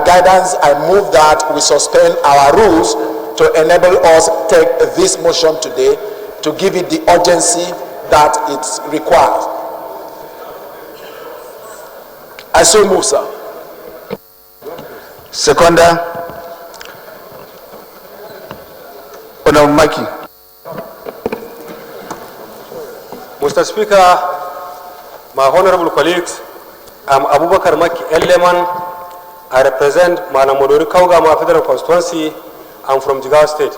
guidance, I move that we suspend our rules to enable us take this motion today to give it the urgency that it requires. I so move, sir. Seconder, Honorable Maki. Mr. Speaker, my honorable colleagues, I'm Abubakar Maki Eleman. I represent Manamodori Kaugama Federal Constituency. I'm from Jigawa State.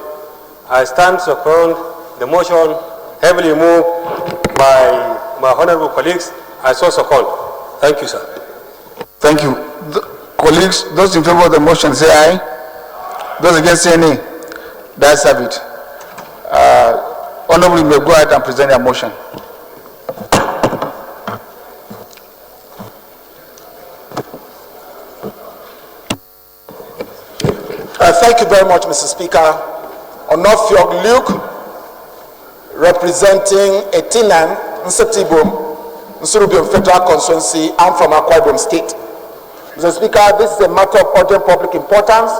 I stand to second the motion heavily moved by my honorable colleagues. I so second. Thank you, sir. Thank you. Colleagues, those in favor of the motion say aye. Those against say nay. That's have it. Honorable, you may go ahead and present your motion. Thank you very much, Mr. Speaker. Onofiog Luke, representing Etinan, Nsetibum, Nsurubium Federal Constituency. I'm from Akwa Ibom State. Mr. Speaker, this is a matter of urgent public importance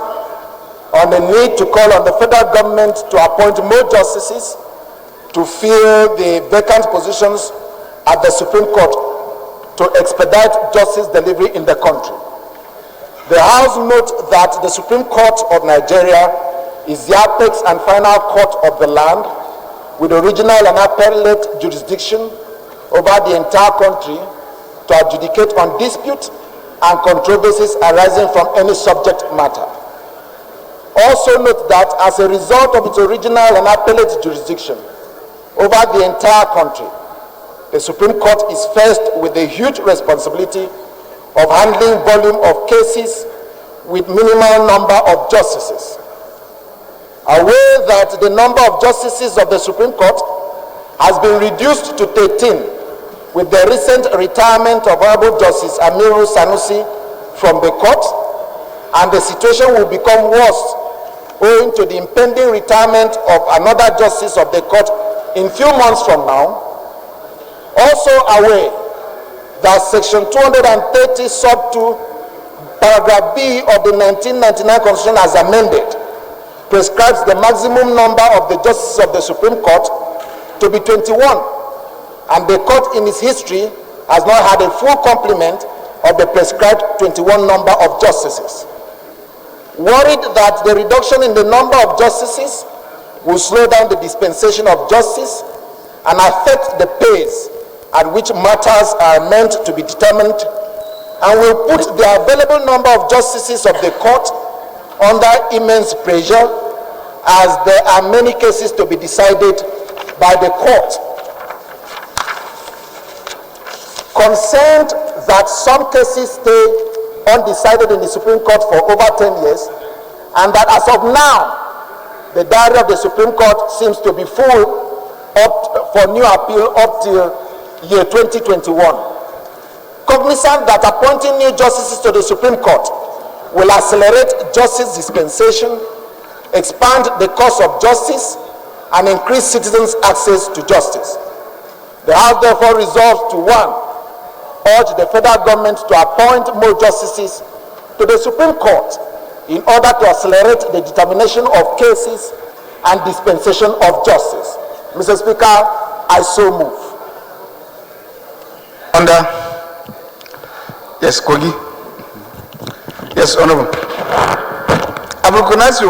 on the need to call on the federal government to appoint more justices to fill the vacant positions at the Supreme Court to expedite justice delivery in the country. The House notes that the Supreme Court of Nigeria is the apex and final court of the land with original and appellate jurisdiction over the entire country to adjudicate on disputes and controversies arising from any subject matter. Also note that as a result of its original and appellate jurisdiction over the entire country, the Supreme Court is faced with a huge responsibility of handling volume of cases with minimal number of justices. Aware that the number of justices of the Supreme Court has been reduced to 13 with the recent retirement of Honorable Justice Amiru Sanusi from the court, and the situation will become worse owing to the impending retirement of another justice of the court in few months from now. Also aware that Section 230 sub 2 paragraph B of the 1999 Constitution as amended prescribes the maximum number of the justices of the Supreme Court to be 21, and the court in its history has not had a full complement of the prescribed 21 number of justices. Worried that the reduction in the number of justices will slow down the dispensation of justice and affect the pace at which matters are meant to be determined, and will put the available number of justices of the court under immense pressure, as there are many cases to be decided by the court. Concerned that some cases stay undecided in the Supreme Court for over 10 years, and that as of now, the diary of the Supreme Court seems to be full up for new appeal up till year 2021. Cognizant that appointing new justices to the Supreme Court will accelerate justice dispensation, expand the course of justice, and increase citizens' access to justice. The House therefore resolves to 1, urge the federal government to appoint more justices to the Supreme Court in order to accelerate the determination of cases and dispensation of justice. Mr. Speaker, I so move. Under. Yes, Kogi. Yes, Honorable. I will recognize you.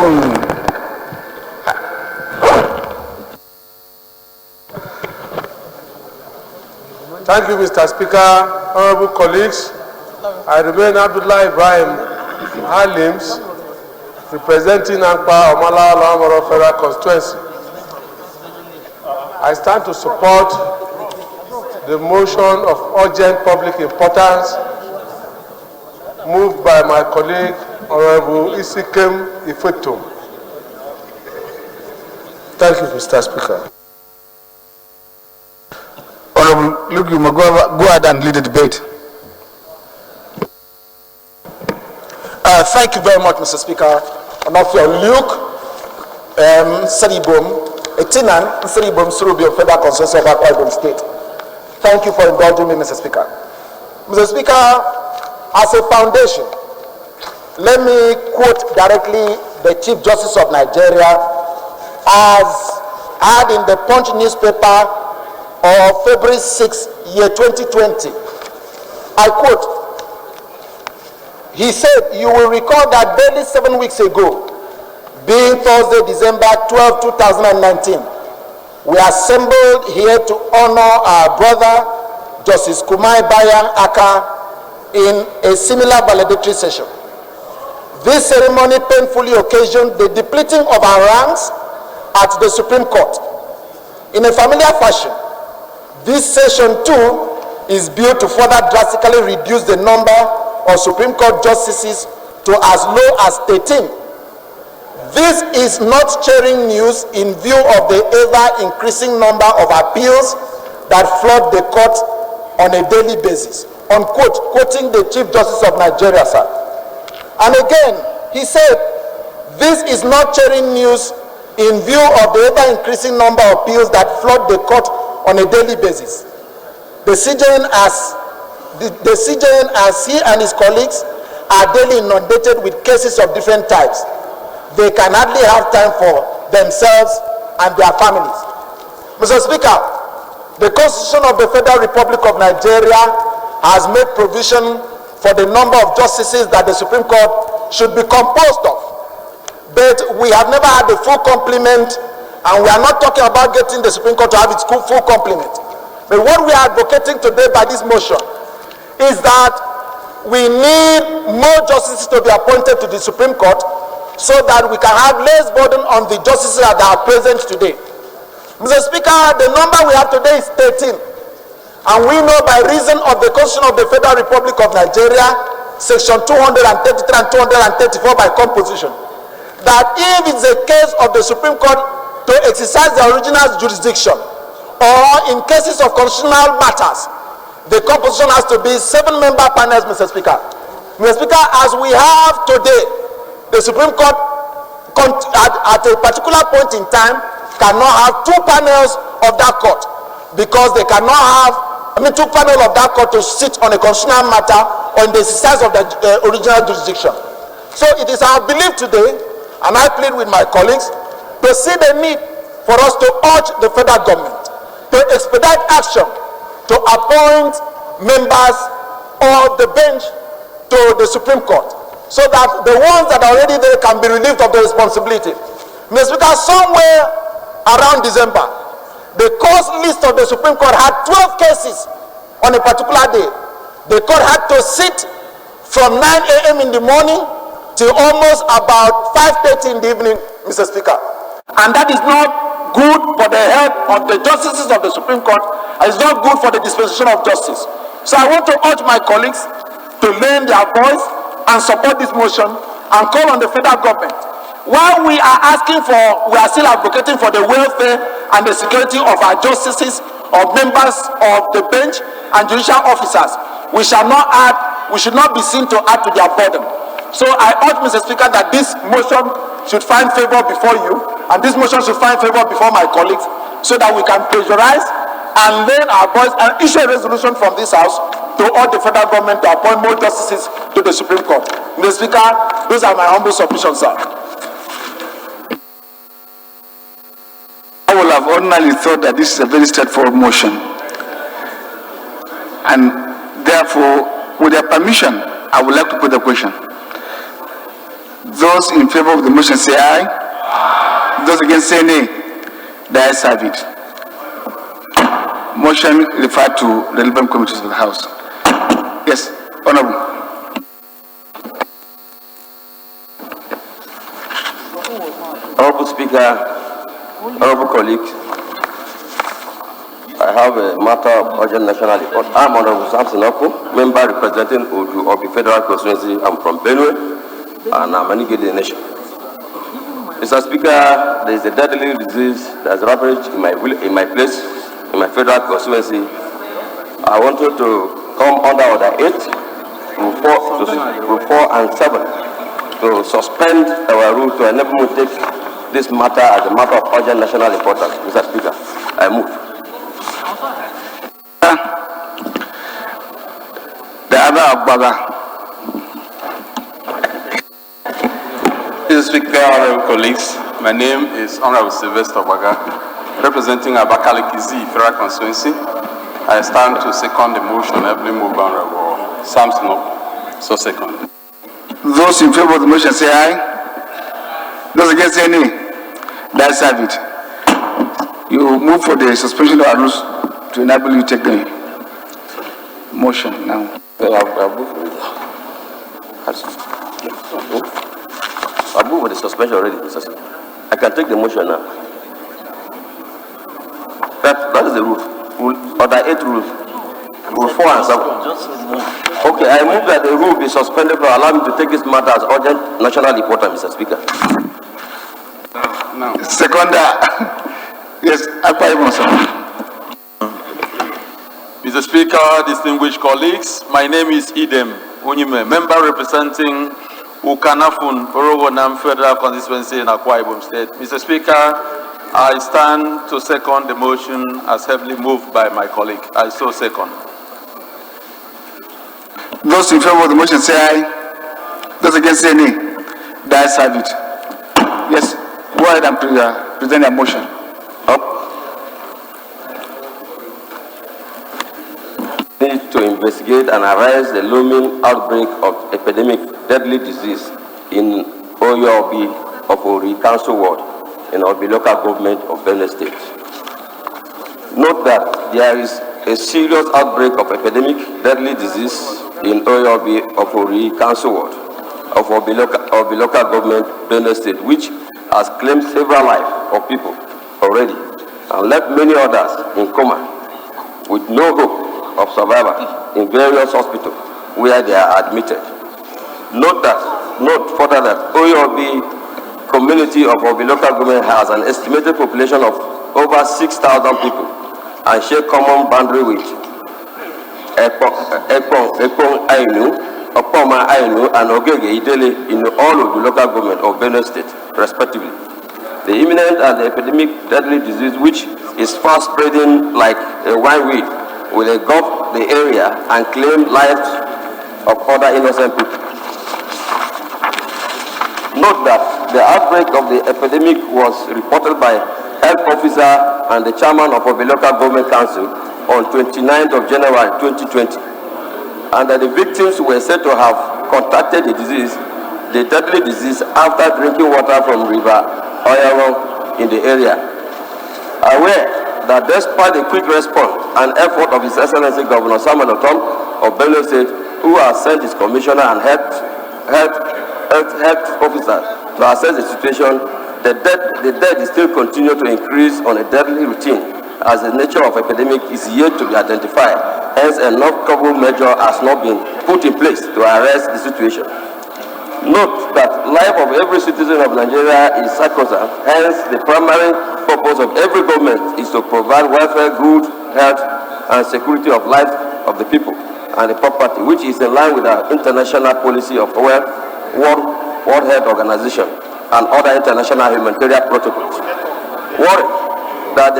Thank you, Mr. Speaker. Honorable colleagues, I remain Abdullah Ibrahim Halims, representing Ankpa Omala Alamoro Federal Constituency. I stand to support the motion of urgent public importance moved by my colleague, Honorable Isikem Ifeto. Thank you, Mr. Speaker. Honorable, look, you may go ahead and lead the debate. Thank you very much, Mr. Speaker. Onofiog Luke, Seribom, Etinan, Seribom, Surubio, Federal Constituency of Akwa Ibom State. Thank you for indulging me, Mr. Speaker. Mr. Speaker, as a foundation, let me quote directly the Chief Justice of Nigeria as had in the Punch newspaper of February 6, year 2020. I quote, he said, "You will recall that barely 7 weeks ago, being Thursday, December 12, 2019, we assembled here to honor our brother, Justice Kumai Bayan Aka, in a similar valedictory session. This ceremony painfully occasioned the depleting of our ranks at the Supreme Court. In a familiar fashion, this session too is built to further drastically reduce the number of Supreme Court justices to as low as 13. This is not cheering news in view of the ever-increasing number of appeals that flood the court on a daily basis." Unquote, quoting the Chief Justice of Nigeria, sir. And again, he said, "This is not cheering news in view of the ever-increasing number of appeals that flood the court on a daily basis. The CJN, as he and his colleagues are daily inundated with cases of different types. They can hardly have time for themselves and their families." Mr. Speaker, the Constitution of the Federal Republic of Nigeria has made provision for the number of justices that the Supreme Court should be composed of. But we have never had a full complement, and we are not talking about getting the Supreme Court to have its full complement. But what we are advocating today by this motion is that we need more justices to be appointed to the Supreme Court so that we can have less burden on the justices that are present today. Mr. Speaker, the number we have today is 13. And we know by reason of the Constitution of the Federal Republic of Nigeria, Section 233 and 234 by composition, that if it's a case of the Supreme Court to exercise the original jurisdiction, or in cases of constitutional matters, the composition has to be 7-member panels, Mr. Speaker. Mr. Speaker, as we have today, the Supreme Court at a particular point in time cannot have 2 panels of that court, because they cannot have 2 panels of that court to sit on a constitutional matter or in the exercise of the original jurisdiction. So it is our belief today, and I plead with my colleagues, to see the need for us to urge the federal government to expedite action to appoint members of the bench to the Supreme Court, so that the ones that are already there can be relieved of the responsibility. Mr. Speaker, somewhere around December, the course list of the Supreme Court had 12 cases on a particular day. The court had to sit from 9 a.m. in the morning till almost about 5:30 in the evening, Mr. Speaker. And that is not good for the health of the justices of the Supreme Court, and it's not good for the dispensation of justice. So I want to urge my colleagues to lend their voice and support this motion and call on the federal government. While we are still advocating for the welfare and the security of our justices, of members of the bench and judicial officers, we should not be seen to add to their burden. So I urge, Mr. Speaker, that this motion should find favor before you, and this motion should find favor before my colleagues, so that we can pressurize and lend our voice and issue a resolution from this House to urge the federal government to appoint more justices to the Supreme Court. Mr. Speaker, those are my humble submissions, sir. I would have ordinarily thought that this is a very straightforward motion, and therefore, with their permission, I would like to put the question. Those in favor of the motion say aye. Those against say nay. The ayes have it. Motion referred to relevant committees of the House. Yes, Honorable. Honorable Speaker, honorable colleagues, I have a matter of urgent national report. I'm Honorable Samson Oko, member representing Oju of the Federal Constituency. I'm from Plenary, and I'm renegade the nation. Mr. Speaker, there is a deadly disease that's ravaged in my place, in my federal constituency. I wanted to come under Order 8, Rule 4 and 7, to suspend our rule to enable me to take this matter as a matter of urgent national importance. Mr. Speaker, I move. The other Agbaga. Mr. Speaker, honorable colleagues, my name is Honorable Sylvester Baga, representing Abakaliki Z Federal Constituency. I stand to second the motion heavily moved by Honorable Samson. So second. Those in favor of the motion say aye. Those against say nay. That's have it. You move for the suspension of our rules to enable you to take the motion now. I'll move for the suspension already, Mr. Speaker. I can take the motion now. That is the rule. Order 8 rules. Rule 4 and 7. Okay, I move that the rule be suspended to allow me to take this matter as urgent national importance, Mr. Speaker. Now. Second, yes, Mr. Speaker, distinguished colleagues, my name is Idem Unyime, member representing Ukanafun, Orowonam Federal Constituency in Akwa Ibom State. Mr. Speaker, I stand to second the motion as heavily moved by my colleague. I so second. Those in favor of the motion say aye. Those against say nay. That's have it. Yes, go ahead and present your motion. Need to investigate and arrest the looming outbreak of epidemic deadly disease in Oyobi of Ori Council Ward in Obi local government of Benue State. Note that there is a serious outbreak of epidemic deadly disease in Oyobi of Ori Council Ward of Obi local government Benue State, which has claimed several lives of people already and left many others in coma with no hope of survival in various hospitals where they are admitted. Note further that Oyobi community of Obi local government has an estimated population of over 6,000 people and share common boundary with Ekpong Ainu, Opoma Ainu, and Ogege Idele in all of the local government of Benue State, respectively. The imminent and the epidemic deadly disease, which is fast spreading like a wineweed, will engulf the area and claim lives of other innocent people. Note that the outbreak of the epidemic was reported by health officer and the chairman of the local government council on 29th of January 2020, and that the victims were said to have contracted the deadly disease after drinking water from River Oyaro in the area. Aware that despite the quick response and effort of His Excellency Governor Samuel Otom of Benue State, who has sent his commissioner and health officer to assess the situation, the death is still continue to increase on a deadly routine as the nature of epidemic is yet to be identified. Hence, enough couple measure has not been put in place to arrest the situation. Note that life of every citizen of Nigeria is sacrosanct. Hence, the primary purpose of every government is to provide welfare, good health, and security of life of the people and the property, which is in line with our international policy of World Health Organization and other international humanitarian protocols. Worry that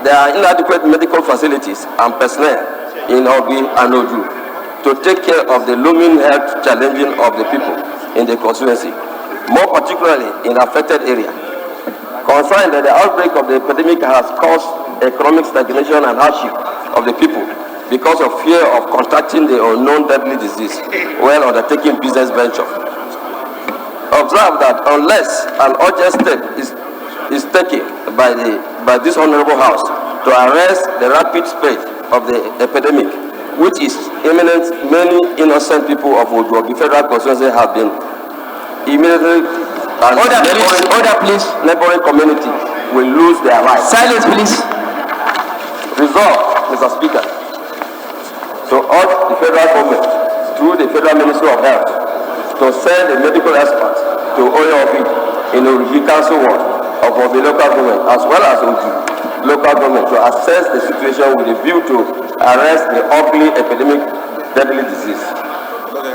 there are inadequate medical facilities and personnel in Obi and Oju to take care of the looming health challenges of the people in the constituency, more particularly in affected area. Concerned that the outbreak of the epidemic has caused economic stagnation and hardship of the people because of fear of contracting the unknown deadly disease while undertaking business venture. Observe that unless an urgent step is taken by this honorable house to arrest the rapid spread of the epidemic, which is imminent, many innocent people of Ojuobi Federal Constituency have been immediately and neighboring community will lose their lives. Silence, please. Resolve, Mr. Speaker, to urge the federal government through the Federal Ministry of Health to send a medical expert to Oyobi in the Ojuobi Council Ward of Obi local government as well as Oju local government to assess the situation with a view to arrest the ugly epidemic deadly disease.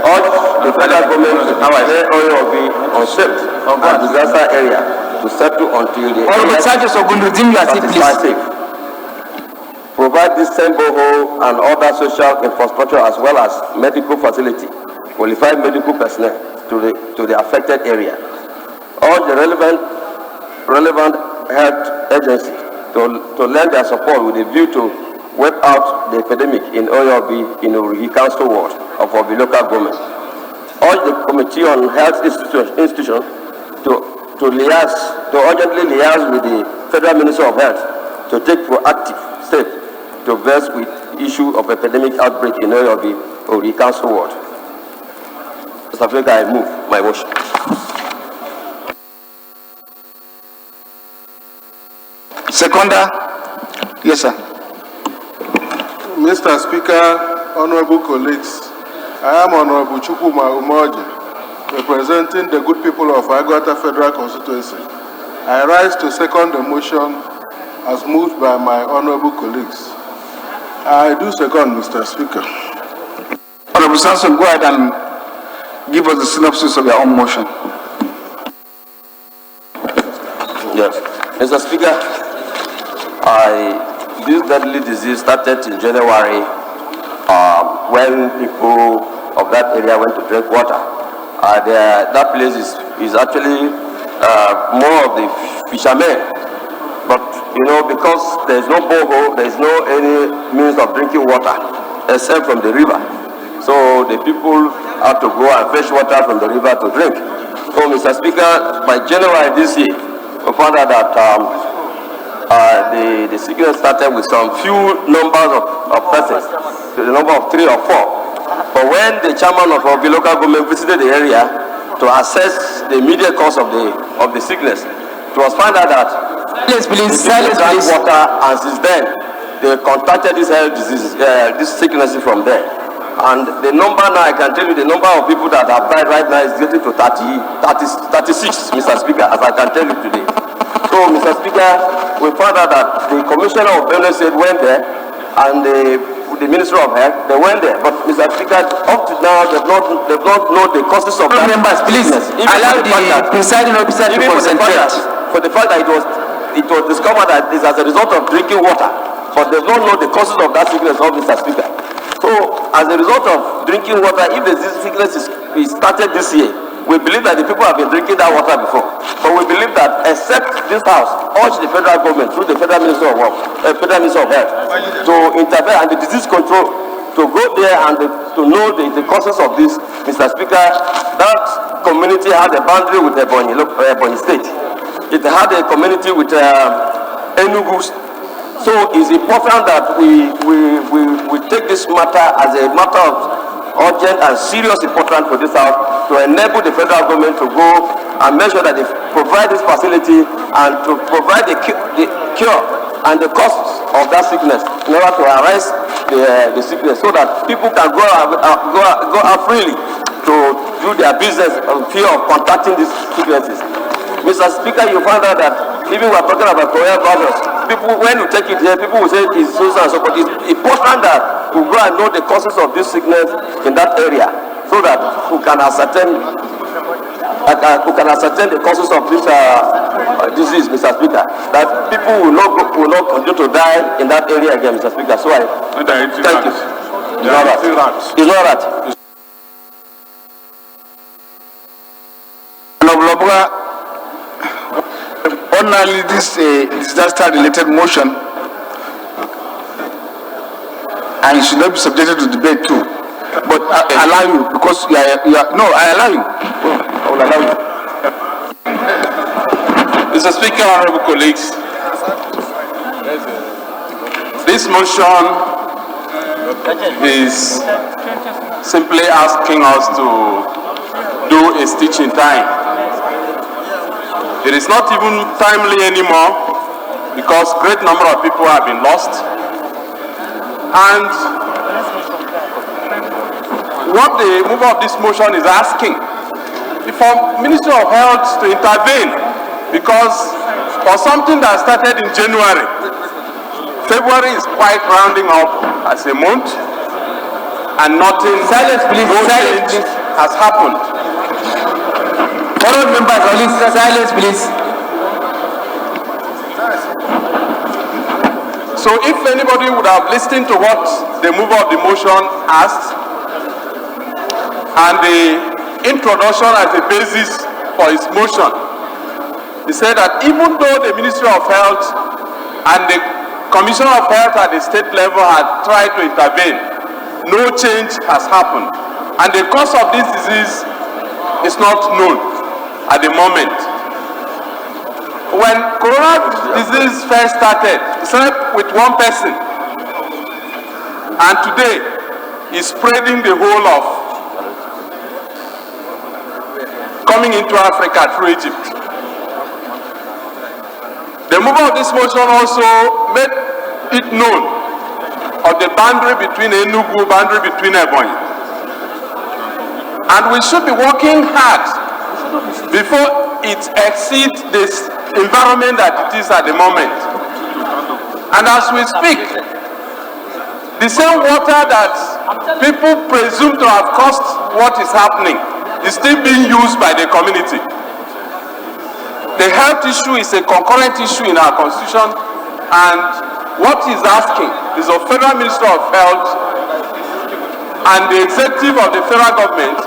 Urge the federal government to declare Oyobi unsafe and disaster area to settle until the area is safe. Provide this same borehole and other social infrastructure as well as medical facility, qualified medical personnel to the affected area. urge the relevant health agencies to lend their support with a view to wipe out the epidemic in Oyobi in Uri Council Ward of Obi local government. Urge the Committee on Health Institutions to urgently liaise with the Federal Minister of Health to take proactive steps to verse with the issue of epidemic outbreak in Oyobi Uri Council Ward. Mr. Speaker, I move my motion. Seconder? Yes, sir. Mr. Speaker, honorable colleagues, I am Honorable Chukuma Umoji, representing the good people of Agwata Federal Constituency. I rise to second the motion as moved by my honorable colleagues. I do second, Mr. Speaker. Honorable Samson, go ahead and give us the synopsis of your own motion. Yes. Mr. Speaker, this deadly disease started in January when people of that area went to drink water. That place is actually more of the fishermen. But, you know, because there is no borehole, there is no any means of drinking water except from the river. So the people have to go and fetch water from the river to drink. So, Mr. Speaker, by January this year, we found out that the sickness started with some few numbers of persons, to the number of 3 or 4. But when the chairman of the local government visited the area to assess the immediate cause of the sickness, it was found out that silence please. Water, and since then they contracted this health disease, this sickness from there. And the number now, I can tell you, the number of people that have died right now is getting to 36, Mr. Speaker, as I can tell you today. So, Mr. Speaker, we found out that the Commissioner of Plenary State went there, and the Minister of Health, they went there. But, Mr. Speaker, up to now, they've not known the causes of that. Members, please allow the presiding officer to concentrate. For the fact that it was discovered that it's as a result of drinking water, but they don't know the causes of that sickness, Mr. Speaker. So, as a result of drinking water, if the sickness is started this year, we believe that the people have been drinking that water before. But we believe that, except this House, urge the federal government through the Federal Minister of Health to intervene and the disease control to go there and to know the causes of this. Mr. Speaker, that community had a boundary with Ebonyi State. It had a community with Enugu. So it's important that we take this matter as a matter of urgent and serious importance for this House to enable the federal government to go and make sure that they provide this facility and to provide the cure and the costs of that sickness in order to arrest the sickness so that people can go out freely to do their business in fear of contracting these sicknesses. Mr. Speaker, you found out that even we are talking about coronavirus, people, when you take it here, people will say it's so and so, but it's important that we go and know the causes of this sickness in that area so that we can ascertain the causes of this disease, Mr. Speaker. That people will not continue to die in that area again, Mr. Speaker. So I thank you. It's not that. Ordinarily, this disaster-related motion, and it should not be subjected to debate too. But I allow you because you are no, I allow you. I will allow you. Mr. Speaker, honorable colleagues, this motion is simply asking us to do a stitch in time. It is not even timely anymore because great number of people have been lost. And what the mover of this motion is asking is for Ministry of Health to intervene because for something that started in January, February is quite rounding up as a month and nothing, Silence, please. no Silence, change please. has happened. Honourable members, please, silence, please. So if anybody would have listened to what the mover of the motion asked and the introduction as a basis for his motion, He said that even though the Ministry of Health and the Commissioner of Health at the state level had tried to intervene, no change has happened. And the cause of this disease is not known at the moment. When corona disease first started, it started with one person. And today, it's spreading the whole of coming into Africa through Egypt. The mover of this motion also made it known of the boundary between Enugu, boundary between Ebonyi. And we should be working hard before it exceeds this environment that it is at the moment. And as we speak, the same water that people presume to have caused what is happening is still being used by the community. The health issue is a concurrent issue in our constitution, and what he's asking is the Federal Minister of Health and the executive of the federal government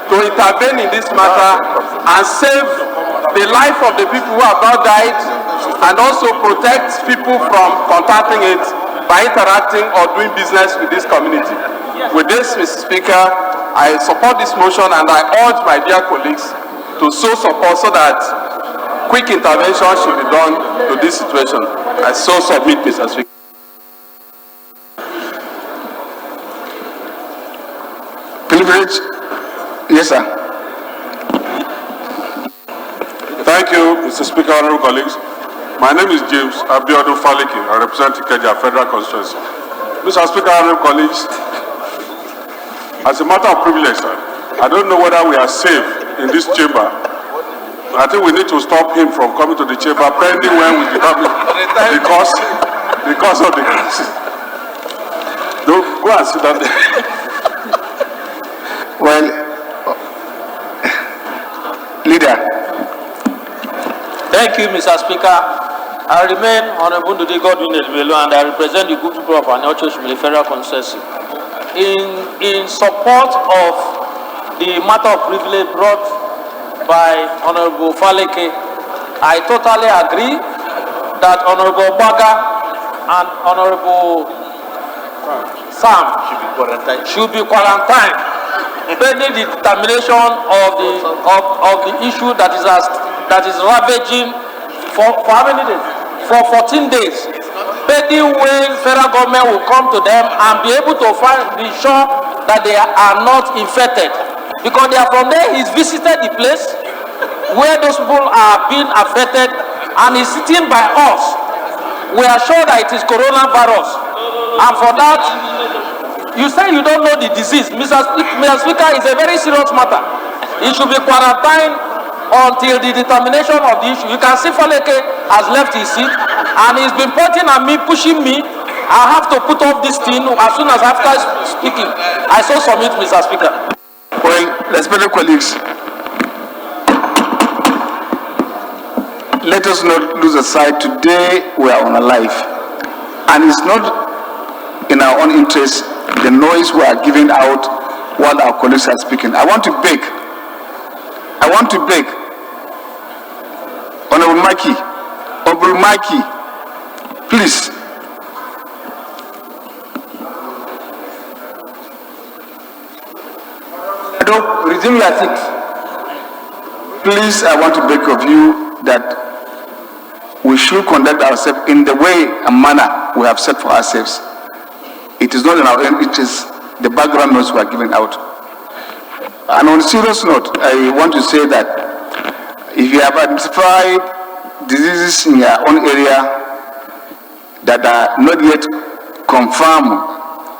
to intervene in this matter and save the life of the people who have not died, and also protect people from contacting it by interacting or doing business with this community. With this, Mr. Speaker, I support this motion, and I urge my dear colleagues to show support so that quick intervention should be done to this situation. I so submit, Mr. Speaker. Privilege. Yes, sir. Thank you, Mr. Speaker, honorable colleagues. My name is James Abiodun Faliki. I represent Ikeja Federal Constituency. Mr. Speaker, honorable colleagues, as a matter of privilege, sir, I don't know whether we are safe in this chamber. I think we need to stop him from coming to the chamber pending when we become because of the crisis. Don't go and sit down there. Well, leader. Thank you, Mr. Speaker. I remain Honorable Ndudi Godwin Elmelo, and I represent the good people of Anocho Shimile Federal Constituency. In support of the matter of privilege brought by Honorable Faleke, I totally agree that Honorable Baga and Honorable Sam should be quarantined pending the determination of the issue that is ravaging for how many days? For 14 days. Pending when federal government will come to them and be able to be sure that they are not infected. Because they are from there, he's visited the place where those people are being affected and he's sitting by us. We are sure that it is coronavirus. And for that, you say you don't know the disease. Mr. Speaker, it's a very serious matter. It should be quarantined until the determination of the issue. You can see Faleke has left his seat and he's been pointing at me, pushing me. I have to put off this thing as soon as after speaking. I so submit, Mr. Speaker. Well, respected colleagues, let us not lose aside. Today we are on a life, and it's not in our own interest the noise we are giving out while our colleagues are speaking. I want to beg Honorable Maki, please. Resume your seat. Please, I want to beg of you that we should conduct ourselves in the way and manner we have set for ourselves. It is not in our end, it is the background noise we are giving out. And on a serious note, I want to say that if you have identified diseases in your own area that are not yet confirmed,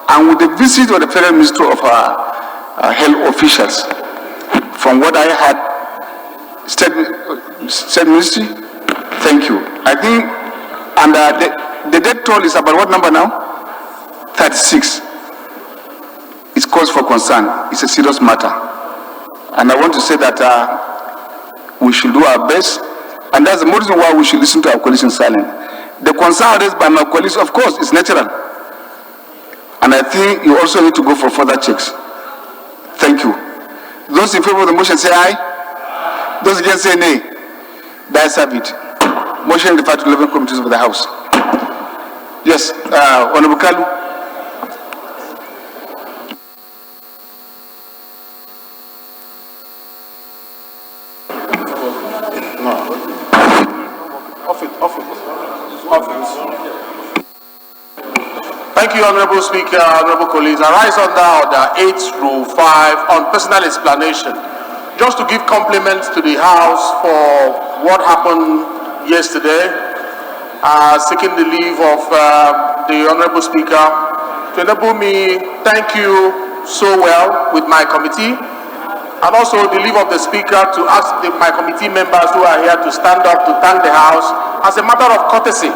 and with the visit of the Federal Minister of our health officials, from what I had, State Ministry, thank you. I think, and the death toll is about what number now? 36. It's cause for concern. It's a serious matter. And I want to say that we should do our best, and that's the reason why we should listen to our colleagues in silence. The concern raised by my colleagues, of course, is natural. And I think you also need to go for further checks. Thank you. Those in favor of the motion say aye. Those against say nay. The ayes have it. Motion referred to 11 committees of the House. Yes, Honorable Kalu. Thank you, Honorable Speaker, Honorable colleagues. I rise under Order 8 Rule 5 on personal explanation. Just to give compliments to the House for what happened yesterday, seeking the leave of the Honorable Speaker to enable me thank you so well with my committee, and also the leave of the Speaker to ask my committee members who are here to stand up to thank the House as a matter of courtesy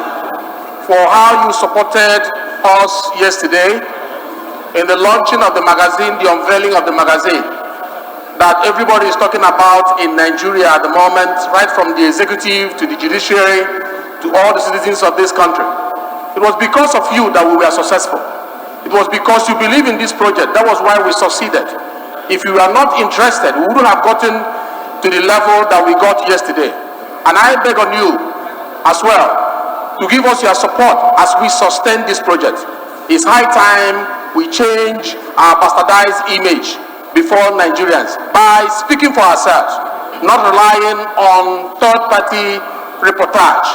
for how you supported us yesterday in the launching of the magazine, the unveiling of the magazine that everybody is talking about in Nigeria at the moment, right from the executive to the judiciary to all the citizens of this country. It was because of you that we were successful. It was because you believe in this project. That was why we succeeded. If you are not interested, we wouldn't have gotten to the level that we got yesterday. And I beg on you as well to give us your support as we sustain this project. It's high time we change our bastardized image before Nigerians by speaking for ourselves, not relying on third-party reportage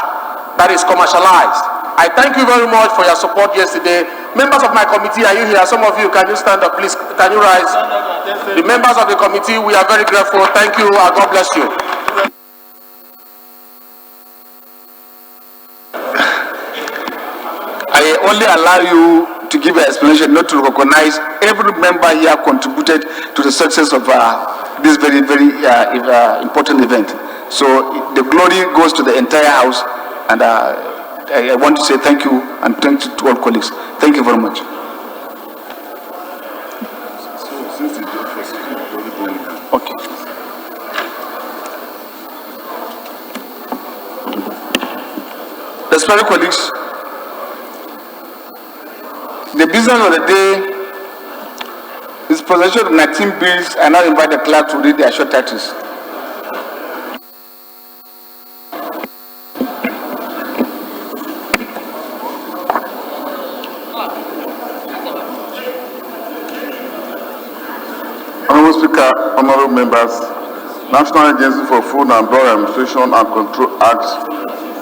that is commercialized. I thank you very much for your support yesterday. Members of my committee, are you here? Some of you, can you stand up, please? Can you rise? The members of the committee, we are very grateful. Thank you, and God bless you. I only allow you to give an explanation, not to recognize every member here contributed to the success of this very, very important event. So the glory goes to the entire House, and I want to say thank you and thank you to all colleagues. Thank you very much. Okay. Respected colleagues, the business of the day is presentation of 19 bills. I now invite the clerk to read their short titles. Honorable Speaker, honorable members, National Agency for Food and Drug Administration and Control Act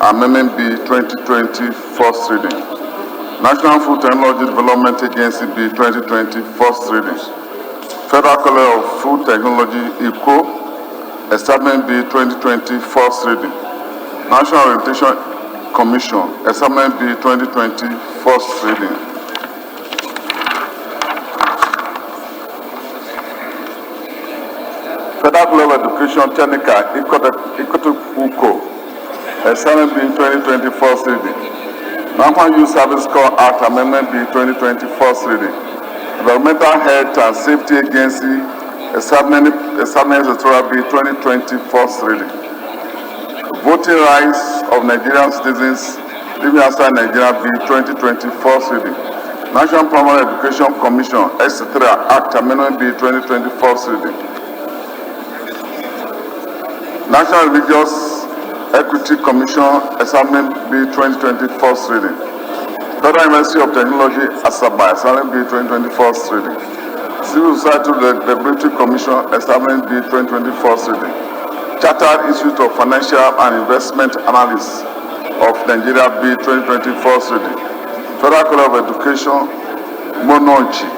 Amendment Bill 2020, first reading. National Food Technology Development Agency Bill 2020, first reading. Federal College of Food Technology (ICO) Establishment Bill 2020, first reading. National Orientation Commission Establishment Bill 2020, first reading. Federal College of Education Technical (ICO) Establishment Bill 2020, first reading. National Youth Service Corps Act Amendment Bill 2020, first reading. Environmental Health and Safety Agency Establishment Secretarial Bill 2020, first reading. Voting Rights of Nigerian Citizens Living Outside Nigeria Bill 2020, first reading. National Primary Education Commission etc. Act Amendment Bill 2020, first reading. National Religious Equity Commission Assessment Bill 2020, first reading. Federal University of Technology Asaba Assessment Bill 2020, first reading. Civil Society Regulatory Commission Assessment Bill 2020, first reading. Chartered Institute of Financial and Investment Analysts of Nigeria Bill 2020, first reading. Federal College of Education Mononchi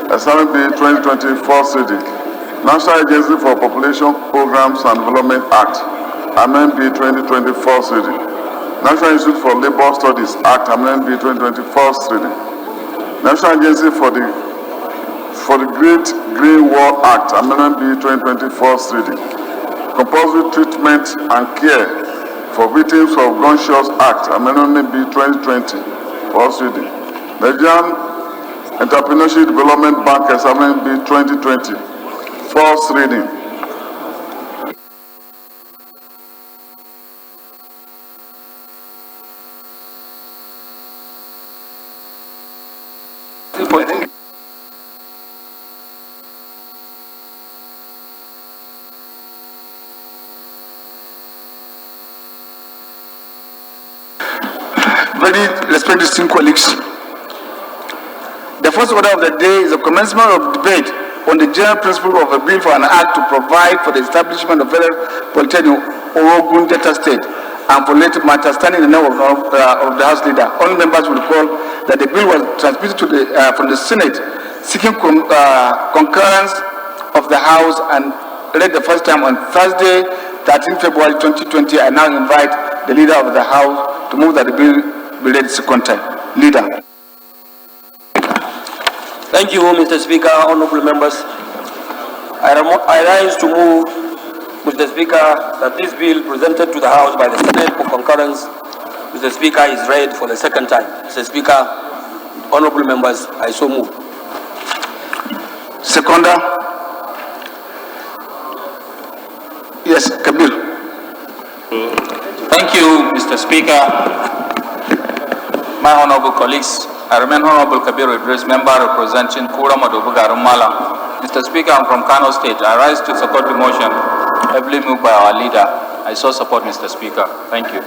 Assessment Bill 2020, first reading. National Agency for Population Programs and Development Act Amendment Bill 2020, first reading. National Institute for Labor Studies Act Amendment Bill 2020, first reading. National Agency for the Great Green Wall Act Amendment Bill 2020, first reading. Compulsory Treatment and Care for Victims of Gunshots Act Amendment Bill 2020, first reading. Nigerian Entrepreneurship Development Bank Amendment Bill 2020, first reading. Very respected distinguished colleagues. The first order of the day is the commencement of debate on the general principle of a bill for an act to provide for the establishment of federal polytechnic Orogun Delta State and for related matters standing in the name of the House Leader. All members will recall that the bill was transmitted to from the Senate seeking concurrence of the House and read the first time on Thursday, 13 February 2020. I now invite the Leader of the House to move that the bill be read the second time. Leader. Thank you, Mr. Speaker, honorable members. I rise to move, Mr. Speaker, that this bill presented to the House by the Senate for concurrence, Mr. Speaker, is read for the second time. Mr. Speaker, honorable members, I so move. Seconder. Yes, Kabir. Thank you, Mr. Speaker. My honorable colleagues, I remain Honorable Kabir Idris, member representing Kura Madobu Garumala. Mr. Speaker, I'm from Kano State. I rise to support the motion heavily moved by our leader. I so support, Mr. Speaker. Thank you.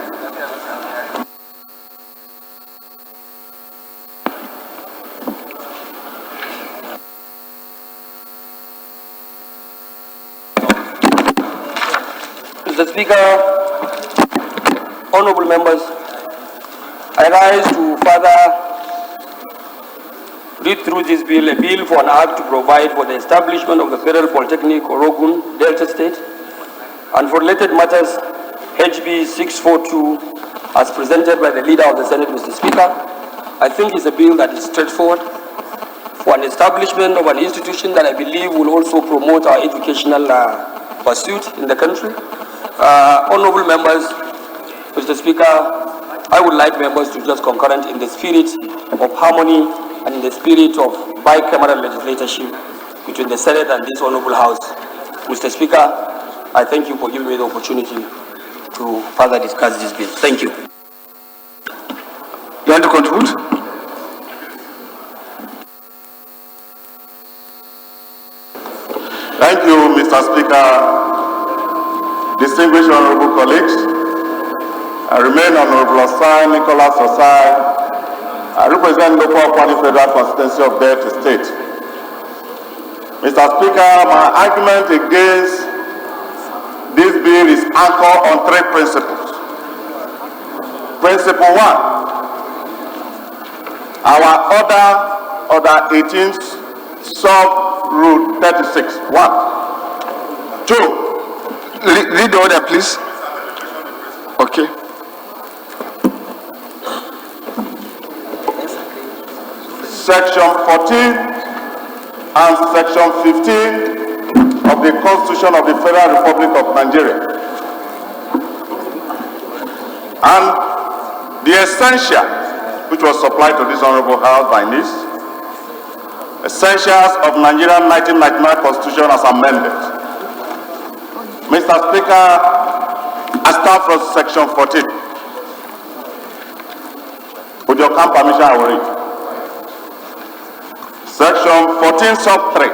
Mr. Speaker, honorable members, I rise to further read through this bill, a bill for an act to provide for the establishment of the Federal Polytechnic Orogun Delta State and for related matters, HB 642, as presented by the Leader of the Senate, Mr. Speaker. I think it's a bill that is straightforward for an establishment of an institution that I believe will also promote our educational pursuit in the country. Honorable members, Mr. Speaker, I would like members to just concurrent in the spirit of harmony and in the spirit of bicameral legislatorship between the Senate and this honorable House. Mr. Speaker, I thank you for giving me the opportunity to further discuss this bill. Thank you. You want to contribute? Thank you, Mr. Speaker. Distinguished honorable colleagues, I remain Honorable Osai Nicholas Osai. I represent local party federal constituency of Delta State. Mr. Speaker, my argument against this bill is anchored on three principles. Principle one, our order 18, sub rule 36. 1. 2. Read the order, please. Okay. Section 14 and Section 15 of the Constitution of the Federal Republic of Nigeria. And the essential, which was supplied to this honorable House by NIS, essentials of Nigerian 1999 Constitution as amended. Mr. Speaker, I start from Section 14. With your kind permission, I will read. Section 14, sub 3.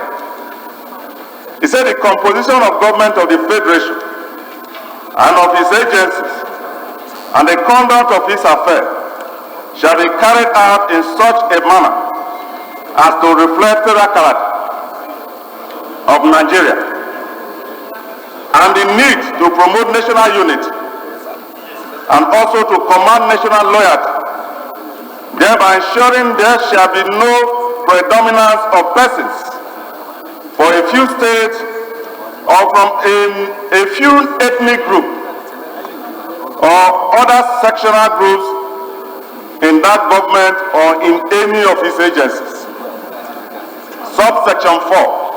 It said the composition of government of the Federation and of its agencies and the conduct of its affairs shall be carried out in such a manner as to reflect the character of Nigeria and the need to promote national unity and also to command national loyalty, thereby ensuring there shall be no predominance of persons for a few states or from a few ethnic groups or other sectional groups in that government or in any of its agencies. Subsection 4.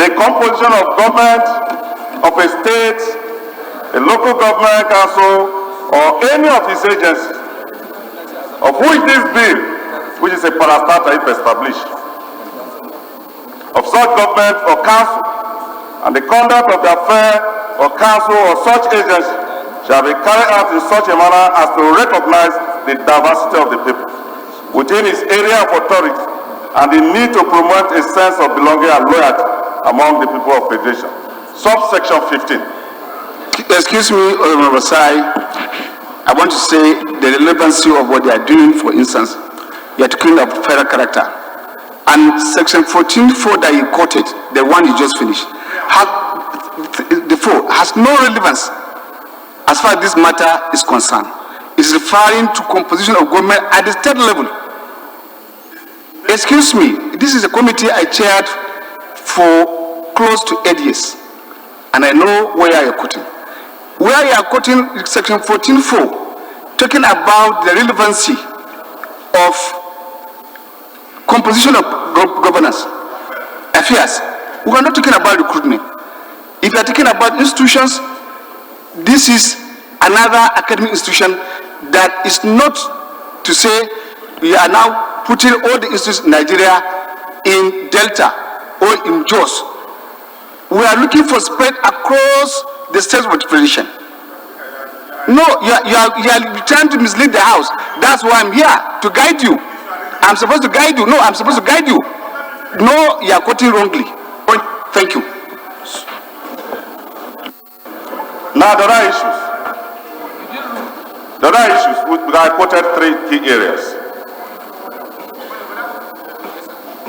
The composition of government of a state, a local government council, or any of its agencies, of which this bill, which is a parastatal if established, of such government or council, and the conduct of the affair or council or such agency shall be carried out in such a manner as to recognize the diversity of the people within its area of authority and the need to promote a sense of belonging and loyalty among the people of Federation. Subsection 15. Excuse me, Honorable Sai. I want to say the relevancy of what they are doing. For instance, you are talking of federal character. And section 14.4 that you quoted, the one you just finished, has no relevance as far as this matter is concerned. It is referring to composition of government at the state level. Excuse me, this is a committee I chaired for close to 8 years, and I know where you are quoting. Where you are quoting section 14.4, talking about the relevancy of composition of governance affairs. We are not talking about recruitment. If you are talking about institutions, this is another academic institution that is not to say we are now putting all the institutions in Nigeria in Delta or in Jos. We are looking for spread across the states of federation. No, you are trying to mislead the House. That's why I'm here, to guide you. I'm supposed to guide you. No, I'm supposed to guide you. No, you are quoting wrongly. Thank you. Now there are issues. There are issues. I quoted 3 key areas.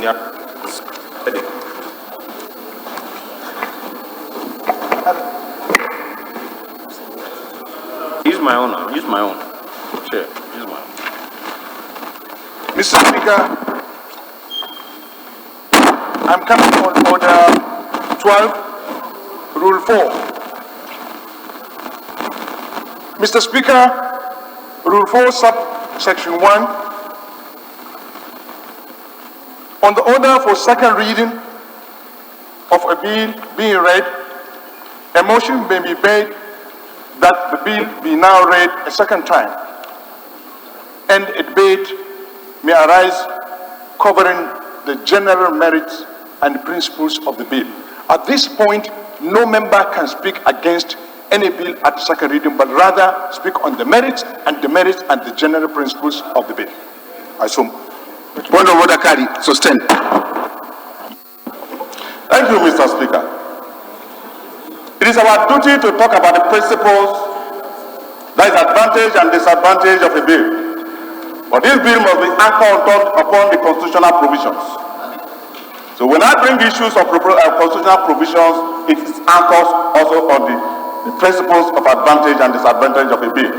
Yeah. Use my own. Use my own. Chair. Use my own. Mr. Speaker, I'm coming on order 12, Rule 4. Mr. Speaker, Rule 4, subsection 1. On the order for second reading of a bill being read, a motion may be made that the bill be now read a second time, and a debate may arise covering the general merits and principles of the bill. At this point, no member can speak against any bill at second reading, but rather speak on the merits and the general principles of the bill. I assume. Point of order carry. Sustain. Thank you, Mr. Speaker. It is our duty to talk about the principles, that is advantage and disadvantage of a bill. But this bill must be anchored upon the constitutional provisions. So when I bring issues of constitutional provisions, it is anchored also on the principles of advantage and disadvantage of a bill.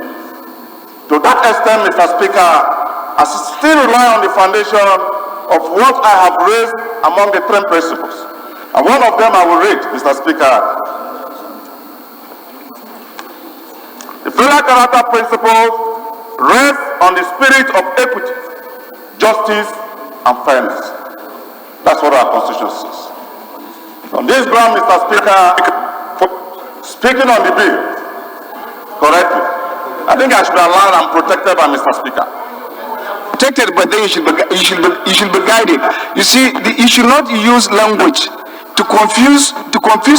To that extent, Mr. Speaker, I still rely on the foundation of what I have raised among the 3 principles. And one of them I will read, Mr. Speaker. The federal character principles rest on the spirit of equity, justice, and fairness. That's what our Constitution says. On this ground, Mr. Speaker, speaking on the bill correctly, I think I should be allowed and protected by Mr. Speaker. Protected, but then you should be guided. You see, you should not use language to confuse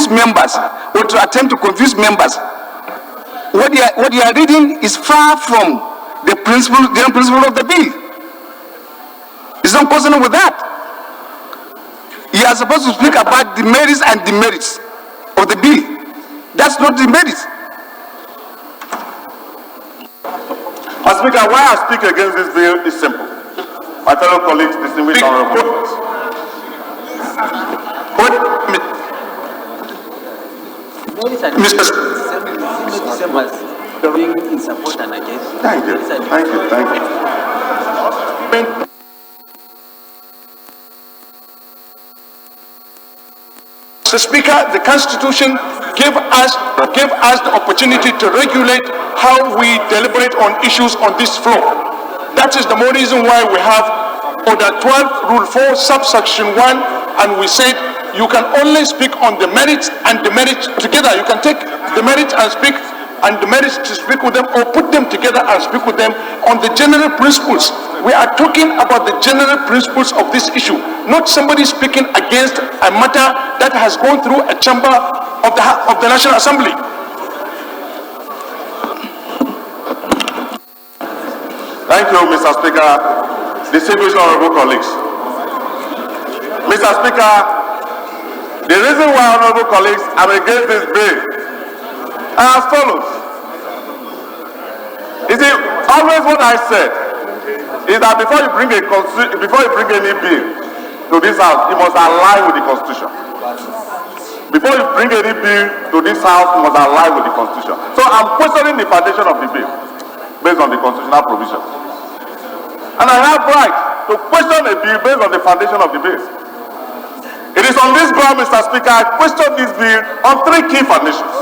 members or to attempt to confuse members. What you are reading is far from the general principle of the bill. It's not consonant with that. You are supposed to speak about the merits and demerits of the bill. That's not the merits. Mr. Speaker, why I speak against this bill is simple. My fellow colleagues, distinguished honorables. Mr. Thank you. Mr. Speaker, the Constitution gave us the opportunity to regulate how we deliberate on issues on this floor. That is the more reason why we have Order 12, Rule 4, subsection 1, and we said you can only speak on the merits and demerits together. You can take the merits and speak and the merits to speak with them, or put them together and speak with them on the general principles. We are talking about the general principles of this issue, not somebody speaking against a matter that has gone through a chamber of the National Assembly. Thank you, Mr. Speaker. Distinguished honorable colleagues. Mr. Speaker, the reason why, honorable colleagues, I'm against this bill are as follows. You see, always what I said is that before you bring any bill to this house, it must align with the Constitution. Before you bring any bill to this house, it must align with the Constitution. So I'm questioning the foundation of the bill based on the constitutional provision. And I have right to question a bill based on the foundation of the bill. It is on this ground, Mr. Speaker, I question this bill on 3 key foundations.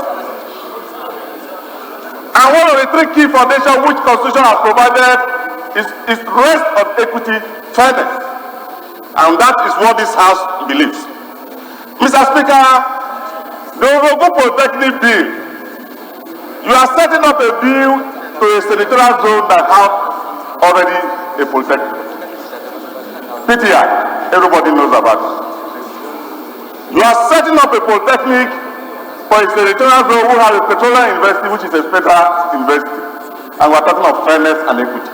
And one of the 3 key foundations which Constitution has provided is rest of equity, fairness. And that is what this House believes. Mr. Speaker, the Orogun Polytechnic bill, you are setting up a bill to a senatorial zone that has already a polytechnic. PTI, everybody knows about it. You are setting up a polytechnic for a senatorial zone who has a petroleum university, which is a federal university. And we are talking of fairness and equity.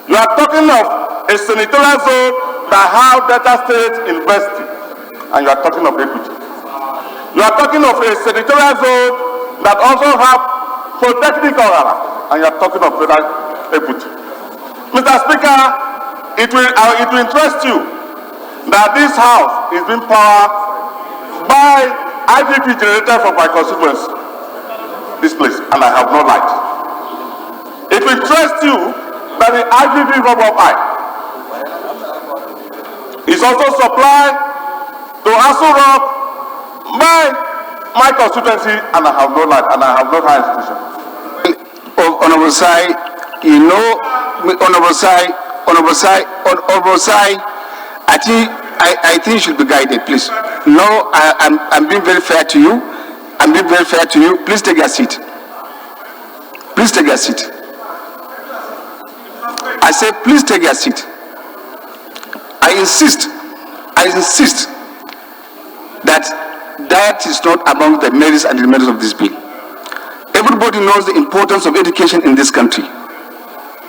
You are talking of a senatorial zone that has Delta State University, and you are talking of equity. You are talking of a senatorial zone that also have polytechnic and you are talking of federal equity. Mr. Speaker, it will interest you that this house is being powered by IPP generator from my constituency, this place, and I have no light. It will interest you that the IPP rubber pipe is also supplied to Aso Rock by my constituency, and I have no light, and I have no higher institution. Honorable Sai, you know, Honorable Sai, I think you should be guided, please. No, I'm being very fair to you. I'm being very fair to you. Please take your seat. Please take your seat. I said, please take your seat. I insist that is not among the merits and demerits of this bill. Everybody knows the importance of education in this country.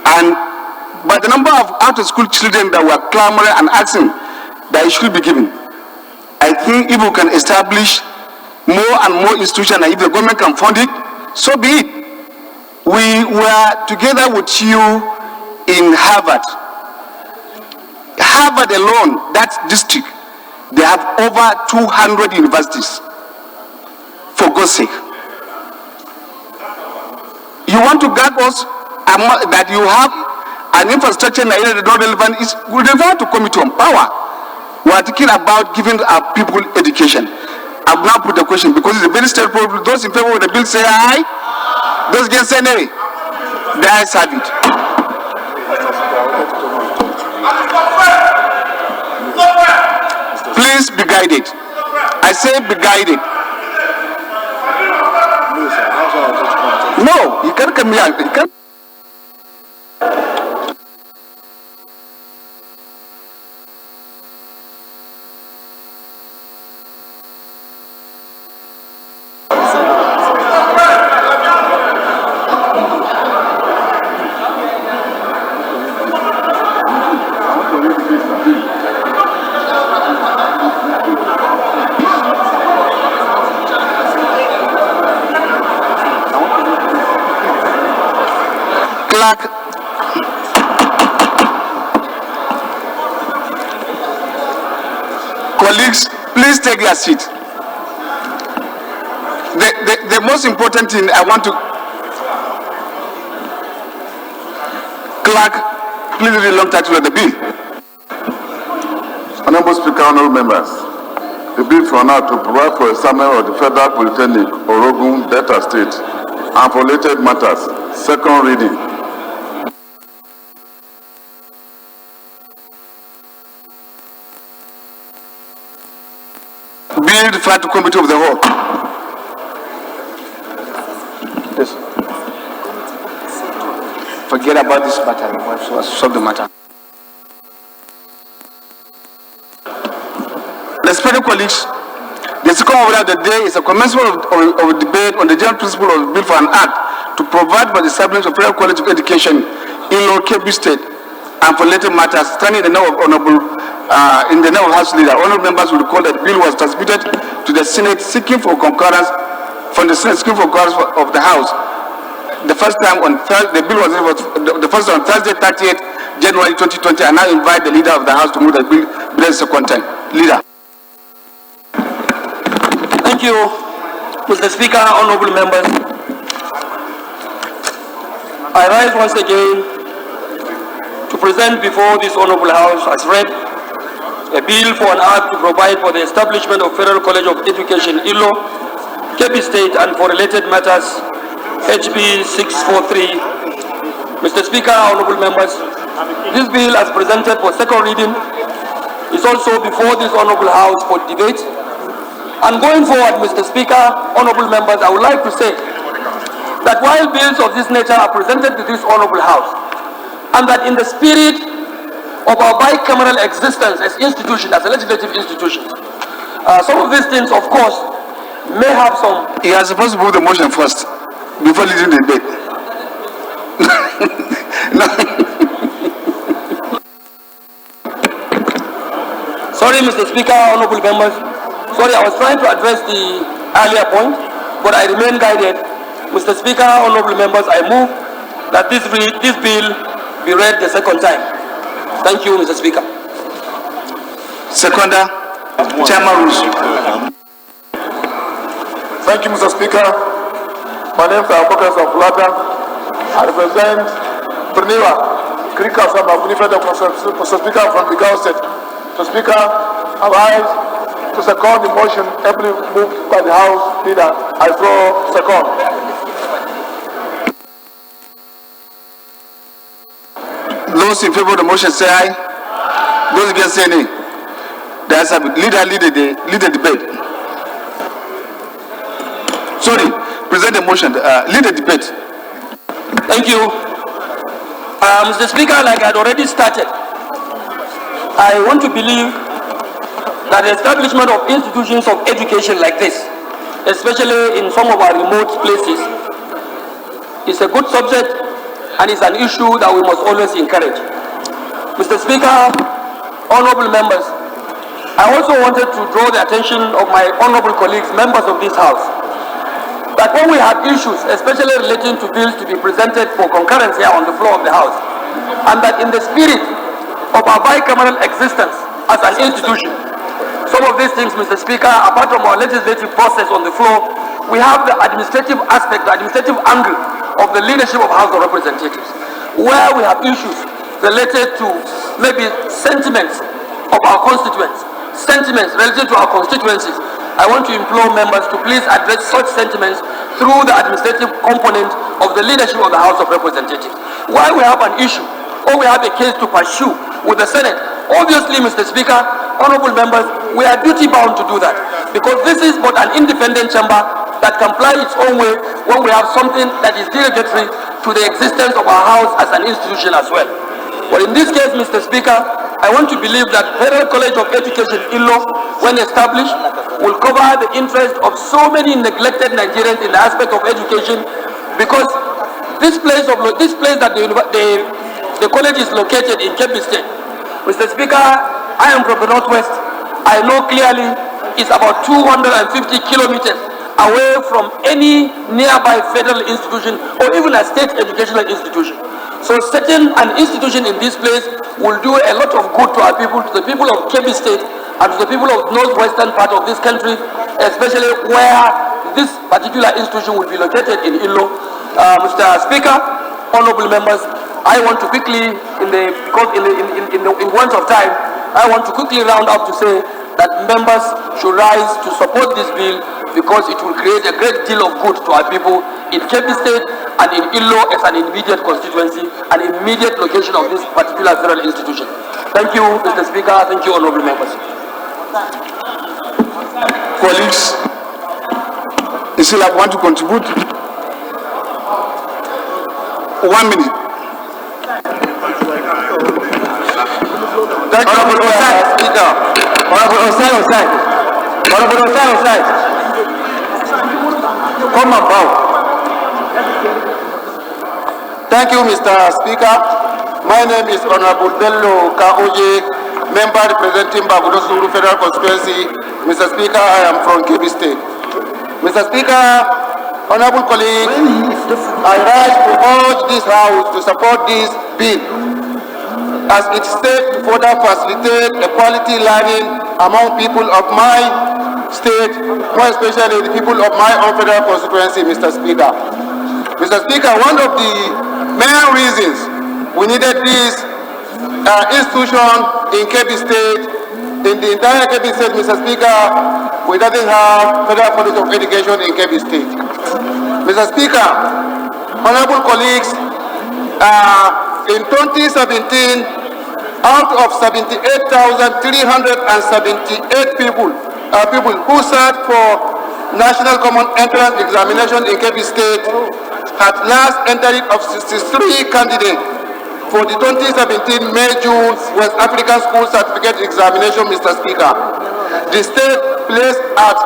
And by the number of out-of-school children that were clamoring and asking that it should be given, I think if we can establish more and more institutions, and if the government can fund it, so be it. We were together with you in Harvard. Harvard alone, that district, they have over 200 universities. For God's sake. You want to gag us that you have an infrastructure that is not relevant? We refer to Committee on Power. We are thinking about giving our people education. I will now put the question because it's a very straightforward. Those in favor of the bill say aye. Those against say nay. The ayes have it. Please be guided. I say be guided. No, you can't come here. You can't. Colleagues, please take your seat. The most important thing I want to... Clerk, please read the long title of the bill. Honorable Speaker, honorable members, the bill for now to provide for establishment of the Federal Polytechnic, Orogun, Delta State, and for related matters, second reading. Bill referred to Committee of the Whole. Yes. Forget about this matter. Let's solve the matter. Respected colleagues, the second order of the day is a commencement of a debate on the general principle of the bill for an act to provide for the establishment of federal quality of education in Lord Kebbi State and for related matters. Standing in the name of in the name of House Leader, honorable members will recall that the bill was transmitted to the Senate seeking for concurrence from the Senate seeking for concurrence of the House. the first time on Thursday. The bill was the first on Thursday, 30th January 2020. I now invite the leader of the House to move the bill the second time. Leader. Thank you, Mr. Speaker, honorable members. I rise once again to present before this honorable House as read a bill for an act to provide for the establishment of Federal College of Education, ILO, Kebbi State, and for related matters, HB 643. Mr. Speaker, honorable members, this bill as presented for second reading is also before this honorable House for debate. And going forward, Mr. Speaker, honorable members, I would like to say that while bills of this nature are presented to this honorable House, and that in the spirit of our bicameral existence as institutions, as legislative institutions, some of these things, of course, may have some... You are supposed to move the motion first, before leading the debate. No. Sorry, Mr. Speaker, honorable members. Sorry, I was trying to address the earlier point, but I remain guided. Mr. Speaker, honorable members, I move that this bill be read the second time. Thank you, Mr. Speaker. Seconder, Chairman Rules. Thank you, Mr. Speaker. My name is Abubakar Safulata. I represent Plenary, Krika Saba, Mr. Speaker from the Gao State. Mr. Speaker, I rise to second the motion ably moved by the House leader. I throw second. Those in favor of the motion say aye. Those against say nay. The answer be lead the debate. Sorry, present the motion. Lead the debate. Thank you. Mr. Speaker, like I had already started, I want to believe that the establishment of institutions of education like this, especially in some of our remote places, is a good subject and is an issue that we must always encourage. Mr. Speaker, honorable members, I also wanted to draw the attention of my honorable colleagues, members of this House, that when we have issues, especially relating to bills to be presented for concurrence here on the floor of the House, and that in the spirit of our bicameral existence as an institution, some of these things, Mr. Speaker, apart from our legislative process on the floor, we have the administrative aspect, the administrative angle of the leadership of House of Representatives, where we have issues related to maybe sentiments of our constituents, sentiments related to our constituencies. I want to implore members to please address such sentiments through the administrative component of the leadership of the House of Representatives. While we have an issue or we have a case to pursue with the Senate, obviously, Mr. Speaker, honorable members, we are duty bound to do that, because this is but an independent chamber that can fly its own way when we have something that is derogatory to the existence of our House as an institution as well. But in this case, Mr. Speaker, I want to believe that Federal College of Education, ILO, when established, will cover the interest of so many neglected Nigerians in the aspect of education, because this place that the college is located in Kebbi State, Mr. Speaker, I am from the Northwest. I know clearly it's about 250 kilometers away from any nearby federal institution or even a state educational institution. So setting an institution in this place will do a lot of good to our people, to the people of Kebbi State and to the people of northwestern part of this country, especially where this particular institution will be located in ILO. Mr. Speaker, honorable members, I want to quickly, in want of time, I want to quickly round up to say that members should rise to support this bill, because it will create a great deal of good to our people in Kebbi State and in ILO as an immediate constituency and immediate location of this particular federal institution. Thank you, Mr. Speaker. Thank you, honorable members. Colleagues, you still want to contribute? 1 minute. Thank you, Mr. Speaker. Honorable Osai. Come and bow. Thank you, Mr. Speaker. My name is Honorable Bello Kaoye, member representing Bagudosuru Federal Constituency. Mr. Speaker, I am from Kebbi State. Mr. Speaker, Honorable colleagues, I rise to urge this House to support this bill as it states to further facilitate equality learning among people of my state, more especially the people of my own federal constituency, Mr. Speaker. Mr. Speaker, one of the main reasons we needed this institution in Kebbi State, in the entire Kebbi State, Mr. Speaker, we doesn't have Federal College of Education in Kebbi State. Mr. Speaker, honorable colleagues, in 2017, out of 78,378 people who sat for National Common Entrance Examination in Kebbi State, at last entered of 63 candidates for the 2017 May-June West African School Certificate Examination, Mr. Speaker. The state placed at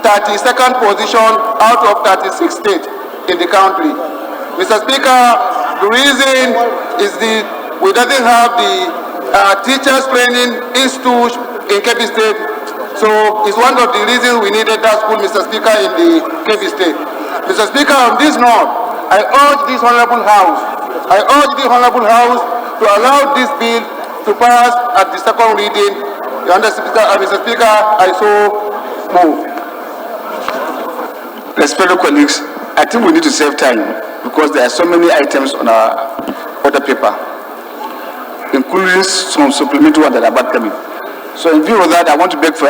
32nd position out of 36 states in the country. Mr. Speaker, the reason is we doesn't have the teachers training institute in Kebbi State. So it's one of the reasons we needed that school, Mr. Speaker, in the Kebbi State. Mr. Speaker, on this note, I urge this honorable House to allow this bill to pass at the second reading. You understand, Mr. Speaker, I so move. Respected colleagues, I think we need to save time because there are so many items on our order paper, including some supplementary ones that are about coming. So in view of that, I want to beg for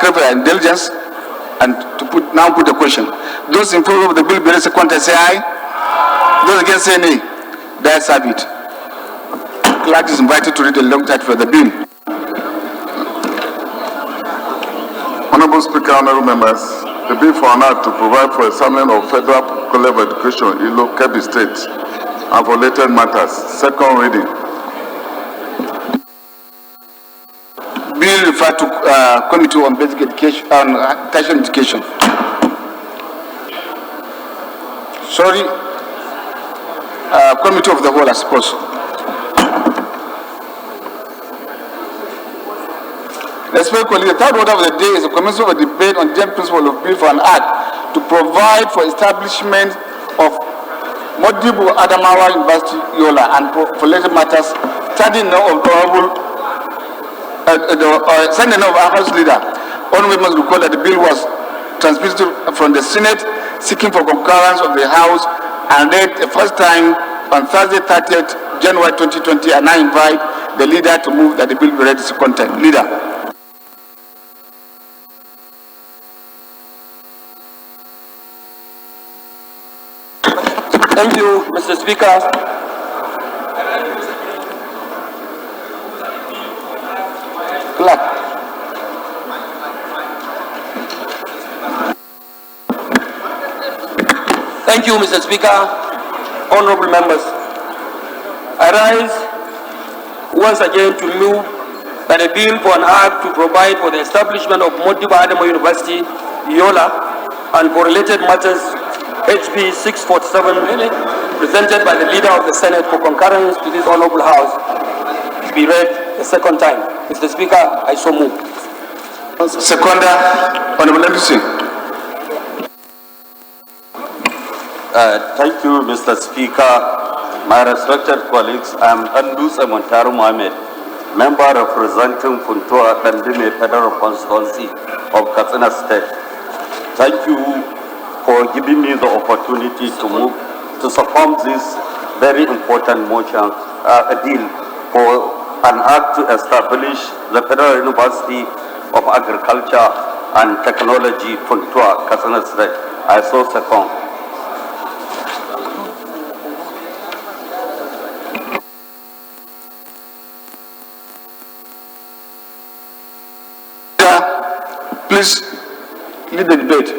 careful indulgence and to put the question. Those in favor of the bill, bear second, say aye. Those against, say nay. That's have it. Clerk is invited to read the long title for the bill. Honorable Speaker, honorable members, the bill for an act to provide for establishment of Federal College of Education in Kebbi State and for related matters. Second reading. Bill referred to Committee on Basic Education and Tertiary Education. Sorry, Committee of the Whole, I suppose. Respectfully, the third order of the day is a commencement of a debate on the general principle of bill for an act to provide for establishment of Modibo Adamawa University, Yola, and for related matters, standing now of sending of our House leader. Honorable members recall that the bill was transmitted from the Senate, seeking for concurrence of the House, and read the first time on Thursday, 30th January 2020. And I invite the leader to move that the bill be read the second time. Leader. Thank you, Mr. Speaker. Clerk. Thank you, Mr. Speaker. Honorable members, I rise once again to move that a bill for an act to provide for the establishment of Modibo Adamawa University, Yola, and for related matters, HB 647, presented by the leader of the Senate for concurrence to this honorable House, be read the second time. Mr. Speaker, I so move. Seconder, Honorable Anderson. Thank you, Mr. Speaker. My respected colleagues, I am Andus Montaru Mohamed, member representing Funtua Kandime Federal Constituency of Katsina State. Thank you for giving me the opportunity to move to support this very important motion, a deal for an act to establish the Federal University of Agriculture and Technology, Funtua, Katsina State. I so second. Please lead the debate.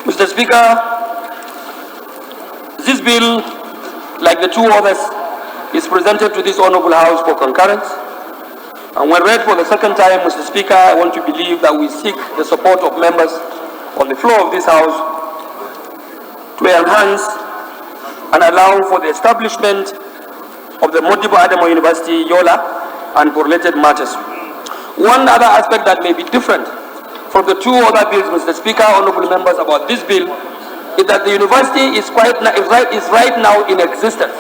Mr. Speaker, this bill, like the two others, is presented to this honorable House for concurrence. And when read for the second time, Mr. Speaker, I want to believe that we seek the support of members on the floor of this House to enhance and allow for the establishment of the Modibo Adamawa University, Yola, and for related matters. One other aspect that may be different from the two other bills, Mr. Speaker, honorable members, about this bill is that the university is right now in existence.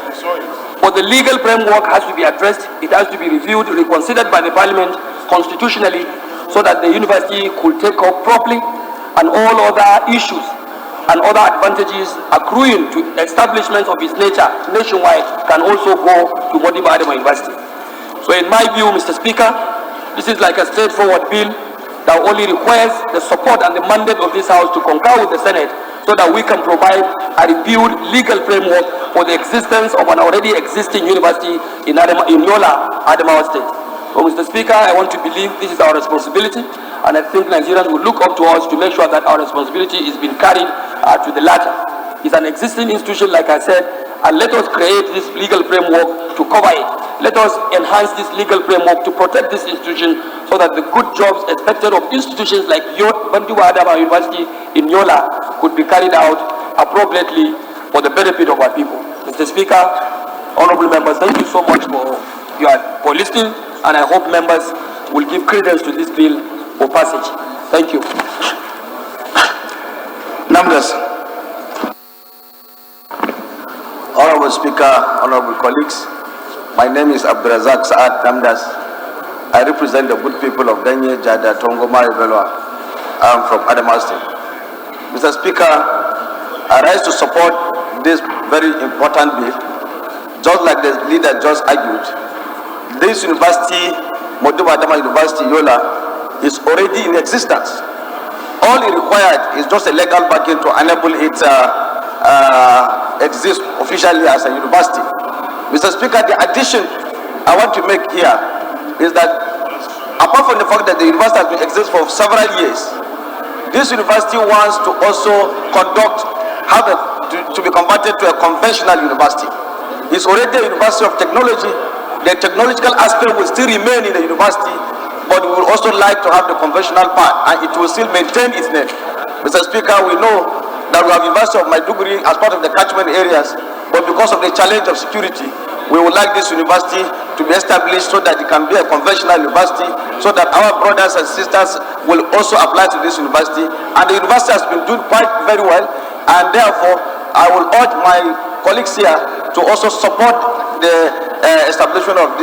But the legal framework has to be addressed. It has to be reviewed, reconsidered by the parliament constitutionally, so that the university could take up properly, and all other issues and other advantages accruing to establishment of its nature nationwide can also go to Modibo Adama University. So in my view, Mr. Speaker, this is like a straightforward bill that only requires the support and the mandate of this House to concur with the Senate, so that we can provide a reviewed legal framework for the existence of an already existing university in Yola, Adamawa State. So, Mr. Speaker, I want to believe this is our responsibility, and I think Nigerians will look up to us to make sure that our responsibility is being carried to the latter. It's an existing institution, like I said, and let us create this legal framework to cover it. Let us enhance this legal framework to protect this institution, so that the good jobs expected of institutions like Modibo Adama University in Yola could be carried out appropriately for the benefit of our people. Mr. Speaker, honorable members, thank you so much for listening, and I hope members will give credence to this bill for passage. Thank you. Numbers. Honorable Speaker, honorable colleagues, my name is Abdurazak Saad Namdas. I represent the good people of Danye, Jada, Tongo, Maribelwa. I am from Adamawa State. Mr. Speaker, I rise to support this very important bill. Just like the leader just argued, this university, Modibo Adama University, Yola, is already in existence. All it required is just a legal backing to enable it exist officially as a university. Mr. Speaker, the addition I want to make here is that apart from the fact that the university has been exist for several years, this university wants to also to be converted to a conventional university. It's already a university of technology. The technological aspect will still remain in the university, but we would also like to have the conventional part, and it will still maintain its name. Mr. Speaker, we know that we have University of Maiduguri as part of the catchment areas, but because of the challenge of security, we would like this university to be established so that it can be a conventional university, so that our brothers and sisters will also apply to this university. And the university has been doing quite very well, and therefore I will urge my colleagues here to also support the establishment of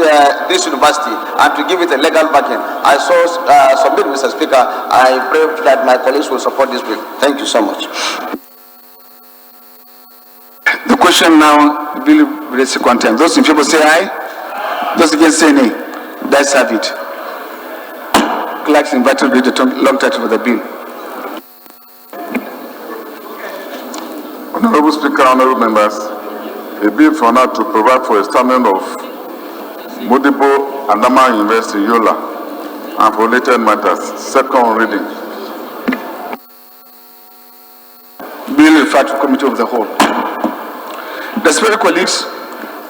this university and to give it a legal backing. I submit, Mr. Speaker. I pray that my colleagues will support this bill. Thank you so much. The question now will be read second time. Those in favor say aye. Those against say nay. Let's have it. Clerks invited to read the long title of the bill. Honorable Speaker, honorable members, a bill for now to provide for establishment of Modibo Adama University, Yola, and for related matters. Second reading. Bill referred to Committee of the Whole. Respected colleagues,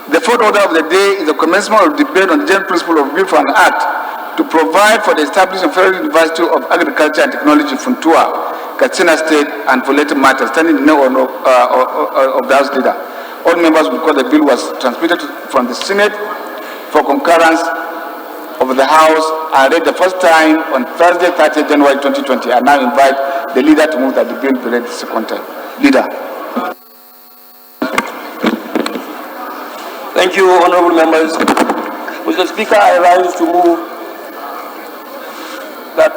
the fourth order of the day is the commencement of debate on the general principle of Bill for an Act to provide for the establishment of Federal University of Agriculture and Technology, Funtua, Katsina State, and for related matters, standing in the name of the House Leader. All members, because the bill was transmitted from the Senate for concurrence of the House and read the first time on Thursday, 30 January 2020. I now invite the leader to move that the bill be read the second time. Leader. Thank you, honorable members. Mr. Speaker, I rise to move that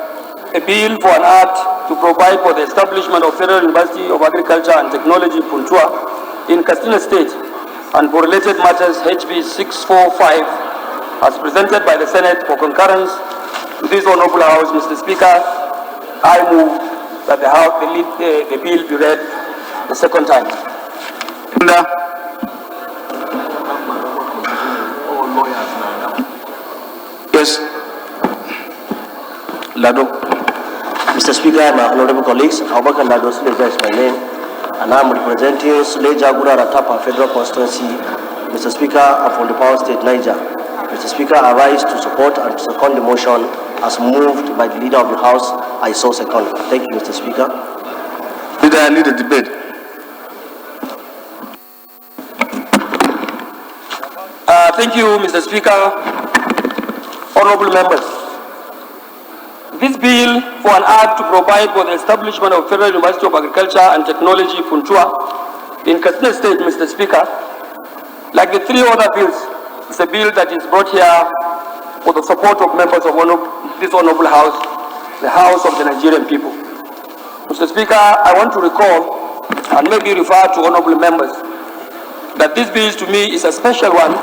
a bill for an act to provide for the establishment of Federal University of Agriculture and Technology, Puntua, in Katsina State, and for related matters, HB 645, as presented by the Senate for concurrence to this honorable House. Mr. Speaker, I move that the bill be read the second time. Yes. Lado. Mr. Speaker, my honorable colleagues, Abubakar Lado Suleja is my name, and I'm representing Suleja Gura Ratapa Federal Constituency. Mr. Speaker, I'm from the Power State, Niger. Mr. Speaker, I rise to support and to second the motion as moved by the Leader of the House. I so second. Thank you, Mr. Speaker. Leader, I lead the debate. Thank you, Mr. Speaker. Honorable members, this bill for an act to provide for the establishment of Federal University of Agriculture and Technology, Funtua, in Katsina State, Mr. Speaker. Like the three other bills, it's a bill that is brought here for the support of members of this honorable House, the House of the Nigerian people. Mr. Speaker, I want to recall and maybe refer to honorable members that this bill to me is a special one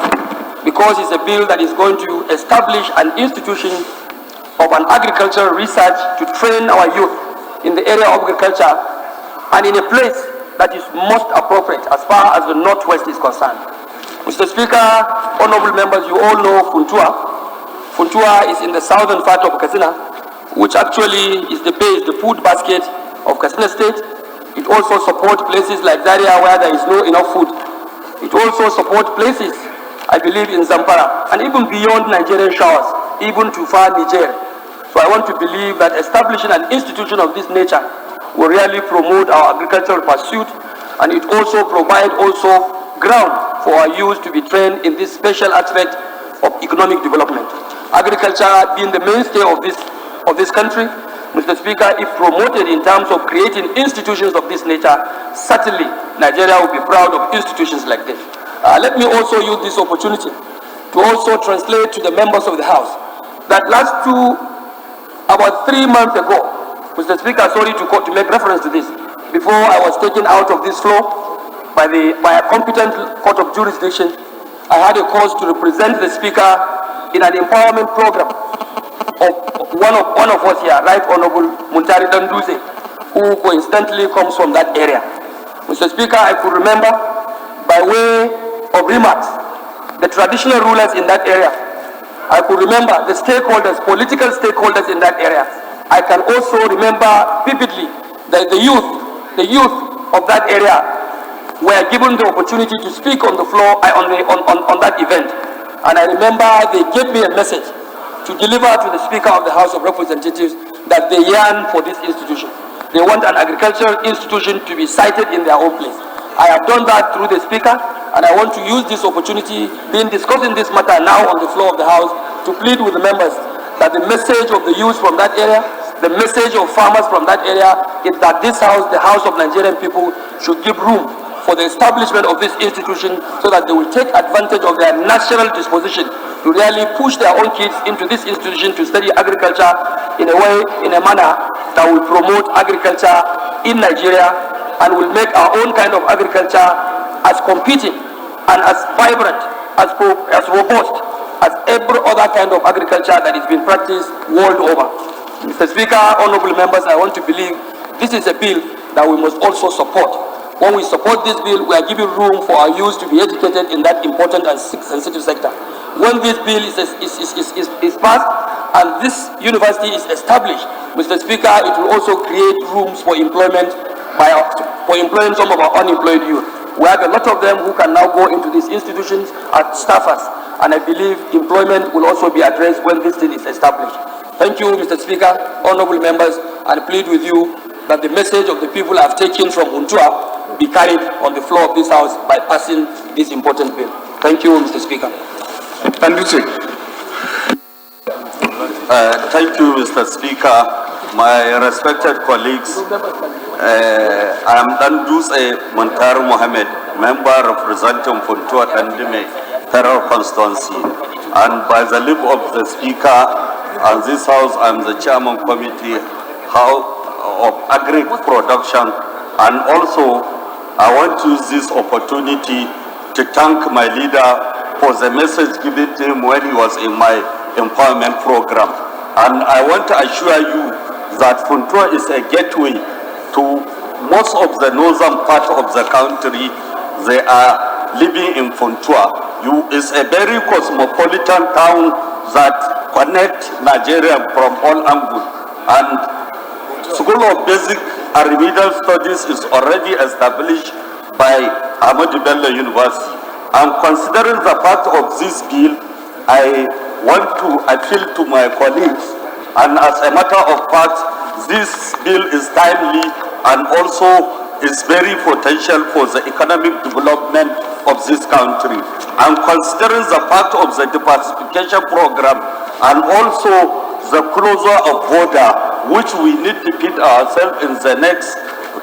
because it's a bill that is going to establish an institution of an agricultural research to train our youth in the area of agriculture and in a place that is most appropriate as far as the Northwest is concerned. Mr. Speaker, honorable members, you all know Funtua. Funtua is in the southern part of Katsina, which actually is the base, the food basket of Katsina State. It also supports places like Zaria where there is no enough food. It also supports places, I believe, in Zamfara and even beyond Nigerian shores, even to far Niger. So I want to believe that establishing an institution of this nature will really promote our agricultural pursuit, and it also provide ground for our youth to be trained in this special aspect of economic development. Agriculture being the mainstay of this country, Mr. Speaker, if promoted in terms of creating institutions of this nature, certainly Nigeria will be proud of institutions like this. Let me also use this opportunity to also translate to the members of the House that about 3 months ago, Mr. Speaker, sorry to make reference to this, before I was taken out of this floor by a competent court of jurisdiction, I had a cause to represent the Speaker in an empowerment program of one of us here, Right Honorable Muntari Danduse, who coincidentally comes from that area. Mr. Speaker, I could remember, by way of remarks, the traditional rulers in that area. I could remember the stakeholders, political stakeholders in that area. I can also remember vividly that the youth of that area were given the opportunity to speak on the floor on that event. And I remember they gave me a message to deliver to the Speaker of the House of Representatives that they yearn for this institution. They want an agricultural institution to be sited in their own place. I have done that through the Speaker, and I want to use this opportunity, being discussing this matter now on the floor of the House, to plead with the members that the message of the youth from that area, the message of farmers from that area, is that this House, the House of Nigerian people, should give room for the establishment of this institution so that they will take advantage of their natural disposition to really push their own kids into this institution to study agriculture in a manner that will promote agriculture in Nigeria and will make our own kind of agriculture as competing and as vibrant, as robust as every other kind of agriculture that is being practiced world over. Mr. Speaker, honorable members, I want to believe this is a bill that we must also support. When we support this bill, we are giving room for our youth to be educated in that important and sensitive sector. When this bill is passed and this university is established, Mr. Speaker, it will also create rooms for employment for employing some of our unemployed youth. We have a lot of them who can now go into these institutions as staffers, and I believe employment will also be addressed when this thing is established. Thank you, Mr. Speaker, honorable members, and plead with you that the message of the people I have taken from Untua be carried on the floor of this House by passing this important bill. Thank you, Mr. Speaker. And you say. Thank you, Mr. Speaker. My respected colleagues, I am Danduse Montaru Mohammed, member representing Funtua Tandime Federal Constituency. And by the lip of the Speaker and this House, I am the Chairman Committee of Agri Production. And also, I want to use this opportunity to thank my leader for the message given to him when he was in my empowerment program. And I want to assure you that Funtua is a gateway to most of the northern part of the country. They are living in Funtua. It's a very cosmopolitan town that connects Nigeria from all angles. And School of Basic and Remedial Studies is already established by Ahmadu Bello University. And considering the fact of this bill, I want to appeal to my colleagues, and as a matter of fact, this bill is timely and also is very potential for the economic development of this country. And considering the fact of the diversification program and also the closure of border, which we need to feed ourselves in the next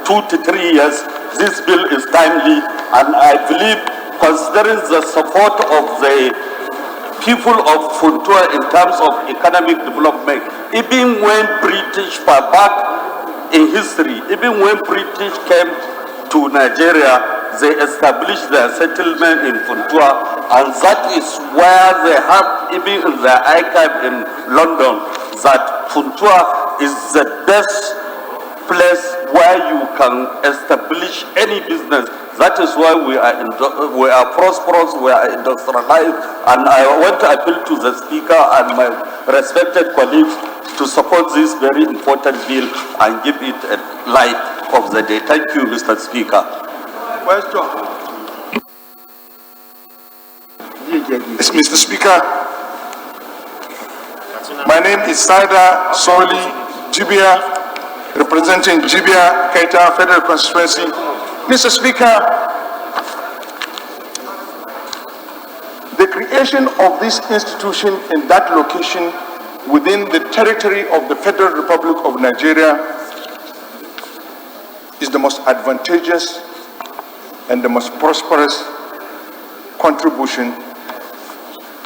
2 to 3 years, this bill is timely, and I believe, considering the support of the people of Funtua in terms of economic development, even when British were back in history, even when British came to Nigeria, they established their settlement in Funtua, and that is where they have, even in their archive in London, that Funtua is the best place where you can establish any business. That is why we are prosperous, we are industrialized, and I want to appeal to the Speaker and my respected colleagues to support this very important bill and give it a light of the day. Thank you, Mr. Speaker. Question. Yes, Mr. Speaker, my name is Saida Soli Jibia, representing Jibia Kaita Federal Constituency. Mr. Speaker, the creation of this institution in that location within the territory of the Federal Republic of Nigeria is the most advantageous and the most prosperous contribution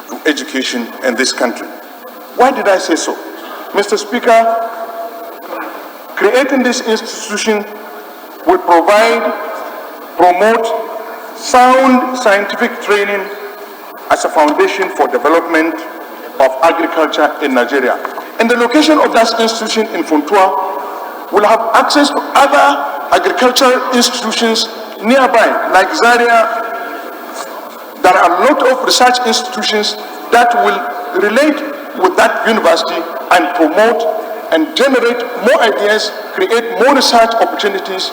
to education in this country. Why did I say so? Mr. Speaker, creating this institution will promote sound scientific training as a foundation for development of agriculture in Nigeria. And the location of that institution in Funtua will have access to other agricultural institutions nearby, like Zaria. There are a lot of research institutions that will relate with that university and promote and generate more ideas, create more research opportunities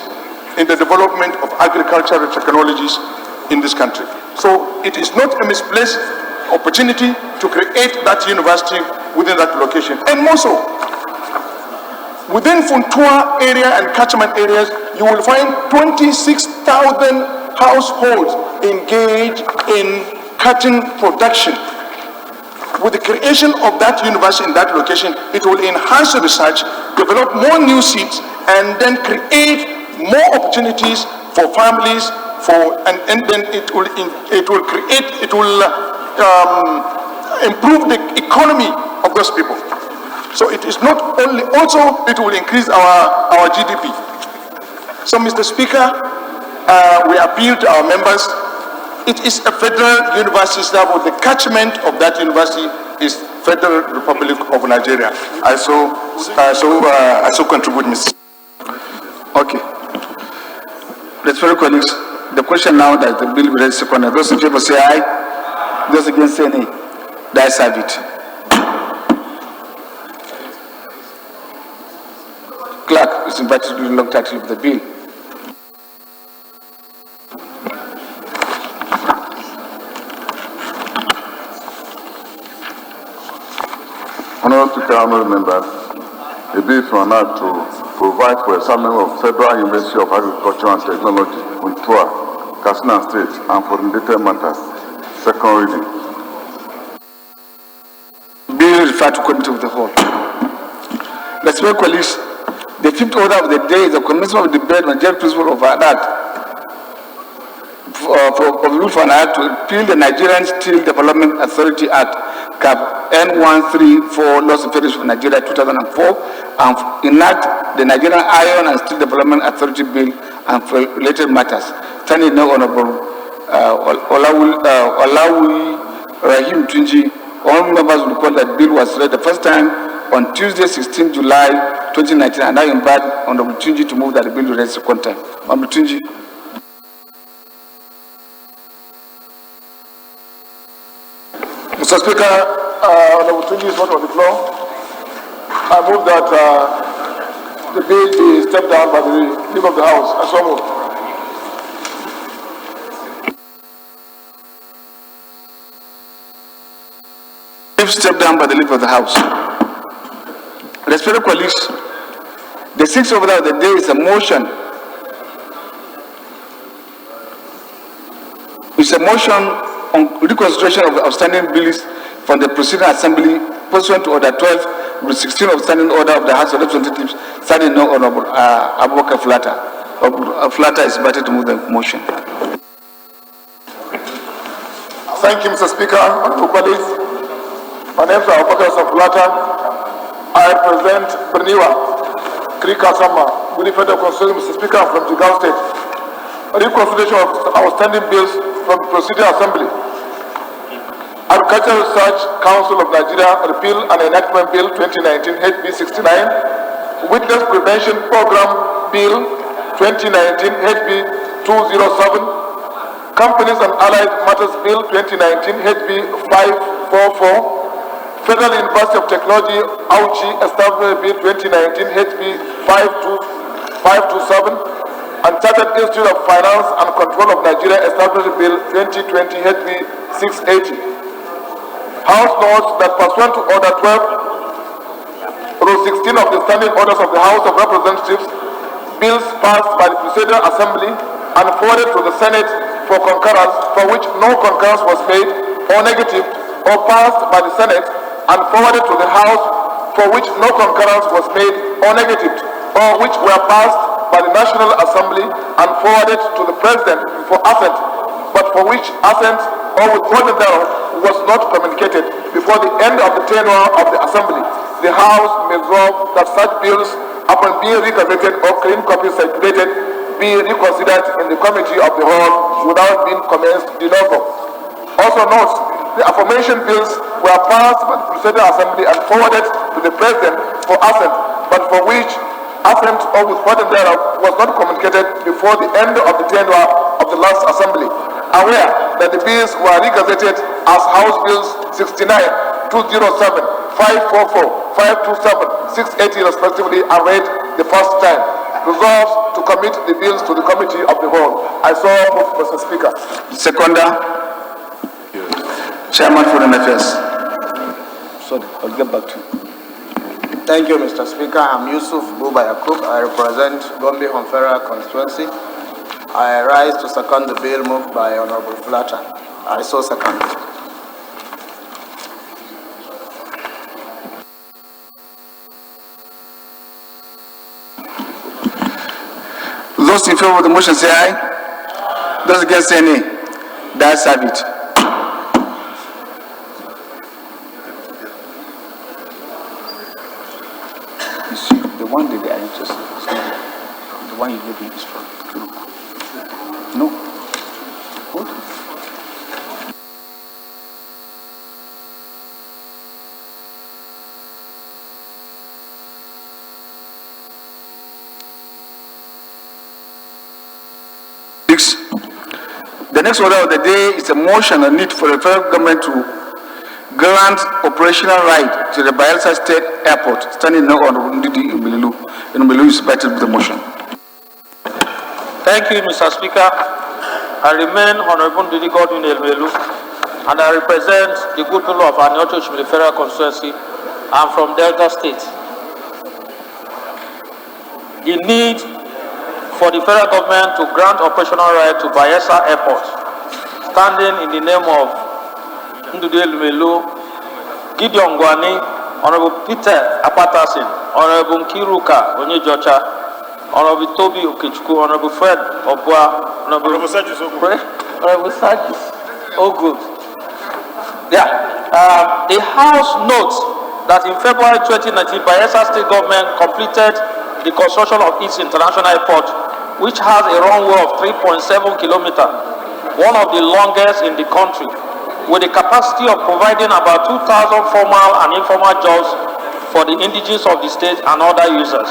in the development of agricultural technologies in this country. So it is not a misplaced opportunity to create that university within that location. And more so, within Funtua area and catchment areas, you will find 26,000 households engaged in cotton production. With the creation of that university in that location, it will enhance the research, develop more new seeds, and then create more opportunities for families, and then it will improve the economy of those people. So it is not only, also it will increase our GDP. So, Mr. Speaker, we appeal to our members. It is a federal university, therefore the catchment of that university is Federal Republic of Nigeria. I so contribute, Mr. Okay. Respected colleagues, the question now that the bill will be read second. Those in favor say aye. Those against say nay. The ayes have it. Clerk is invited to do the long title of the bill. Honorable Speaker, honorable members, a bill from now to provide for assignment of Federal University of Agriculture and Technology, Funtua, Katsina State, and for related matters. Second reading. Bill referred to committee of the whole. Respected colleagues, the fifth order of the day is the commencement of debate on general principle of an act of rule for an act to repeal the Nigerian Steel Development Authority Act (CAP) N134 Laws and Federation of Nigeria 2004 and enact the Nigerian Iron and Steel Development Authority Bill and for related matters. Standing now, Honorable Olawi Rahim Tunji. All members will recall that bill was read the first time on Tuesday, 16 July 2019, and I invite Honorable Tunji to move that the bill be read second time. Honorable Tunji. Mr. Speaker, Honorable Tunji is not on the floor. I move that the bill be stepped down by the Leader of the House. I so move. Stepped down by the Leader of the House. Respected colleagues, the sixth order of the day is a motion. It's a motion on reconsideration of the outstanding bills from the President Assembly pursuant to Order 12 Rule 16 of Standing Order of the House of Representatives, standing no Honorable Abubakar Flatter. Flatter is invited to move the motion. Thank you, Mr. Speaker. Honorable colleagues, my name is Abubakar Flatter. I represent Berniwa, Krika Sama, with the Federal Constitution, Mr. Speaker, from Jigawa State. A reconsideration of outstanding bills from the Proceeding Assembly. Agricultural Research Council of Nigeria Repeal and Enactment Bill 2019 HB 69, Witness Prevention Program Bill 2019 HB 207, Companies and Allied Matters Bill 2019 HB 544, Federal University of Technology Auchi Establishment Bill 2019 HB 527, and Chartered Institute of Finance and Control of Nigeria Establishment Bill 2020 HB 680. House notes that pursuant to Order 12, Rule 16 of the Standing Orders of the House of Representatives, bills passed by the Presiding Assembly and forwarded to the Senate for concurrence, for which no concurrence was made or negative, or passed by the Senate and forwarded to the House, for which no concurrence was made or negative, or which were passed by the National Assembly and forwarded to the President for assent, but for which assent or withholding thereof was not communicated before the end of the tenure of the Assembly. The House may resolve that such bills, upon being reconsidered or clean copies circulated, be reconsidered in the Committee of the Whole without being commenced de novo. Also note, the aforementioned bills were passed by the Presiding Assembly and forwarded to the President for assent, but for which assent or withholding thereof was not communicated before the end of the tenure of the last Assembly. Aware that the bills were regazetted as House Bills 69, 207, 544, 527, 680 respectively, and read the first time. Resolves to commit the bills to the Committee of the Whole. I so move, Mr. Speaker. Seconder, Chairman for the Affairs. Sorry, I'll get back to you. Thank you, Mr. Speaker. I'm Yusuf Buba Yakub. I represent Gombe Honfera constituency. I rise to second the bill moved by Honorable Flatter. I so second. Those in favor of the motion say aye. Those against say nay. The ayes have it. You see, the one that they are interested in is not the one you gave me is from. No. What? The next order of the day is a motion on need for the federal government to grant operational right to the Bayelsa State Airport, standing now on Ndidi Umbililu. Umbililu is invited with the motion. Thank you, Mr. Speaker. I remain Honorable Ndidi Godwin Elmelu, and I represent the good people of Aniocho Shimili Federal Constituency. I'm from Delta State. The need for the federal government to grant operational right to Bayelsa Airport, standing in the name of Ndidi Elmelu, Gideon Gwani, Honorable Peter Apatasin, Honorable Kiruka Onyejocha, Honorable Toby Okechukwu, Honorable Fred Obua, Honorable Sajis Ogud. Honorable Sajis Ogud. Yeah. The House notes that in February 2019, Bayelsa State Government completed the construction of its international airport, which has a runway of 3.7 kilometers, one of the longest in the country, with a capacity of providing about 2,000 formal and informal jobs for the indigenous of the state and other users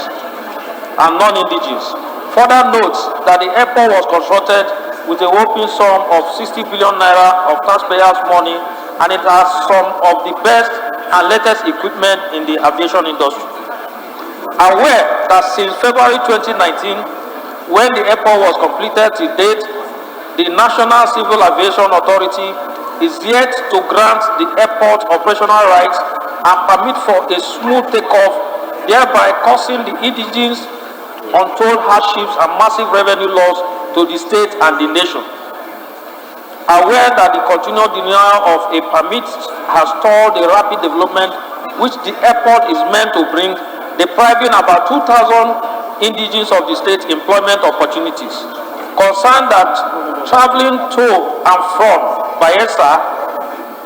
and non-indigenous. Further notes that the airport was constructed with a whopping sum of 60 billion naira of taxpayers' money, and it has some of the best and latest equipment in the aviation industry. Aware that since February 2019, when the airport was completed to date, the National Civil Aviation Authority is yet to grant the airport operational rights and permit for a smooth takeoff, thereby causing the indigenous untold hardships and massive revenue loss to the state and the nation. Aware that the continued denial of a permit has stalled the rapid development which the airport is meant to bring, depriving about 2,000 indigenes of the state employment opportunities. Concerned that traveling to and from Bayelsa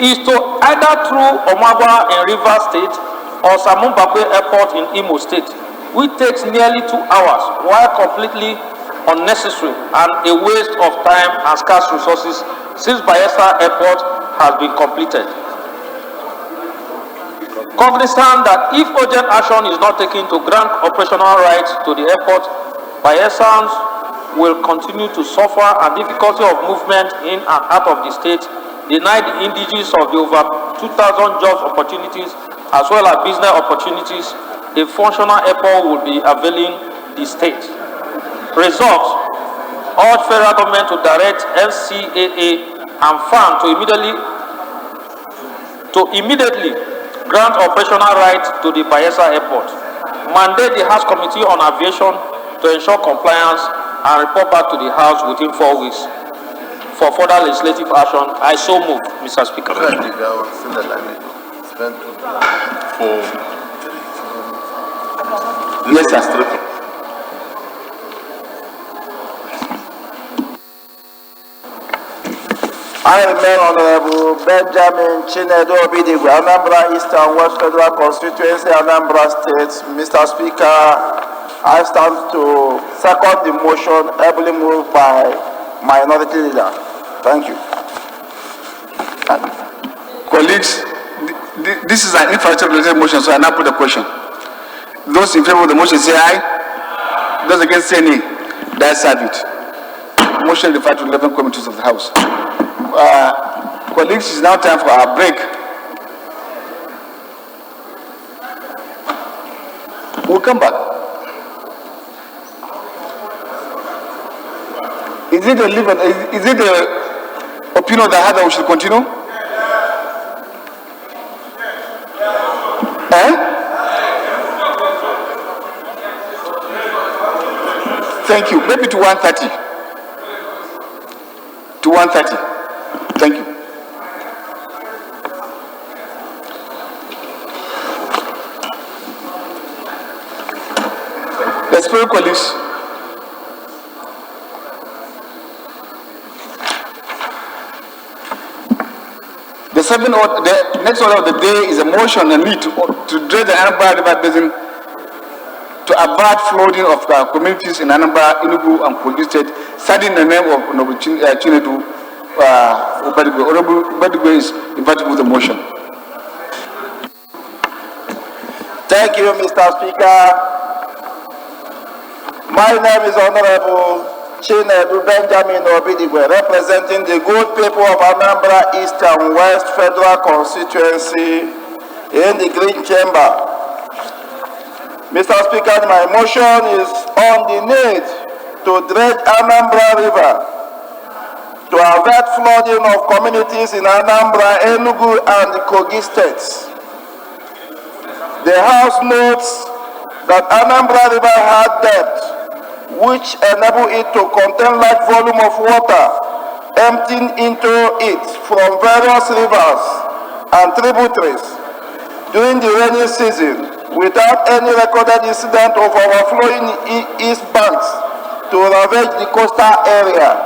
is to either through Omagwa in Rivers State or Samumbakwe Airport in Imo State, which takes nearly 2 hours, while completely unnecessary and a waste of time and scarce resources since Bayelsa Airport has been completed. Cognizant that if urgent action is not taken to grant operational rights to the airport, Bayelsans will continue to suffer and difficulty of movement in and out of the state, deny the indigenes of the over 2,000 jobs opportunities as well as business opportunities a functional airport will be availing the state. Result: urge federal government to direct NCAA and FAN to immediately grant operational rights to the Bayelsa Airport. Mandate the House Committee on Aviation to ensure compliance and report back to the House within 4 weeks. For further legislative action, I so move, Mr. Speaker. Yes, sir. I remain Honorable Benjamin Chinedu Obidigwe, Anambra East and West Federal Constituency, Anambra State. Mr. Speaker, I stand to second the motion ably moved by Minority Leader. Thank you. Colleagues, this is an infrastructure motion, so I now put the question. Those in favor of the motion say aye. Those against say nay. That's it. Motion referred to 11 committees of the House. Colleagues, it's now time for our break. We'll come back. Is it the opinion that we should continue? Thank you. Maybe to 1:30. To 1:30. Thank you. Let's pray, colleagues. The next order of the day is a motion and need to dredge the Anambra River Basin to avert flooding of communities in Anambra, Enugu, and Kogi State, citing the name of Honorable Chinedu Obidigwe. Honorable Obidigwe is invited with the motion. Thank you, Mr. Speaker. My name is Honorable Chinedu Benjamin Obidigwe, representing the good people of Anambra East and West Federal Constituency in the Green Chamber. Mr. Speaker, my motion is on the need to dredge Anambra River to avert flooding of communities in Anambra, Enugu, and the Kogi states. The House notes that Anambra River had depth which enable it to contain large volume of water emptying into it from various rivers and tributaries during the rainy season without any recorded incident of overflowing east banks to ravage the coastal area.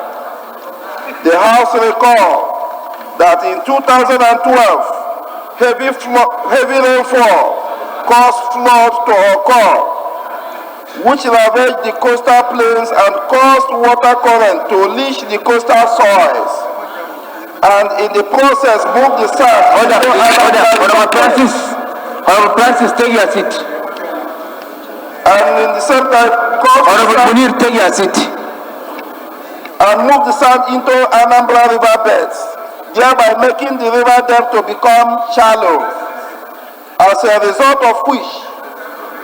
The House recalled that in 2012, heavy rainfall caused floods to occur, which ravaged the coastal plains and caused water current to leach the coastal soils, and in the process moved the sand. Honorable Francis, take your seat. And in the same time, Honorable Munir, take your seat. And move the sand into Anambra River beds, thereby making the river depth to become shallow. As a result of which,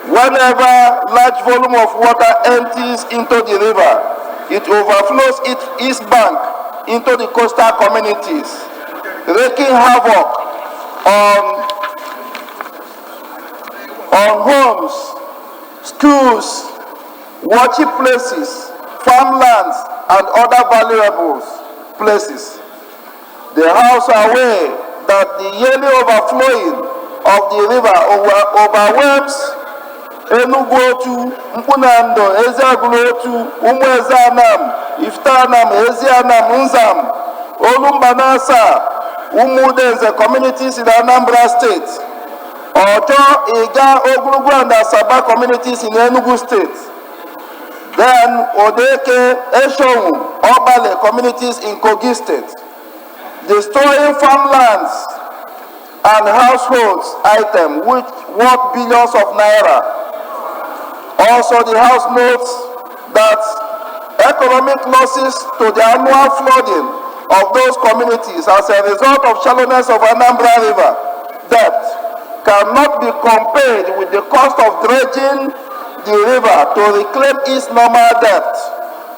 whenever large volume of water empties into the river, it overflows its east bank into the coastal communities, wreaking havoc on homes, schools, worship places, farmlands, and other valuable places. The House are aware that the yearly overflowing of the river overwhelms Enugu Otu, Mpunando, Ezeagulu Otu, Umuezanam, Iftanam, Ezianam, Nzam, Olumbanasa, Umudenze communities in Anambra State, Ojo, Iga, Oglugu and Asaba communities in Enugu State. Then Odeke, Eshonu, Obale communities in Kogi State. Destroying farmlands and households items which worth billions of naira. Also, the House notes that economic losses to the annual flooding of those communities as a result of shallowness of Anambra River depth cannot be compared with the cost of dredging the river to reclaim its normal depth,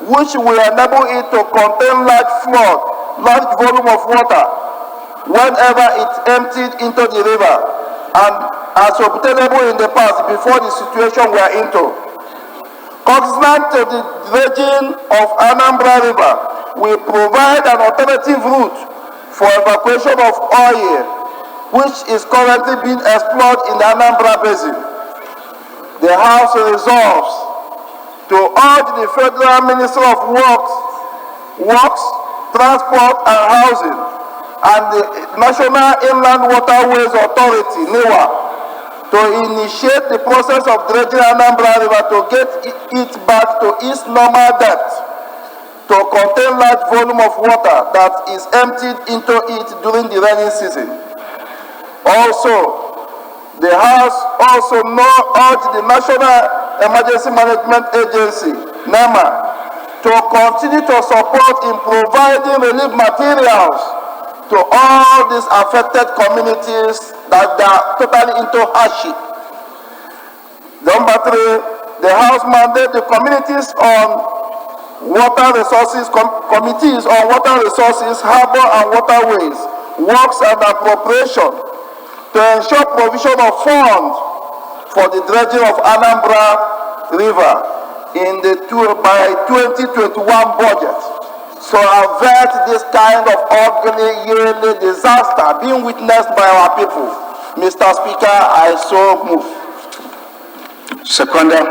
which will enable it to contain large volume of water whenever it emptied into the river, and as obtainable in the past before the situation we are into. Consistent to the dredging of Anambra River will provide an alternative route for evacuation of oil, which is currently being explored in the Anambra Basin. The House resolves to urge the Federal Minister of Works, Transport and Housing and the National Inland Waterways Authority, NIWA, to initiate the process of dredging Anambra River to get it back to its normal depth, to contain large volume of water that is emptied into it during the rainy season. Also, the House also urged the National Emergency Management Agency, NEMA, to continue to support in providing relief materials to all these affected communities that they are totally into hardship. Number 3, the House mandates the communities on water resources, committees on water resources, harbor and waterways, works and appropriation to ensure provision of funds for the dredging of Anambra River in the by 2021 budget. So avert this kind of ugly yearly disaster being witnessed by our people. Mr. Speaker, I so move. Seconder.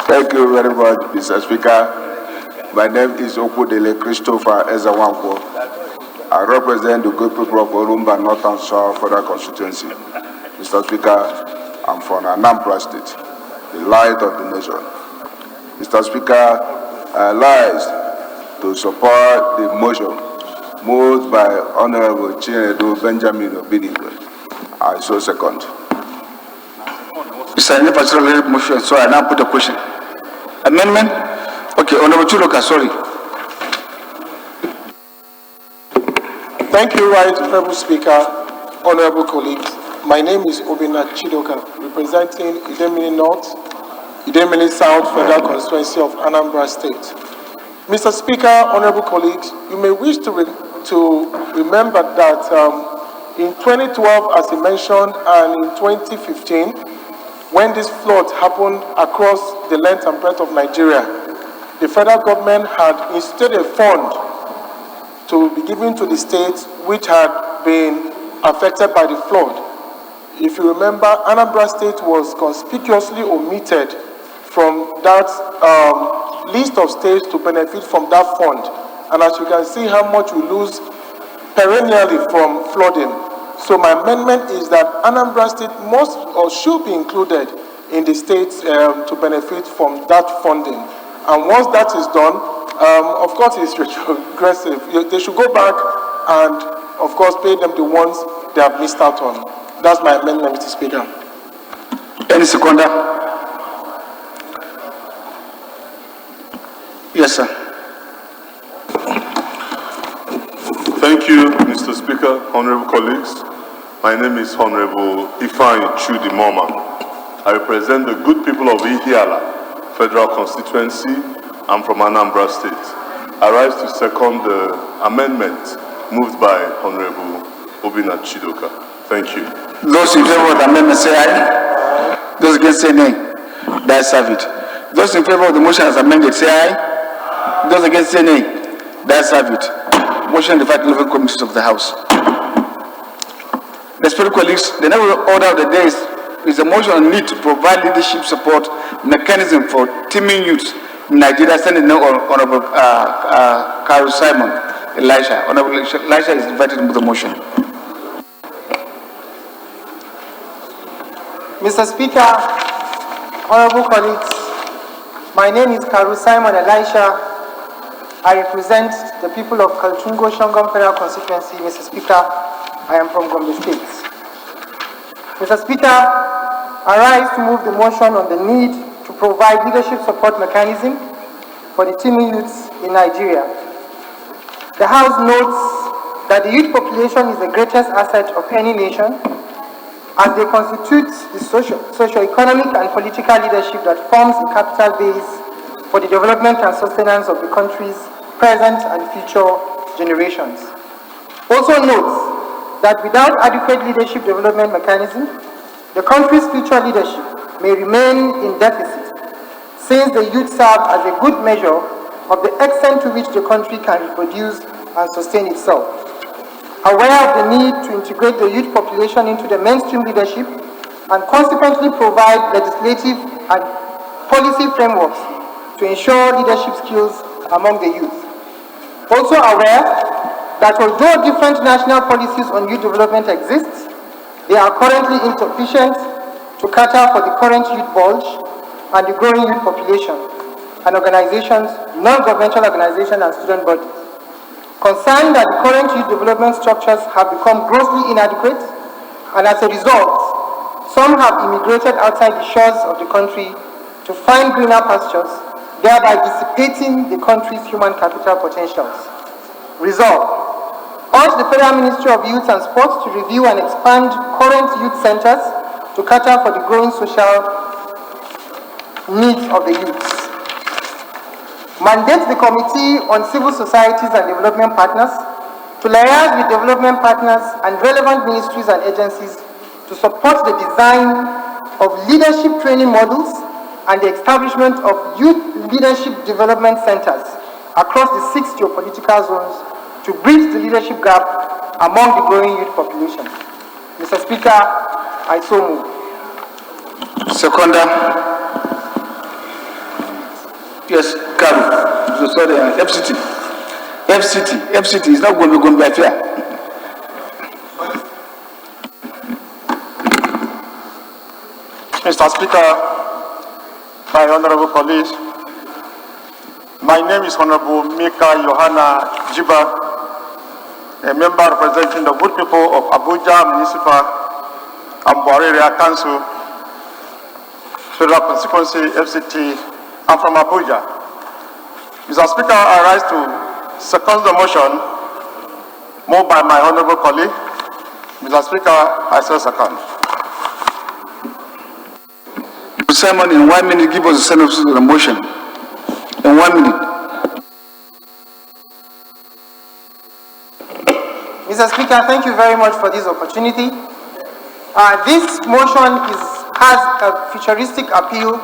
Thank you very much, Mr. Speaker. My name is Okudele Christopher Ezawanko. I represent the good people of Orumba North and South Federal Constituency. Mr. Speaker, I'm from Anambra State, the light of the nation. Mr. Speaker, I rise to support the motion moved by Honorable Chinedu Benjamin Obidigwe. I so second. Mr. Any particular motion, so I now put a question. Amendment? Okay, Honorable Chiloka, sorry. Thank you, Right Honorable Speaker, honorable colleagues. My name is Obina Chidoka, representing Idemili North, Idemili South Federal Constituency of Anambra State. Mr. Speaker, honorable colleagues, you may wish to remember that in 2012, as he mentioned, and in 2015, when this flood happened across the length and breadth of Nigeria, the federal government had instituted a fund to be given to the states which had been affected by the flood. If you remember, Anambra State was conspicuously omitted from that list of states to benefit from that fund. And as you can see how much we lose perennially from flooding. So my amendment is that Anambra State must or should be included in the states to benefit from that funding. And once that is done, of course it's regressive. They should go back and, of course, pay them the ones they have missed out on. That's my amendment, Mr. Speaker. Any seconder? Yes, sir. Thank you, Mr. Speaker, honorable colleagues. My name is Honorable Ifeanyi Chudi Moma. I represent the good people of Ihiala Federal Constituency. I'm from Anambra State. I rise to second the amendment moved by Honorable Obina Chidoka. Thank you. Those in favor of the amendment say aye. Those against say nay. The ayes have it. Those in favor of the motion as amended say aye. Those against say nay. The ayes have it. Motion referred to the committees of the House. Respected colleagues, the next order of the day is a motion on need to provide leadership support mechanism for teaming youth in Nigeria. Sending now Honorable Carol Simon Elisha. Honorable Elisha is invited into the motion. Mr. Speaker, honorable colleagues, my name is Karu Simon Elisha. I represent the people of Kaltungo Shongom Federal Constituency. Mr. Speaker, I am from Gombe State. Mr. Speaker, I rise to move the motion on the need to provide leadership support mechanism for the teeming youths in Nigeria. The House notes that the youth population is the greatest asset of any nation, as they constitute the socio-economic and political leadership that forms a capital base for the development and sustenance of the country's present and future generations. Also notes that without adequate leadership development mechanism, the country's future leadership may remain in deficit, since the youth serve as a good measure of the extent to which the country can reproduce and sustain itself. Aware of the need to integrate the youth population into the mainstream leadership and consequently provide legislative and policy frameworks to ensure leadership skills among the youth. Also aware that although different national policies on youth development exist, they are currently insufficient to cater for the current youth bulge and the growing youth population and organizations, non-governmental organizations and student bodies. Concerned that the current youth development structures have become grossly inadequate, and as a result, some have immigrated outside the shores of the country to find greener pastures, thereby dissipating the country's human capital potentials. Resolve: urge the Federal Ministry of Youth and Sports to review and expand current youth centers to cater for the growing social needs of the youth. Mandate the Committee on Civil Societies and Development Partners to liaise with development partners and relevant ministries and agencies to support the design of leadership training models and the establishment of youth leadership development centers across the 6 geopolitical zones to bridge the leadership gap among the growing youth population. Mr. Speaker, I so move. Seconder. Yes, Karu. Sorry, FCT is not going to be fair. Mr. Speaker, my honorable colleagues, my name is Honorable Mika Johanna Jiba, a member representing the good people of Abuja Municipal and Boreria Council, Federal Constituency, FCT. I'm from Abuja. Mr. Speaker, I rise to second the motion moved by my honorable colleague. Mr. Speaker, I say second. Simon, in 1 minute, give us a synopsis of the motion. In 1 minute. Mr. Speaker, thank you very much for this opportunity. This motion has a futuristic appeal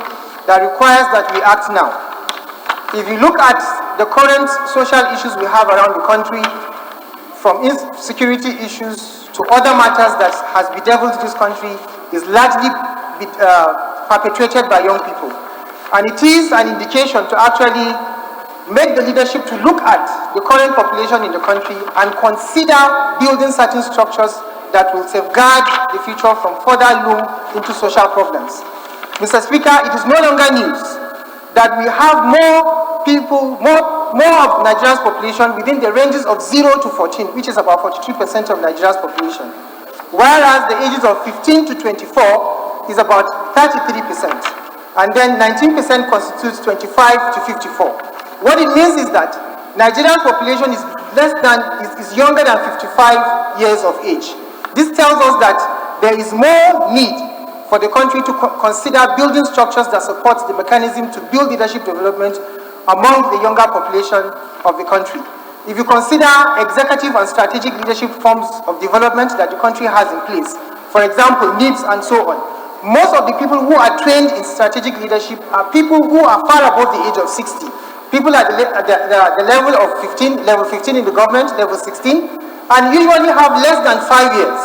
that requires that we act now. If you look at the current social issues we have around the country, from insecurity issues to other matters that has bedeviled this country, is largely perpetrated by young people. And it is an indication to actually make the leadership to look at the current population in the country and consider building certain structures that will safeguard the future from further loom into social problems. Mr. Speaker, it is no longer news that we have more people, more of Nigeria's population within the ranges of 0 to 14, which is about 43% of Nigeria's population, whereas the ages of 15 to 24 is about 33%, and then 19% constitutes 25 to 54. What it means is that Nigeria's population is younger than 55 years of age. This tells us that there is more need for the country to consider building structures that support the mechanism to build leadership development among the younger population of the country. If you consider executive and strategic leadership forms of development that the country has in place, for example, NIBS and so on, most of the people who are trained in strategic leadership are people who are far above the age of 60. people at the level of 15, level 15 in the government, level 16, and usually have less than 5 years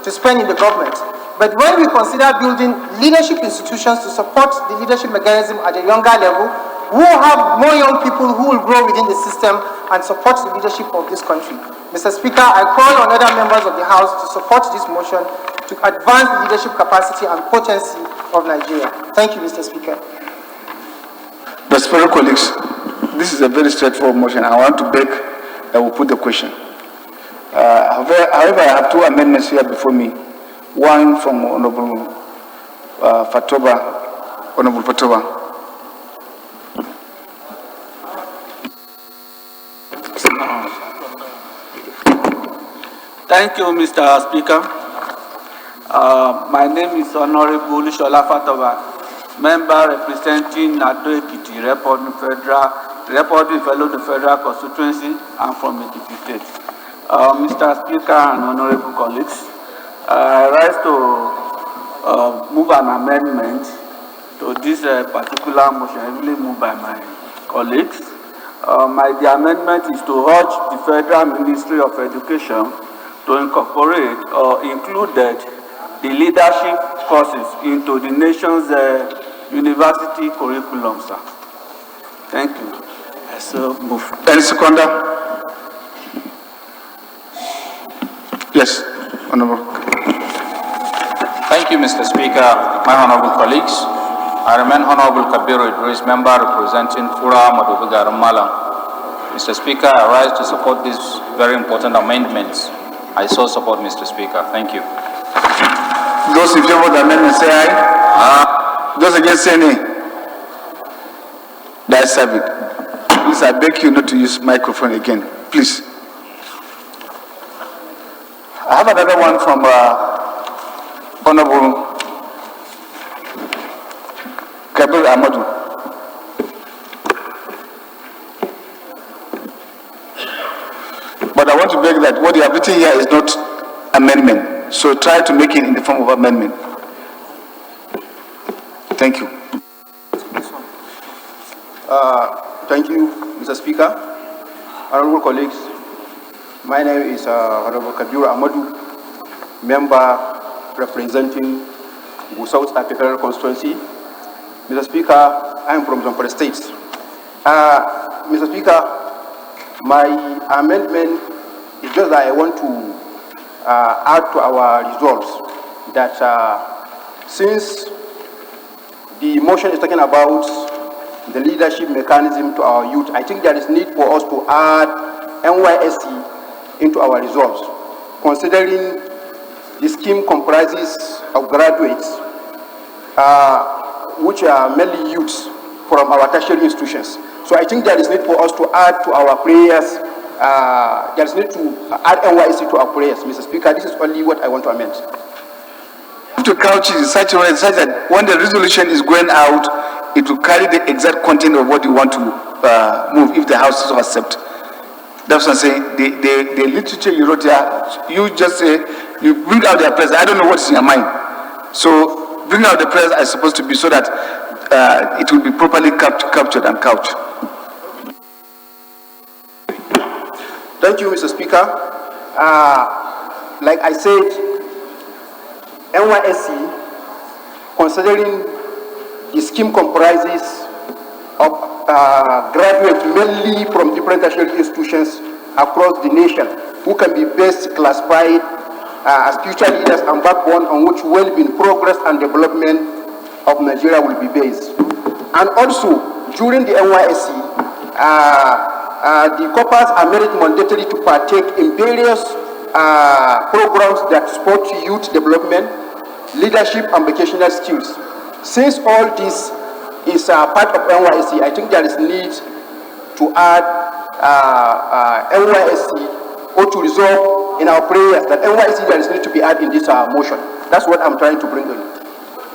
to spend in the government. But when we consider building leadership institutions to support the leadership mechanism at a younger level, we will have more young people who will grow within the system and support the leadership of this country. Mr. Speaker, I call on other members of the House to support this motion to advance the leadership capacity and potency of Nigeria. Thank you, Mr. Speaker. Respected colleagues, this is a very straightforward motion. I want to beg that we put the question. However, I have two amendments here before me. One from Honorable Fatoba. Honorable Fatoba. Thank you, Mr. Speaker. My name is Honorable Shola Fatoba, member representing Nado Ekiti, reporting fellow the Federal Constituency. I'm from Ekiti State. Mr. Speaker and honorable colleagues, I rise to move an amendment to this particular motion, heavily moved by my colleagues. The amendment is to urge the Federal Ministry of Education to incorporate or included the leadership courses into the nation's university curriculum, sir. Thank you. So move. Any seconder? Yes, Honorable. Thank you, Mr. Speaker. My honorable colleagues, I remain Honorable Kabiru Idris, member representing Kura Madobuga Malam. Mr. Speaker, I rise to support these very important amendments. I so support, Mr. Speaker. Thank you. Those in favor of the amendment say aye. Those against say nay. That's it. Please, I beg you not to use microphone again. Please. I have another one from Honorable Kabir Ahmadu. But I want to beg that what you have written here is not amendment. So try to make it in the form of amendment. Thank you. Thank you, Mr. Speaker. Honorable colleagues, my name is Honorable Kabir Ahmadu, member representing Gusau State Federal Constituency. Mr. Speaker, I am from Zamfara State. Mr. Speaker, my amendment is just that I want to add to our results that since the motion is talking about the leadership mechanism to our youth, I think there is need for us to add NYSC into our results, considering the scheme comprises of graduates, which are mainly youths from our tertiary institutions. So I think there is need for us to add to our prayers, there is need to add NYSC to our prayers. Mr. Speaker, this is only what I want to amend. To couch it in such a way that when the resolution is going out, it will carry the exact content of what you want to move if the House is to accept. That's what I'm saying. The literature you wrote there, you just say, you bring out the press. I don't know what's in your mind. So bring out the press is supposed to be so that it will be properly captured and couched. Thank you, Mr. Speaker. Like I said, NYSC, considering the scheme comprises of graduates mainly from different tertiary institutions across the nation who can be best classified as future leaders and backbone on which well-being, progress and development of Nigeria will be based. And also, during the NYSC, the corpers are made it mandatory to partake in various programs that support youth development, leadership and vocational skills. Since all this is part of NYSC, I think there is need to add NYSC or to resolve in our prayers that NYSC there is need to be added in this motion. That's what I'm trying to bring in.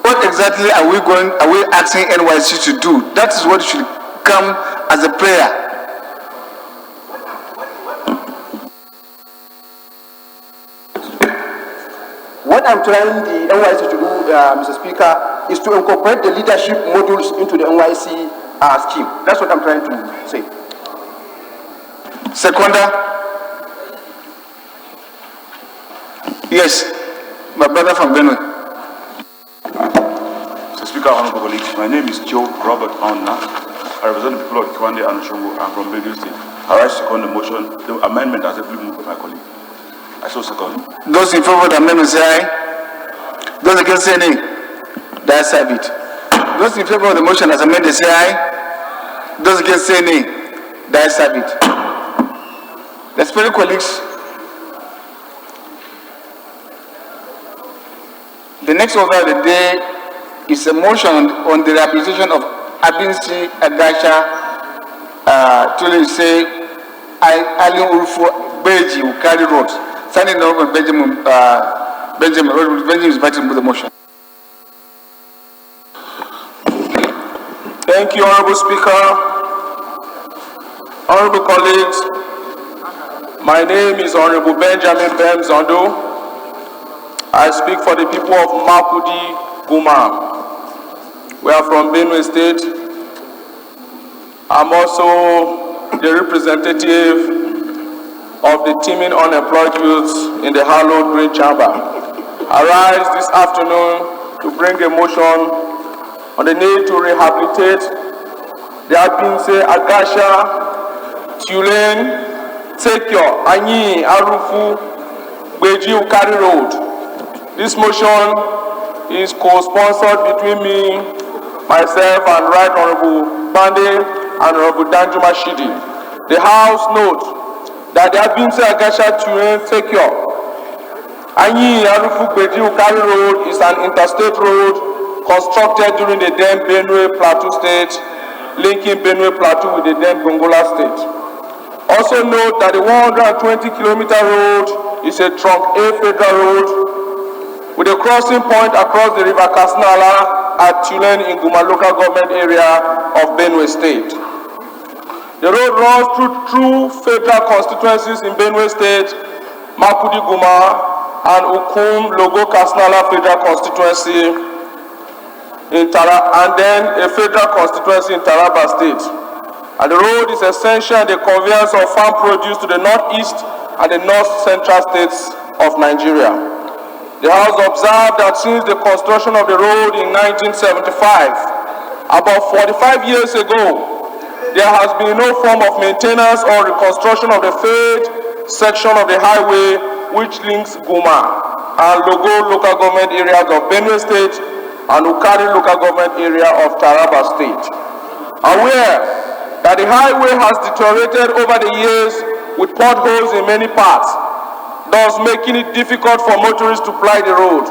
What exactly are we asking NYSC to do? That is what should come as a prayer. What I'm trying the NYSC to do, Mr. Speaker, is to incorporate the leadership modules into the NYSC scheme. That's what I'm trying to say. Seconder? Yes, my brother from Benue. Mr. Speaker, honorable colleagues, my name is Joe Robert Mauna. I represent the people of Kiwande and Oshungu. I'm from Benue State. I rise to second the motion, the amendment as ably moved by my colleague. I so second. Those in favor of the amendment say aye. Those against say nay. The ayes have it. Those in favor of the motion as amended say aye. Those against say nay. The ayes have it. Respected colleagues, the next order of the day is a motion on the rehabilitation of Abinsi Agasha to say Ali Ulfo Beji Ukari Road. Standing over Benjamin is invited to the motion. Thank you, Honorable Speaker. Honorable colleagues, my name is Honorable Benjamin Bem Zondo. I speak for the people of Makudi, Guma. We are from Benue State. I'm also the representative of the teeming unemployed youths in the hallowed Green Chamber. I rise this afternoon to bring a motion on the need to rehabilitate the Abinse Agasha, Tulane, Tekyo, Anyi, Arufu, Beji Ukari Road. This motion is co-sponsored between me, myself, and Right Honorable Bande and Honorable Danjuma Shidi. The House notes that the Abinse Agasha Tulane, Tekyo, Anyi, Arufu, Beji Ukari Road is an interstate road constructed during the then Benue Plateau State, linking Benue Plateau with the then Gongola State. Also note that the 120-kilometer road is a trunk A federal road with a crossing point across the river Kasnala at Tulane in Guma local government area of Benue State. The road runs through federal constituencies in Benue State, Makudi Guma, and Ukum Logo Kasnala federal constituency in and then a federal constituency in Taraba State. And the road is essential in the conveyance of farm produce to the northeast and the north central states of Nigeria. The House observed that since the construction of the road in 1975, about 45 years ago, there has been no form of maintenance or reconstruction of the failed section of the highway which links Guma and Logo local government areas of Benue State and Ukari local government area of Taraba State. Aware that the highway has deteriorated over the years with potholes in many parts, thus making it difficult for motorists to ply the road,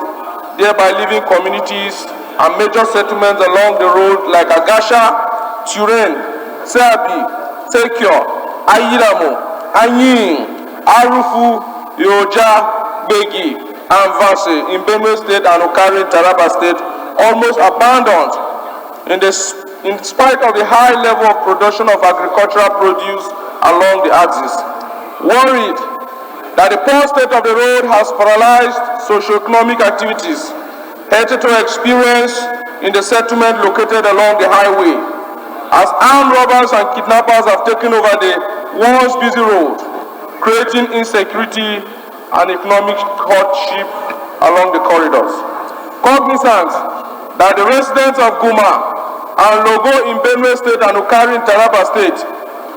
thereby leaving communities and major settlements along the road like Agasha, Turen, Seabi, Tekyo, Ayiramo, Anyin, Arufu, Yoja, Begi, and Vase in Benue State and Ukari in Taraba State almost abandoned in spite of the high level of production of agricultural produce along the axis. Worried that the poor state of the road has paralyzed socio-economic activities headed to experience in the settlement located along the highway, as armed robbers and kidnappers have taken over the once busy road, creating insecurity and economic hardship along the corridors. Cognizant that the residents of Guma and Logo in Benue State and Ukari in Taraba State,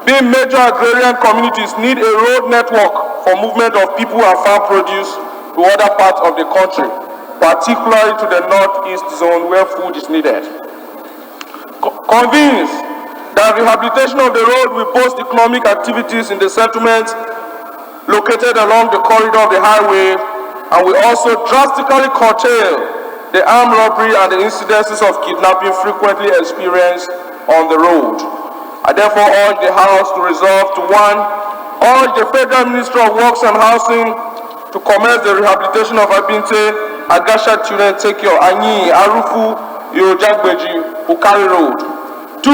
being major agrarian communities, need a road network for movement of people and farm produce to other parts of the country, particularly to the northeast zone where food is needed. Convinced that rehabilitation of the road will boost economic activities in the settlements located along the corridor of the highway and will also drastically curtail the armed robbery and the incidences of kidnapping frequently experienced on the road. I therefore urge the House to resolve to 1. Urge the Federal Ministry of Works and Housing to commence the rehabilitation of Abinse, Agasha, Turen, Tekyo, Anyi, Arufu, Yojagbeji, Ukari Road. 2.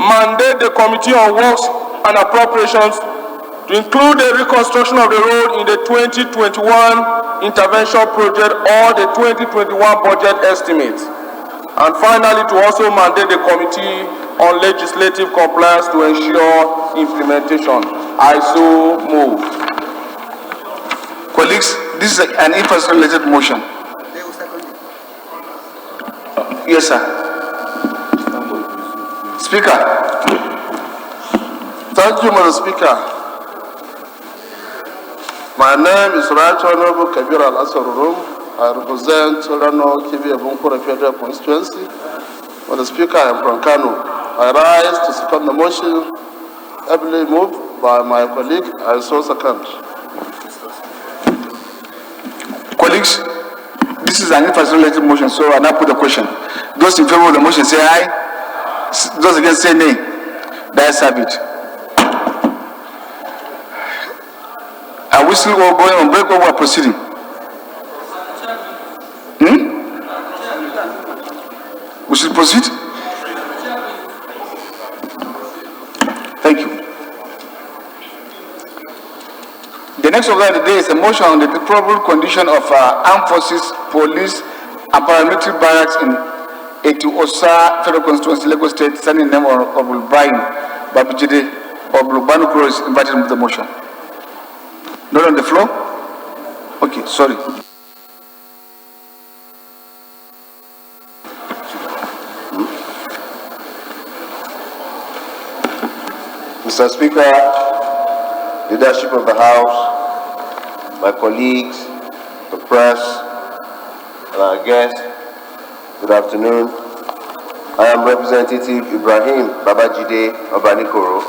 Mandate the Committee on Works and Appropriations to include the reconstruction of the road in the 2021 intervention project or the 2021 budget estimate. And finally, to also mandate the committee on legislative compliance to ensure implementation. I so move. Colleagues, this is an infrastructure-related motion. Yes, sir. Speaker. Thank you, Mr. Speaker. My name is Right Honorable Kabir Al-Asarurum. I represent Rano Kivi Abunkura Federal Constituency. Mr. Speaker, I am from Kano. I rise to second the motion, ably moved by my colleague. I so second. Colleagues, this is an infrastructure-related motion, so I now put the question. Those in favor of the motion say aye. Those against say nay. The ayes have it. Are we still going on break or we are proceeding? We should proceed? Thank you. The next order of the day is a motion on the deplorable condition of armed forces, police, and paramilitary barracks in Eti-Osa Federal Constituency, Lagos State, standing in the name of Honorable Brian Babijide of Banukuro is invited into the motion. Not on the floor? Okay, sorry. Mr. Speaker, leadership of the House, my colleagues, the press, and our guests, good afternoon. I am Representative Ibrahim Babajide of Banikoro,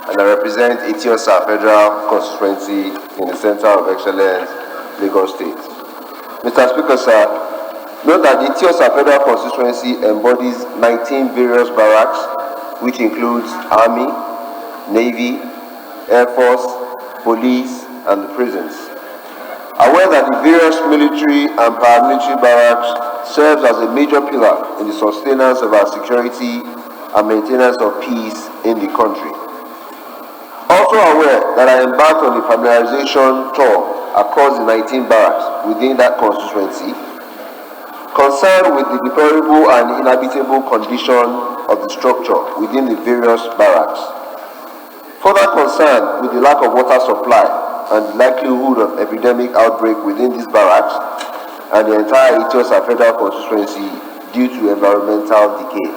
and I represent Eti-Osa Federal Constituency in the Center of Excellence, Lagos State. Mr. Speaker, sir, note that the Eti-Osa Federal Constituency embodies 19 various barracks, which includes Army, Navy, Air Force, Police, and the prisons. Aware that the various military and paramilitary barracks serves as a major pillar in the sustenance of our security and maintenance of peace in the country. Also aware that I embarked on a familiarization tour across the 19 barracks within that constituency, concerned with the deplorable and inhabitable condition of the structure within the various barracks. Further concerned with the lack of water supply and the likelihood of epidemic outbreak within these barracks and the entire Eti-Osa Federal Constituency due to environmental decay.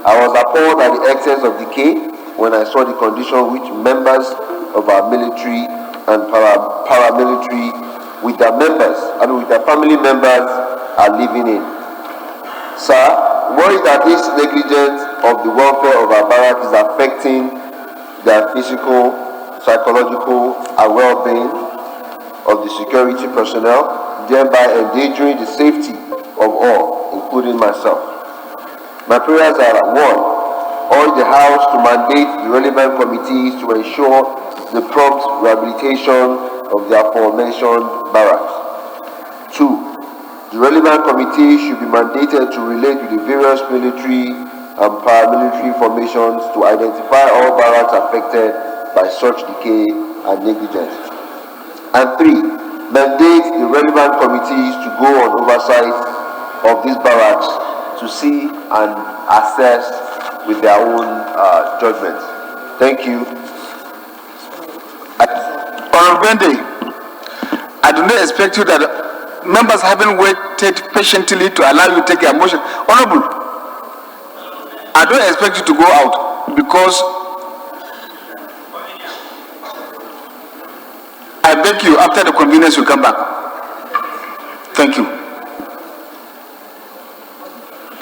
I was appalled at the excess of decay when I saw the condition which members of our military and paramilitary with their members and with their family members are living in. Sir, worried that this negligence of the welfare of our barracks is affecting their physical, psychological, and well-being of the security personnel, thereby endangering the safety of all, including myself. My prayers are: 1. Urge the House to mandate the relevant committees to ensure the prompt rehabilitation of the aforementioned barracks. 2. The relevant committee should be mandated to relate with the various military and paramilitary formations to identify all barracks affected by such decay and negligence. And 3. Mandate the relevant committees to go on oversight of these barracks to see and assess with their own judgments. Thank you. Honorable Bende, I do not expect you that members haven't waited patiently to allow you to take your motion. Honorable, I don't expect you to go out because I beg you, after the convenience, you come back. Thank you.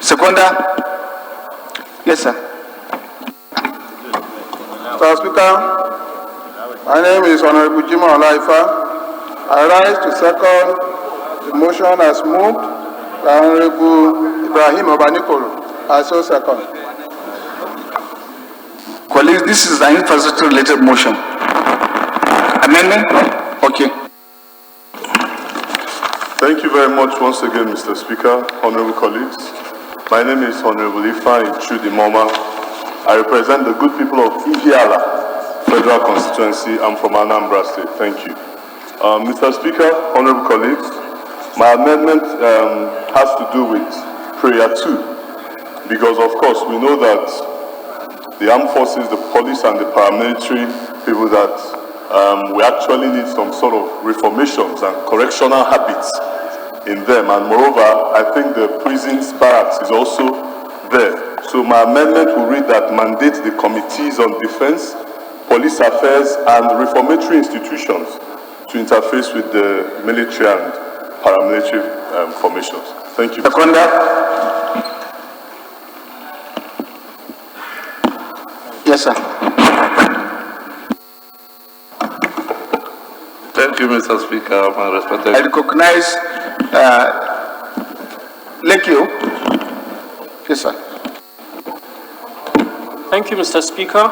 Seconder? Yes, sir. Mr. Speaker, my name is Honorable Jimo Olaifa. I rise to second the motion as moved by Honorable Ibrahim Obanikoro. I so second. Colleagues, this is an infrastructure-related motion. Amendment? Okay. Thank you very much once again, Mr. Speaker, honorable colleagues. My name is Honorable Ifeanyi Chudimoma. I represent the good people of Ihiala Federal Constituency. I'm from Anambra State. Thank you. Mr. Speaker, honorable colleagues, my amendment has to do with prayer 2. Because of course we know that the armed forces, the police and the paramilitary people, that we actually need some sort of reformations and correctional habits in them. And moreover, I think the prisons barracks is also there. So my amendment will read that mandate the committees on defense, police affairs and reformatory institutions to interface with the military and paramilitary formations. Thank you. Yes, sir. Thank you, Mr. Speaker. My respected. I recognize Lekio. Yes, sir. Thank you, Mr. Speaker.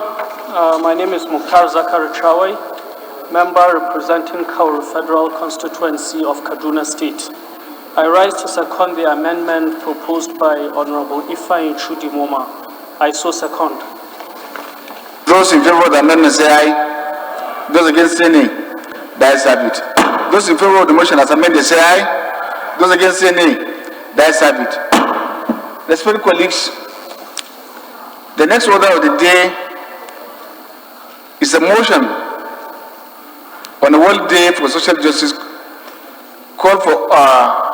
My name is Mukhtar Zakari Chawai, member representing Kauru Federal Constituency of Kaduna State. I rise to second the amendment proposed by Honorable Ifeanyi Chudimoma. I so second. Those in favor of the amendment say aye. Those against say nay. The ayes have it. Those in favor of the motion as amended say aye. Those against say nay. The ayes have it. Respected colleagues, the next order of the day is a motion on the World Day for Social Justice, call for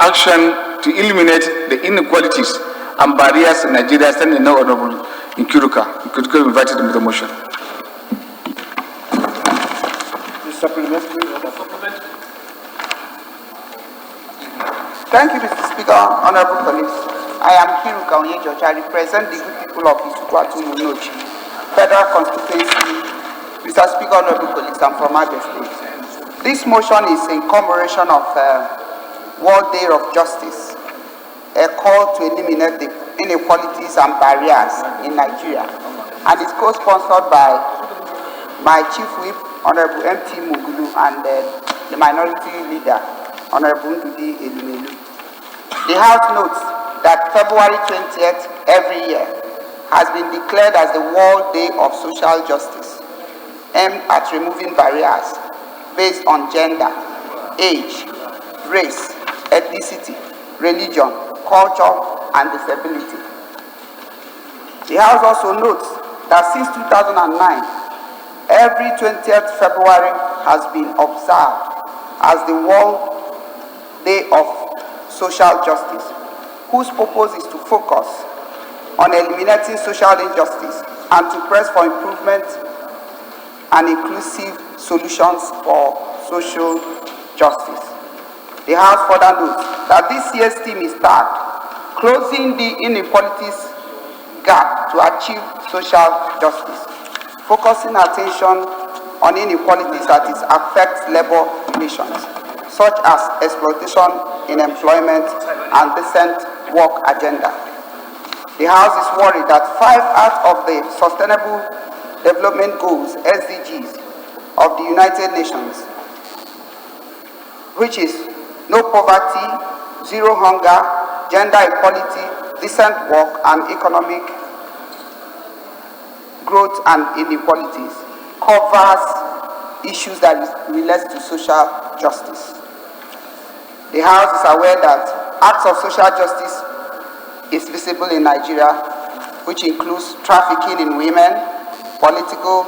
action to eliminate the inequalities and barriers in Nigeria, standing now Honorable Nkiruka. Nkiruka will be invited into the motion. Thank you, Mr. Speaker, honorable colleagues. I am Kiruka Onyejoch. I represent the good people of Isukwatu Munochi, Federal Constituency. Mr. Speaker, honorable colleagues, I'm from Abia State. This motion is in commemoration of World Day of Justice, a call to eliminate the inequalities and barriers in Nigeria, and it's co-sponsored by my Chief Whip, Honorable M.T. Mugulu, and the Minority Leader, Honorable Ndudi Elumelu. The House notes that February 20th every year has been declared as the World Day of Social Justice, aimed at removing barriers based on gender, age, race, ethnicity, religion, culture, and disability. The House also notes that since 2009, every 20th February has been observed as the World Day of Social Justice, whose purpose is to focus on eliminating social injustice and to press for improvement and inclusive solutions for social justice. The House further notes that this year's theme is tagged Closing the Inequalities Gap to Achieve Social Justice, focusing attention on inequalities that affect labor relations, such as exploitation in employment and decent work agenda. The House is worried that 5 out of the Sustainable Development Goals, SDGs, of the United Nations, which is no poverty, zero hunger, gender equality, decent work, and economic growth and inequalities, covers issues that relate to social justice. The House is aware that acts of social justice is visible in Nigeria, which includes trafficking in women, political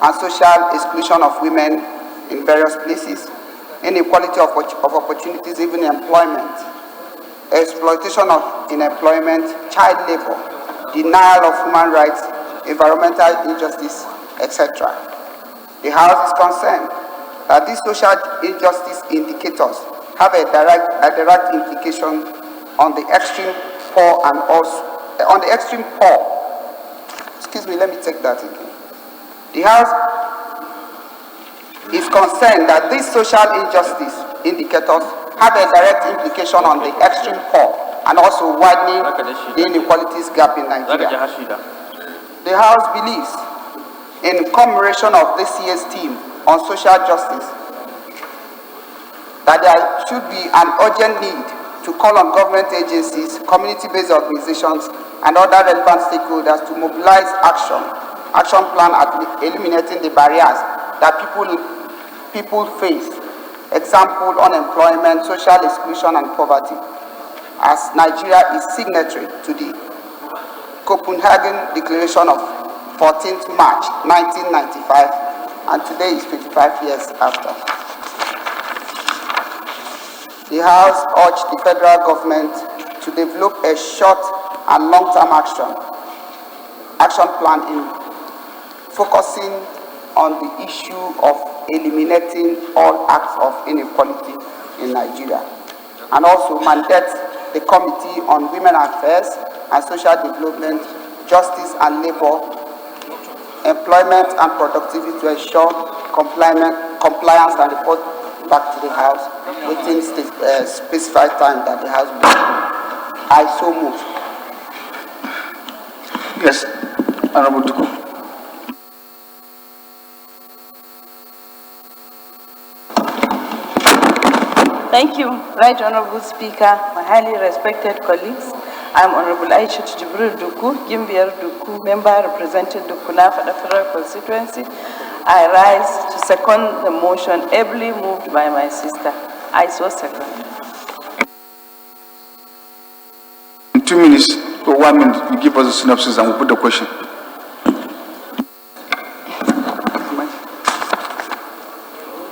and social exclusion of women in various places, inequality of opportunities, even employment, exploitation in employment, child labor, denial of human rights, environmental injustice, etc. The House is concerned that these social injustice indicators have a direct implication on the extreme poor and also on the extreme poor. Excuse me, let me take that again. The House is concerned that these social injustice indicators have a direct implication on the extreme poor and also widening the inequalities gap in Nigeria. The House believes, in commemoration of this year's theme on social justice, that there should be an urgent need to call on government agencies, community-based organizations, and other relevant stakeholders to mobilize action plan at eliminating the barriers that people face. Example, unemployment, social exclusion, and poverty, as Nigeria is signatory to the Copenhagen Declaration of 14th March 1995, and today is 25 years after. The House urged the federal government to develop a short and long-term action plan in focusing on the issue of eliminating all acts of inequality in Nigeria, and also mandate the Committee on Women Affairs and Social Development, Justice and Labor, Employment and Productivity to ensure compliance and report back to the House within specified time that the House will do. I so move. Yes, Honorable Duku. Thank you, Right Honorable Speaker, my highly respected colleagues. I'm Honorable Aisha Jibril Duku, Gimbier Duku, member representing Dukuna for the Federal Constituency. I rise to second the motion ably moved by my sister. I so second. In 2 minutes or 1 minute, you give us a synopsis and we'll put the question.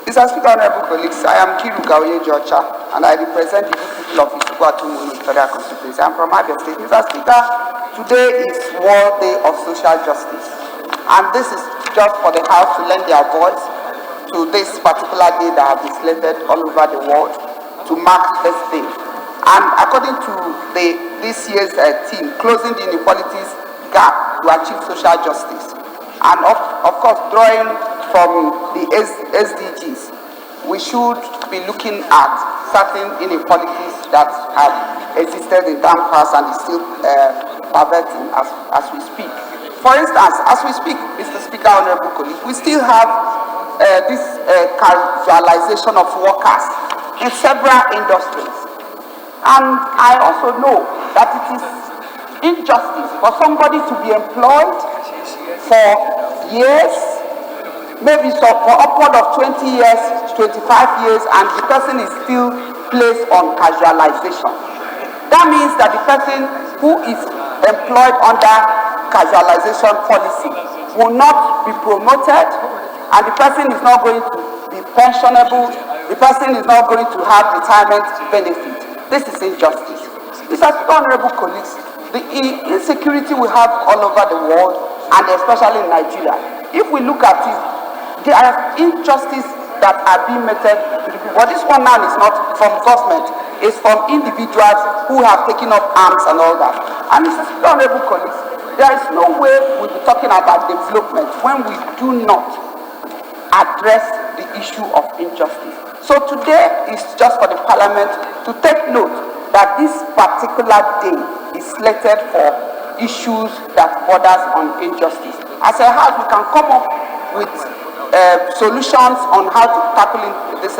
Mr. Speaker, honorable colleagues, I am Kiru Gauye Georgia, and I represent the people of Isukwatu Federal Constituency. I'm from Abia State. Mr. Speaker, today is World Day of Social Justice, and this is just for the House to lend their voice to this particular day that has been slated all over the world to mark this day. And according to this year's theme, closing the inequalities gap to achieve social justice, and of course drawing from the SDGs, we should be looking at certain inequalities that have existed in time past and is still perverting as we speak. For instance, as we speak, Mr. Speaker, honorable colleagues, we still have this casualization of workers in several industries. And I also know that it is injustice for somebody to be employed for years, maybe so for upward of 20 years, 25 years, and the person is still placed on casualization. That means that the person who is employed under casualization policy will not be promoted, and the person is not going to be pensionable, the person is not going to have retirement benefit. This is injustice. These are honorable colleagues. The insecurity we have all over the world, and especially in Nigeria, if we look at it, there are injustices that are being meted to the people. But this one now is not from government, it's from individuals who have taken up arms and all that. And Mr. Speaker, honorable colleagues, there is no way we'll be talking about development when we do not address the issue of injustice. So today is just for the Parliament to take note that this particular day is slated for issues that borders on injustice. As a house, we can come up with solutions on how to tackle this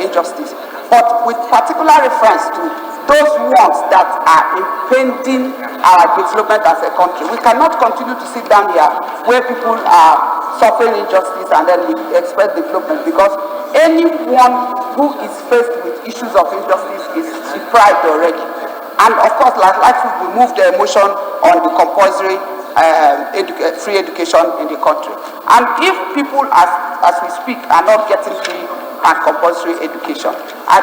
injustice, but with particular reference to those ones that are impeding our development as a country. We cannot continue to sit down here where people are suffering injustice and then we expect development, because anyone who is faced with issues of injustice is deprived already. And of course, like we move the motion on the compulsory free education in the country. And if people, as we speak, are not getting free and compulsory education, I'm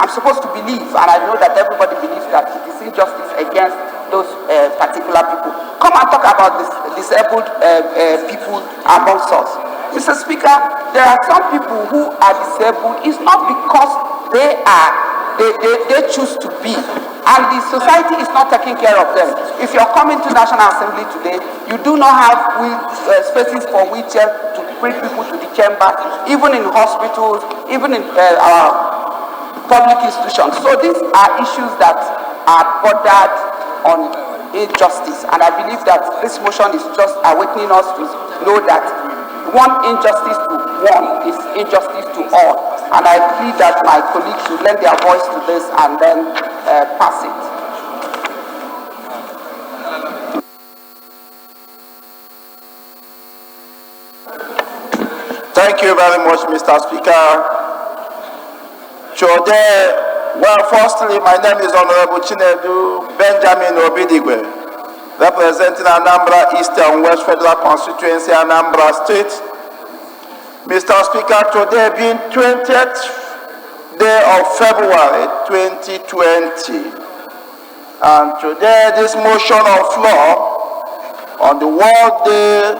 supposed to believe, and I know that everybody believes, that it is injustice against those particular people. Come and talk about this disabled people amongst us. Mr. Speaker, there are some people who are disabled. It's not because they choose to be, and the society is not taking care of them. If you're coming to National Assembly today, you do not have spaces for wheelchairs to bring people to the chamber, even in hospitals, even in our public institutions. So these are issues that are bordered on injustice, and I believe that this motion is just awakening us to know that one injustice to one is injustice to all, and I plead that my colleagues should lend their voice to this and then pass it. Thank you very much, Mr. Speaker. Today Well, firstly, my name is Honorable Chinedu Benjamin Obidigwe, representing Anambra East and West Federal Constituency, Anambra State. Mr. Speaker, today being 20th day of February 2020, and today this motion on floor on the World Day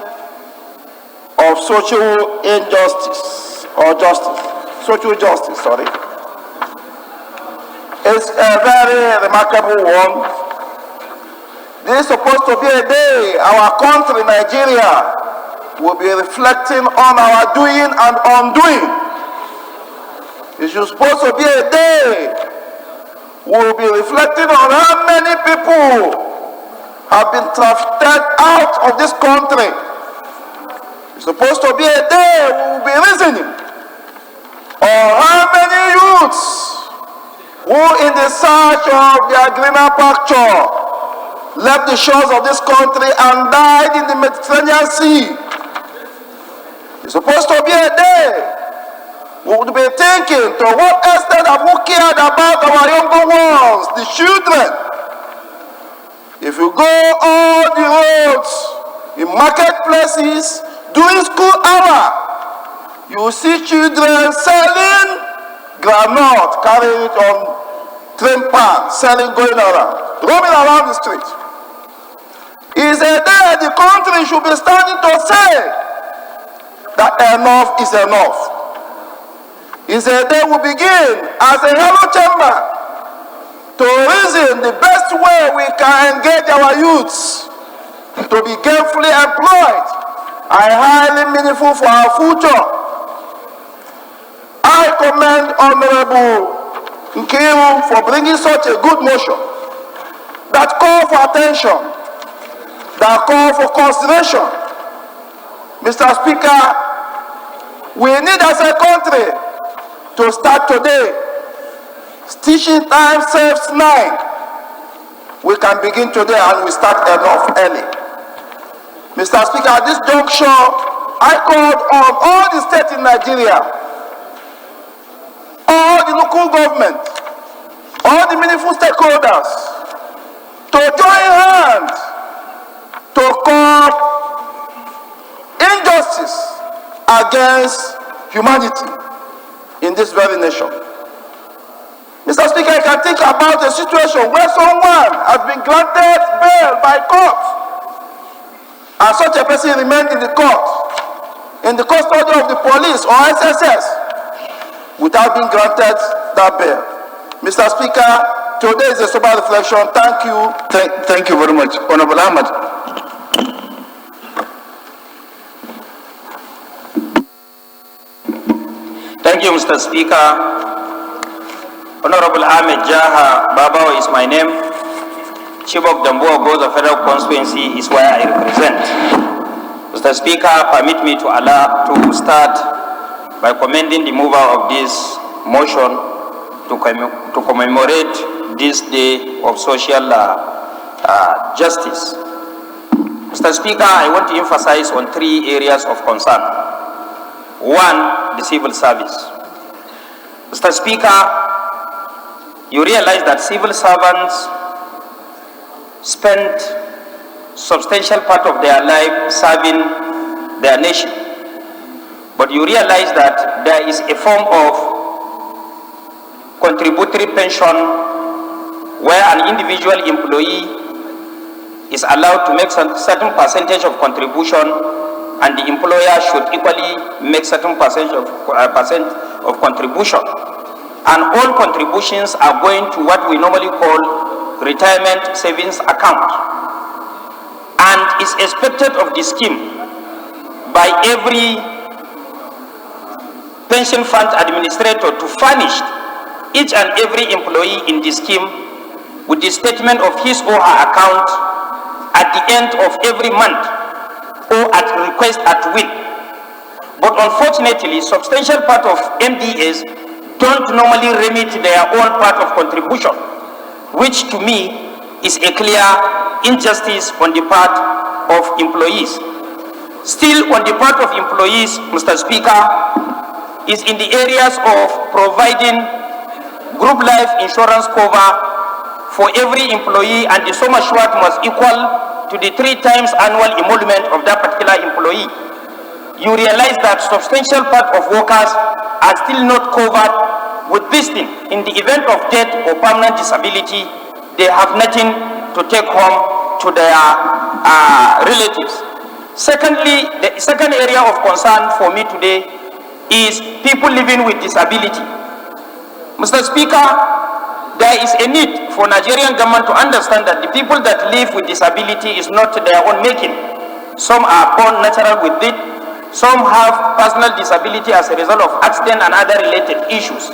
of Social Injustice, or Justice, Social Justice, sorry, is a very remarkable one. This is supposed to be a day our country, Nigeria, will be reflecting on our doing and undoing. It is supposed to be a day we will be reflecting on how many people have been trafficked out of this country. It's supposed to be a day we will be reasoning on how many youths who in the search of their greener pasture left the shores of this country and died in the Mediterranean Sea. It's supposed to be a day we would be thinking to what extent have we cared about our younger ones, the children. If you go all the roads, in marketplaces, during school hour, you will see children selling groundnut, carrying it on train pan, selling, going around, roaming around the street. It's a day the country should be standing to say that enough is enough. It's a day we begin as a hello chamber to reason the best way we can engage our youths to be gainfully employed and highly meaningful for our future. I commend Honorable Nkiru for bringing such a good motion that call for attention, that call for consideration. Mr. Speaker, we need as a country to start today. Stitching time saves 9. We can begin today and we start enough early. Mr. Speaker, at this juncture, I called on all the states in Nigeria, all the local government, all the meaningful stakeholders to join hands to curb injustice against humanity in this very nation. Mr. Speaker, I can think about a situation where someone has been granted bail by court, and such a person remained in the court, in the custody of the police or SSS, without being granted that bail. Mr. Speaker, today is a sober reflection. Thank you. Thank you very much. Honorable Ahmad. Thank you, Mr. Speaker. Honorable Ahmed Jaha Babao is my name. Chief of Damboa Goza Federal Constituency is where I represent. Mr. Speaker, permit me to start by commending the mover of this motion to commemorate this day of social justice. Mr. Speaker, I want to emphasize on 3 areas of concern. 1, the civil service. Mr. Speaker, you realize that civil servants spend substantial part of their life serving their nation. But you realize that there is a form of contributory pension where an individual employee is allowed to make some certain percentage of contribution, and the employer should equally make certain percent of contribution. And all contributions are going to what we normally call retirement savings account. And it's expected of the scheme by every pension fund administrator to furnish each and every employee in the scheme with the statement of his or her account at the end of every month, or at request at will. But unfortunately, substantial part of MDAs don't normally remit their own part of contribution, which to me is a clear injustice on the part of employees. Still, on the part of employees, Mr. Speaker, is in the areas of providing group life insurance cover for every employee, and the sum assured must equal to the 3 times annual emolument of that particular employee, you realize that substantial part of workers are still not covered with this thing. In the event of death or permanent disability, they have nothing to take home to their relatives. Secondly, the second area of concern for me today is people living with disability. Mr. Speaker, there is a need for Nigerian government to understand that the people that live with disability is not their own making. Some are born natural with it. Some have personal disability as a result of accident and other related issues.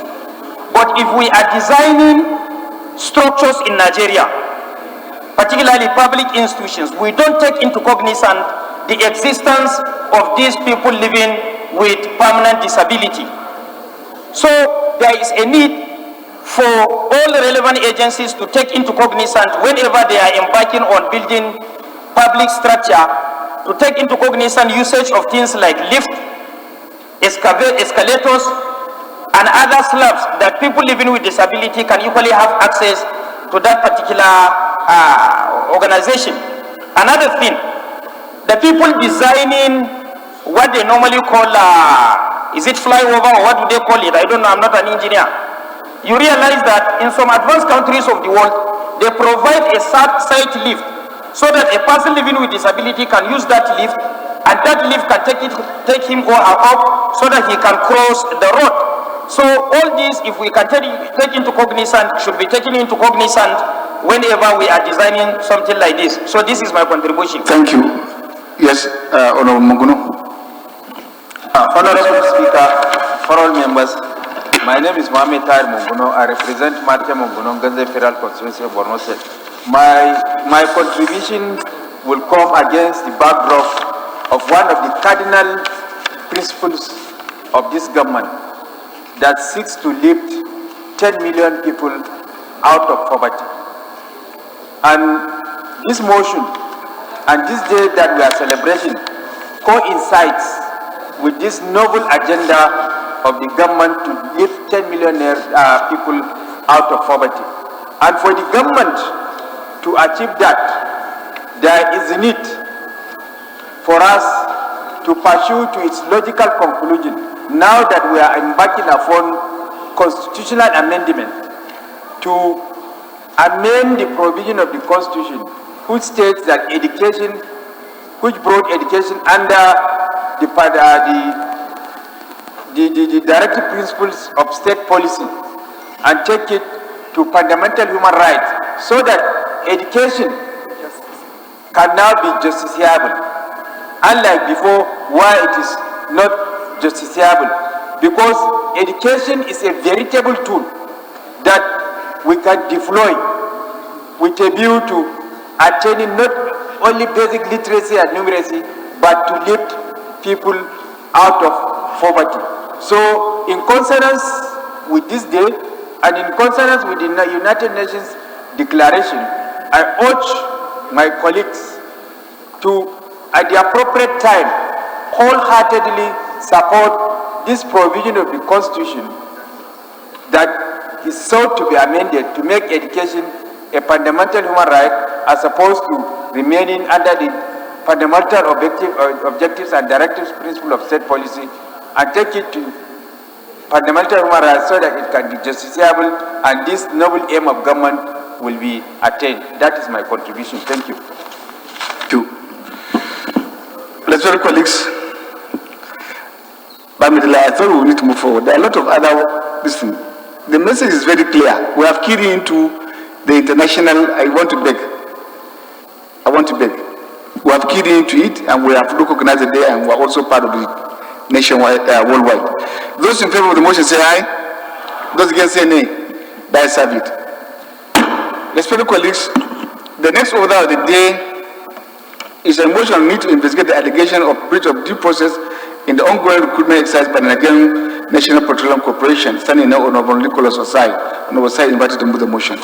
But if we are designing structures in Nigeria, particularly public institutions, we don't take into cognizance the existence of these people living with permanent disability. So there is a need for all relevant agencies to take into cognizance whenever they are embarking on building public structure, to take into cognizance usage of things like lift, escalators, and other slabs that people living with disability can equally have access to that particular organization. Another thing, the people designing what they normally call, is it flyover or what do they call it? I don't know, I'm not an engineer. You realize that in some advanced countries of the world, they provide a side lift so that a person living with disability can use that lift, and that lift can take him or her up so that he can cross the road. So all these, if we can take into cognizance, should be taken into cognizance whenever we are designing something like this. So this is my contribution. Thank you. Yes, Honorable Munguno. Honorable Speaker, for all members, my name is Mohamed Tahir Munguno. I represent Marke Munguno, Ganze Federal Constituency of Borno State. My contribution will come against the backdrop of one of the cardinal principles of this government that seeks to lift 10 million people out of poverty. And this motion and this day that we are celebrating coincides with this noble agenda of the government to lift 10 million people out of poverty. And for the government to achieve that, there is a need for us to pursue to its logical conclusion, now that we are embarking upon constitutional amendment to amend the provision of the Constitution which states that education, which brought education under the directive principles of state policy and take it to fundamental human rights, so that education can now be justiciable, unlike before why it is not justiciable, because education is a veritable tool that we can deploy with a view to attaining not only basic literacy and numeracy, but to lift people out of poverty. So in consonance with this day and in consonance with the United Nations Declaration, I urge my colleagues to, at the appropriate time, wholeheartedly support this provision of the Constitution that is sought to be amended to make education a fundamental human right, as opposed to remaining under the fundamental objectives and directives principle of state policy, and take it to fundamental human rights so that it can be justiciable and this noble aim of government will be attained. That is my contribution. Thank you. Thank you. Let's very colleagues. I thought we need to move forward. There are a lot of other listen. The message is very clear. We have keyed into the international. I want to beg. We have keyed into it, and we have recognized it there, and we are also part of the nationwide, worldwide. Those in favor of the motion say aye. Those against say nay. That is it. Respected colleagues, the next order of the day is a motion on need to investigate the allegation of breach of due process in the ongoing recruitment exercise by the Nigerian National Petroleum Corporation, standing now on Honorable Nicholas Osai. Honorable Osai invited to move the motion.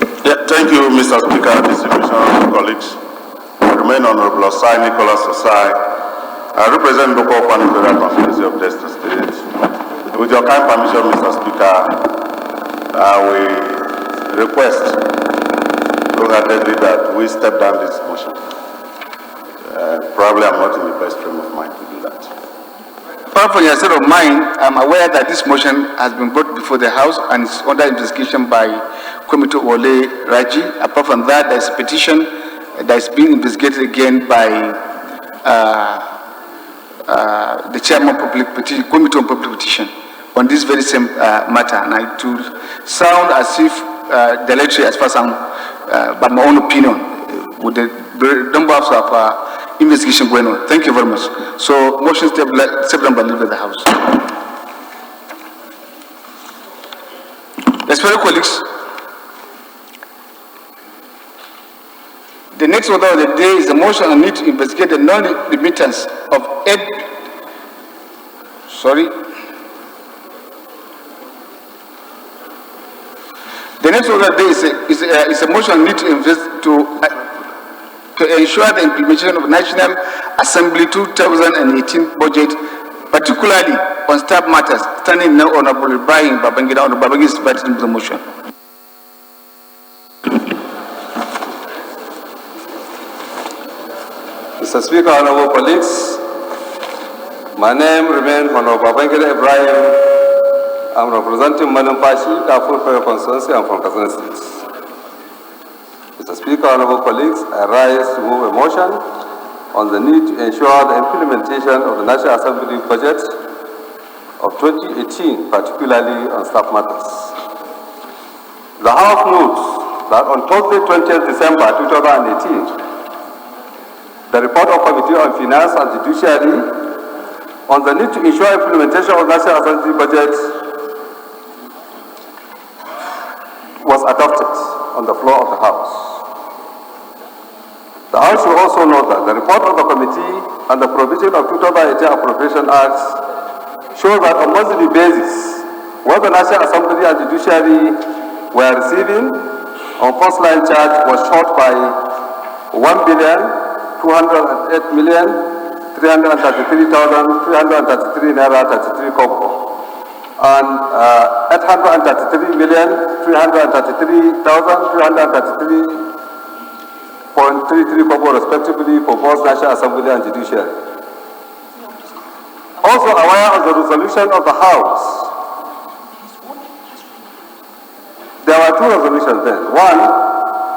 Yeah, thank you, Mr. Speaker, distinguished colleagues. I remain Honorable Osai Nicholas Osai. I represent local Federal Constituency of Delta State. With your kind permission, Mr. Speaker, we request wholeheartedly that we step down this motion. Probably I'm not in the best frame of mind to do that. Apart from your state of mind, I'm aware that this motion has been brought before the House and is under investigation by Committee Wole Raji. Apart from that, there is a petition that is being investigated again by the Chairman of Public Petition, Committee on Public Petition on this very same matter. And it will sound as if deletory as far as by my own opinion, with the numbers of investigation going on. Thank you very much. So, motion step down by leave of the House. Respected colleagues, the next order of the day is a motion on need to investigate the non-remittance of aid. The next order of the day is a motion on need to to ensure the implementation of National Assembly 2018 budget, particularly on staff matters. Standing now, Honorable Ibrahim Babangida. Honorable Babangida is invited into the motion. Mr. Speaker, honorable colleagues, my name remains Honorable Babangida Ibrahim. I'm representing Manampashi, Darfur Federal Constituency. I'm from Katsina State. Mr. Speaker, honorable colleagues, I rise to move a motion on the need to ensure the implementation of the National Assembly budget of 2018, particularly on staff matters. The House notes that on Thursday, 20th December 2018, the report of Committee on Finance and Judiciary on the need to ensure implementation of National Assembly budget was adopted on the floor of the House. The House should also note that the report of the Committee and the provision of 2018 Appropriation Acts show that on monthly basis, what the National Assembly and Judiciary were receiving on first line charge was short by 1,208,333,333 naira 33 kobo and 833,333,333.33 kobo respectively for both National Assembly and Judiciary. Also aware of the resolution of the House, there were two resolutions then. One,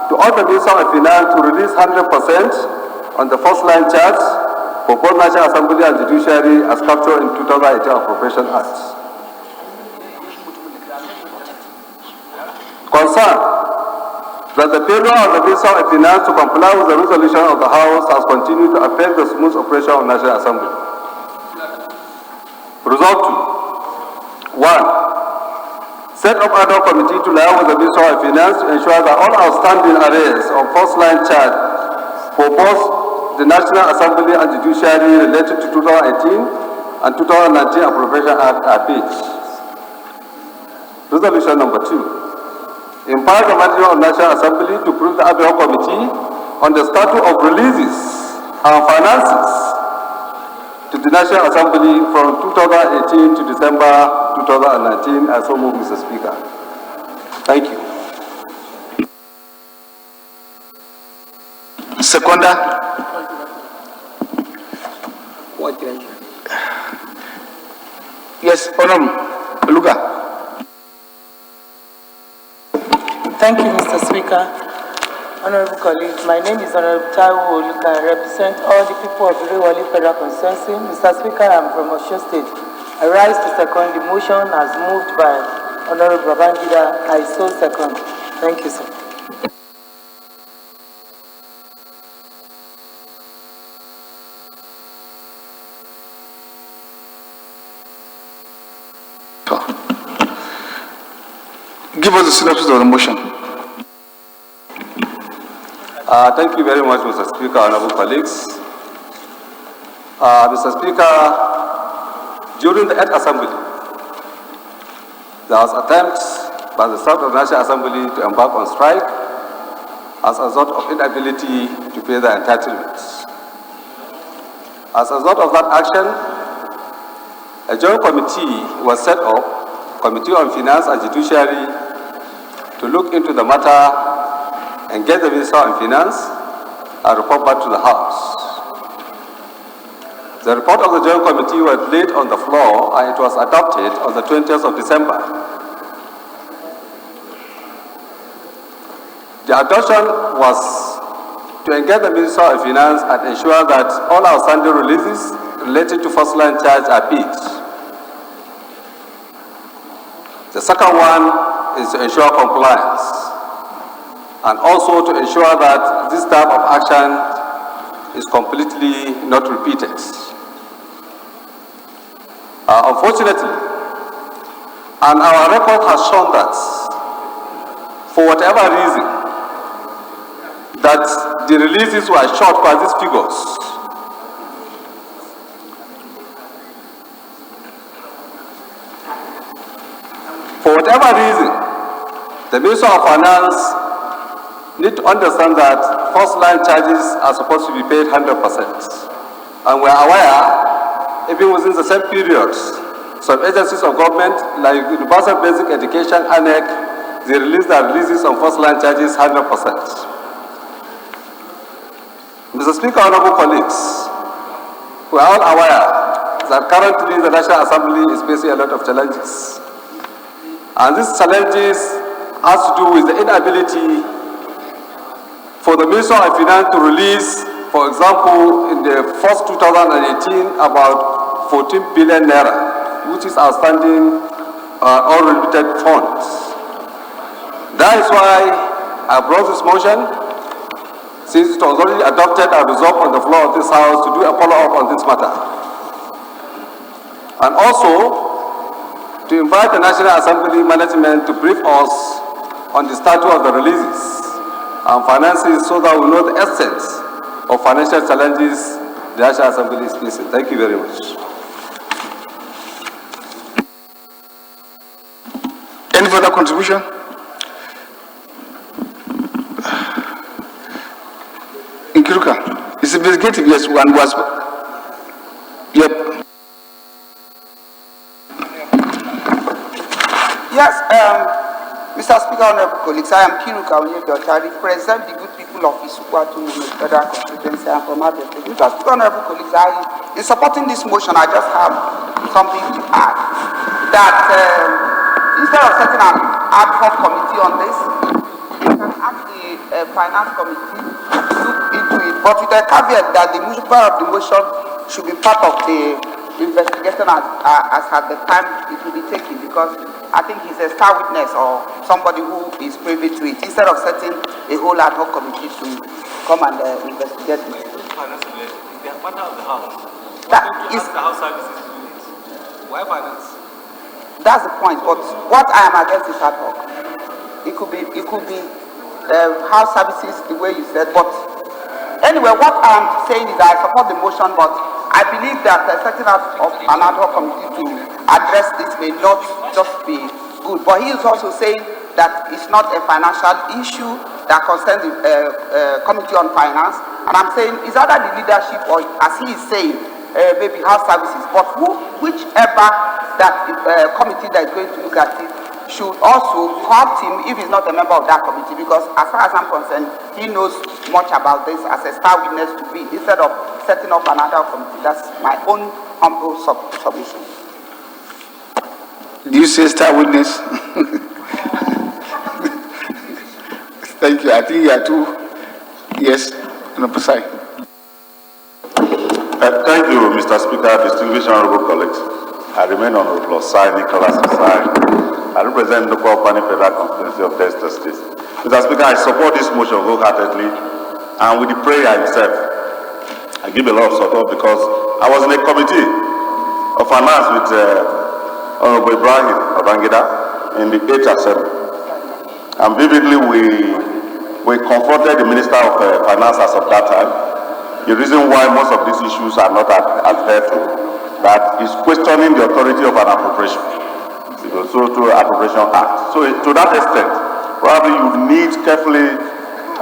to order the Minister of Finance to release 100% on the first line charge for both National Assembly and Judiciary as captured in 2018 Appropriation Act. Concern that the failure of the Minister of Finance to comply with the resolution of the House has continued to affect the smooth operation of National Assembly. Result 2. 1. Set up ad hoc committee to liaise with the Minister of Finance to ensure that all outstanding arrears of first line charge for both the National Assembly and Judiciary related to 2018 and 2019 Appropriation Act are paid. Resolution number 2. Empower the Manager of National Assembly to prove the ad hoc committee on the status of releases and finances to the National Assembly from 2018 to December 2019. I so move, Mr. Speaker. Thank you. Seconder. Yes, Honorable Luga. Thank you, Mr. Speaker. Honorable colleagues, my name is Honorable Taiwo Oluka. I represent all the people of Rewali Federal Constituency. Mr. Speaker, I am from Osho State. I rise to second the motion as moved by Honorable Babangida. I so second. Thank you, sir. Give us the synopsis of the motion. Thank you very much, Mr. Speaker, honorable colleagues. Mr. Speaker, during the 8th Assembly, there was attempt by the staff of the National Assembly to embark on strike as a result of inability to pay their entitlements. As a result of that action, a joint committee was set up, Committee on Finance and Judiciary, to look into the matter, engage the Minister of Finance, and report back to the House. The report of the Joint Committee was laid on the floor and it was adopted on the 20th of December. The adoption was to engage the Minister of Finance and ensure that all outstanding releases related to first line charge are paid. The second one is to ensure compliance and also to ensure that this type of action is completely not repeated. Unfortunately, and our record has shown that for whatever reason, that the releases were short by these figures. For whatever reason, the Minister of Finance need to understand that first line charges are supposed to be paid 100%. And we are aware, even within the same period, some agencies of government, like Universal Basic Education, ANEC, they release their releases on first line charges 100%. Mr. Speaker, honorable colleagues, we are all aware that currently the National Assembly is facing a lot of challenges. And these challenges has to do with the inability for the Minister of Finance to release, for example, in the first 2018, about 14 billion naira, which is outstanding unremitted funds. That is why I brought this motion, since it was already adopted and resolved on the floor of this House, to do a follow-up on this matter. And also, to invite the National Assembly management to brief us on the status of the releases and finances so that we know the extent of financial challenges the National Assembly is facing. Thank you very much. Any further contribution? Nkiruka, it's investigative, yes, one was. Yep. Yes, Mr. Speaker, honorable colleagues, I am Kiruka Onyedocha, represent the good people of Isukwatu Federal Constituency and from Abia State. Mr. Speaker, honorable colleagues, in supporting this motion, I just have something to add. That instead of setting an ad hoc committee on this, you can ask the finance committee to look into it, but with a caveat that the mover of the motion should be part of the investigation as at the time it will be taken, because I think he's a star witness or somebody who is privy to it, instead of setting a whole ad hoc committee to come and investigate it. That is the House services to do it. Why finance? That's the point. But what I am against is ad hoc. It could be House services the way you said. But anyway, what I am saying is that I support the motion, but I believe that setting up of an ad hoc committee to address this may not just be good. But he is also saying that it's not a financial issue that concerns the Committee on Finance. And I'm saying it's either the leadership or, as he is saying, maybe House services. But whichever that committee that is going to look at it should also help him if he's not a member of that committee, because as far as I'm concerned, he knows much about this as a star witness to be, instead of setting up another committee. That's my own humble submission. Do you say star witness? Thank you. I think you are too. Yes, on the side. Thank you, Mr. Speaker, distinguished honorable colleagues. I remain honorable Osai Nicholas Osai. I represent the Plenary Federal Constituency of Delta State. Mr. Speaker, I support this motion wholeheartedly, and with the prayer itself, I give a lot of support because I was in a committee of finance with Honorable Ibrahim Babangida in the 8th Assembly. And vividly, we confronted the Minister of Finance as of that time. The reason why most of these issues are not adhered to, that is questioning the authority of an appropriation. to Appropriation Act. So to that extent, probably you need carefully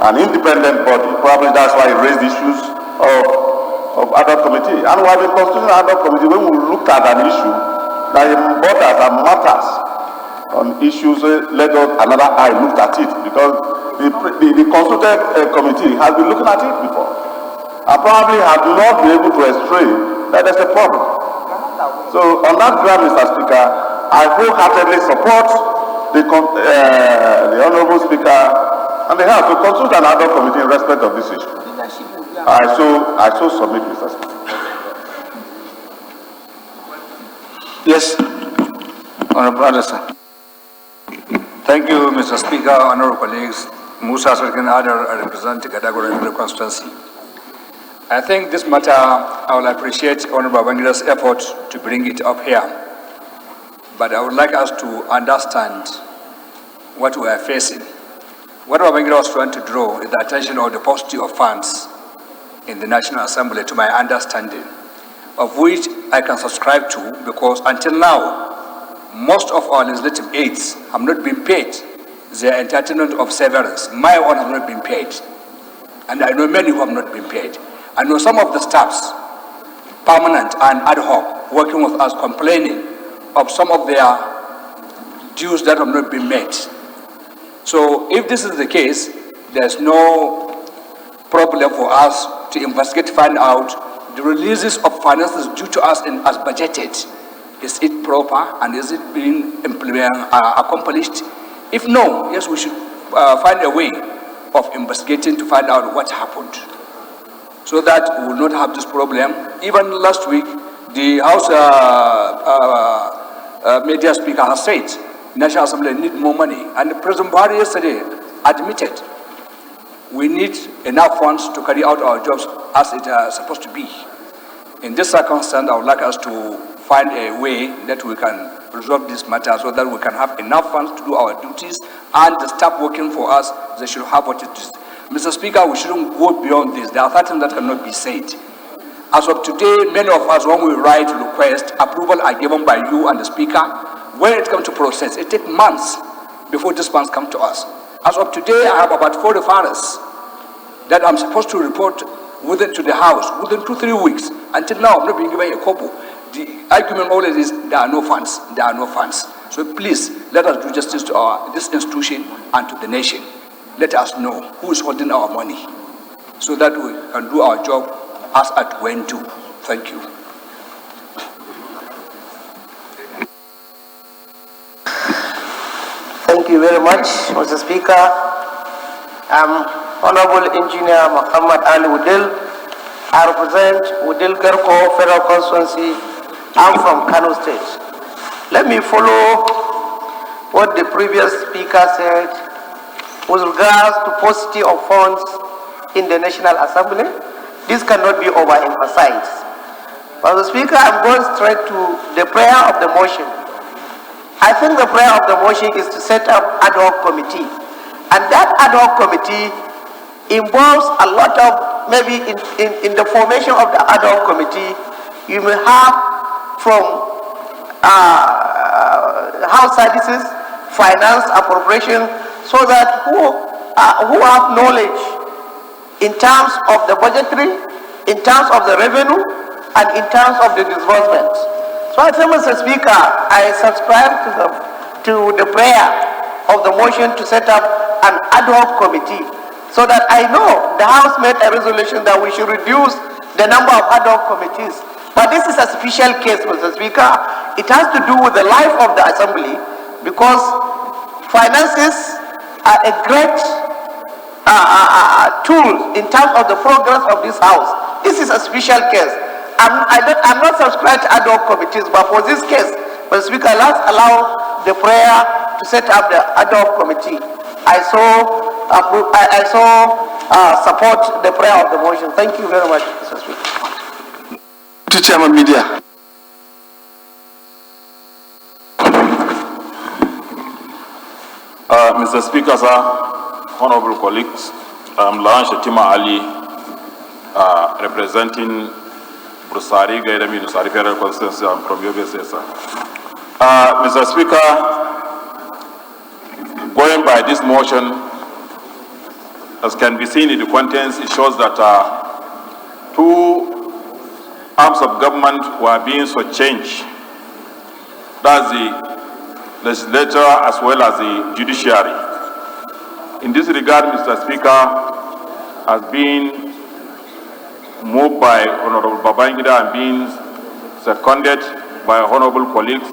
an independent body. Probably that's why you raised issues of ad hoc committee. And we have been constituting an ad hoc committee when we looked at an issue that borders and matters on issues, let us another eye looked at it, because the consulted committee has been looking at it before and probably have not been able to explain that there's a problem. So on that ground, Mr. Speaker, I wholeheartedly support the Honourable Speaker and the House to consult an ad hoc committee in respect of this issue. I so submit, Mr. Speaker. Yes, Honourable Anderson. Thank you, Mr. Speaker, honourable colleagues. Musa Sarkin Adar, I represent Gadagoro in the constituency. I think this matter, I will appreciate Honourable Babangira's effort to bring it up here. But I would like us to understand what we are facing. What Babangira was trying to draw is the attention of the paucity of funds in the National Assembly, to my understanding, of which I can subscribe to, because until now, most of our legislative aides have not been paid their entitlement of severance. My one has not been paid. And I know many who have not been paid. I know some of the staffs, permanent and ad hoc, working with us, complaining of some of their dues that have not been met. So if this is the case, there's no problem for us to investigate, find out the releases of finances due to us as budgeted. Is it proper, and is it being accomplished? If no, yes, we should find a way of investigating to find out what happened, so that we will not have this problem. Even last week, the House media speaker has said National Assembly need more money, and President Buhari yesterday admitted we need enough funds to carry out our jobs as it is supposed to be. In this circumstance, I would like us to find a way that we can resolve this matter, so that we can have enough funds to do our duties, and the staff working for us, they should have what it is. Mr. Speaker, we shouldn't go beyond this. There are certain that cannot be said. As of today, many of us, when we write request, approval are given by you and the Speaker. When it comes to process, it takes months before these funds come to us. As of today, I have about 4 referrals that I'm supposed to report to the House within 2-3 weeks. Until now, I've not been given a couple. The argument always is there are no funds. There are no funds. So please, let us do justice to this institution and to the nation. Let us know who is holding our money, so that we can do our job as at when to. Thank you. Thank you very much, Mr. Speaker. I'm Honorable Engineer Muhammad Ali Udil. I represent Udil Garko Federal Constituency. I'm from Kano State. Let me follow what the previous speaker said with regards to paucity of funds in the National Assembly. This cannot be overemphasized. Mr. Speaker, I'm going straight to the prayer of the motion. I think the prayer of the motion is to set up ad hoc committee. And that ad hoc committee involves a lot of, maybe in the formation of the ad hoc committee, you may have from house services, finance, appropriation, so that who have knowledge in terms of the budgetary, in terms of the revenue, and in terms of the disbursement. So I think, Mr. Speaker, I subscribe to the prayer of the motion to set up an ad hoc committee, so that I know the House made a resolution that we should reduce the number of ad hoc committees. But this is a special case, Mr. Speaker. It has to do with the life of the Assembly, because finances are a great tool in terms of the progress of this House. This is a special case. I'm not subscribed to ad hoc committees, but for this case, Mr. Speaker, let's allow the prayer to set up the ad hoc committee. I support the prayer of the motion. Thank you very much, Mr. Speaker. To Chairman Media. Mr. Speaker, sir, honorable colleagues, I'm Lawan Shatima Ali, representing Brusari, Gaidami, Nusari Federal Constituency. I'm from UBSA, sir. Mr. Speaker, going by this motion, as can be seen in the contents, it shows that two arms of government were being changed. That's the legislature as well as the judiciary. In this regard, Mr. Speaker, has been moved by Honorable Babangida and being seconded by honorable colleagues.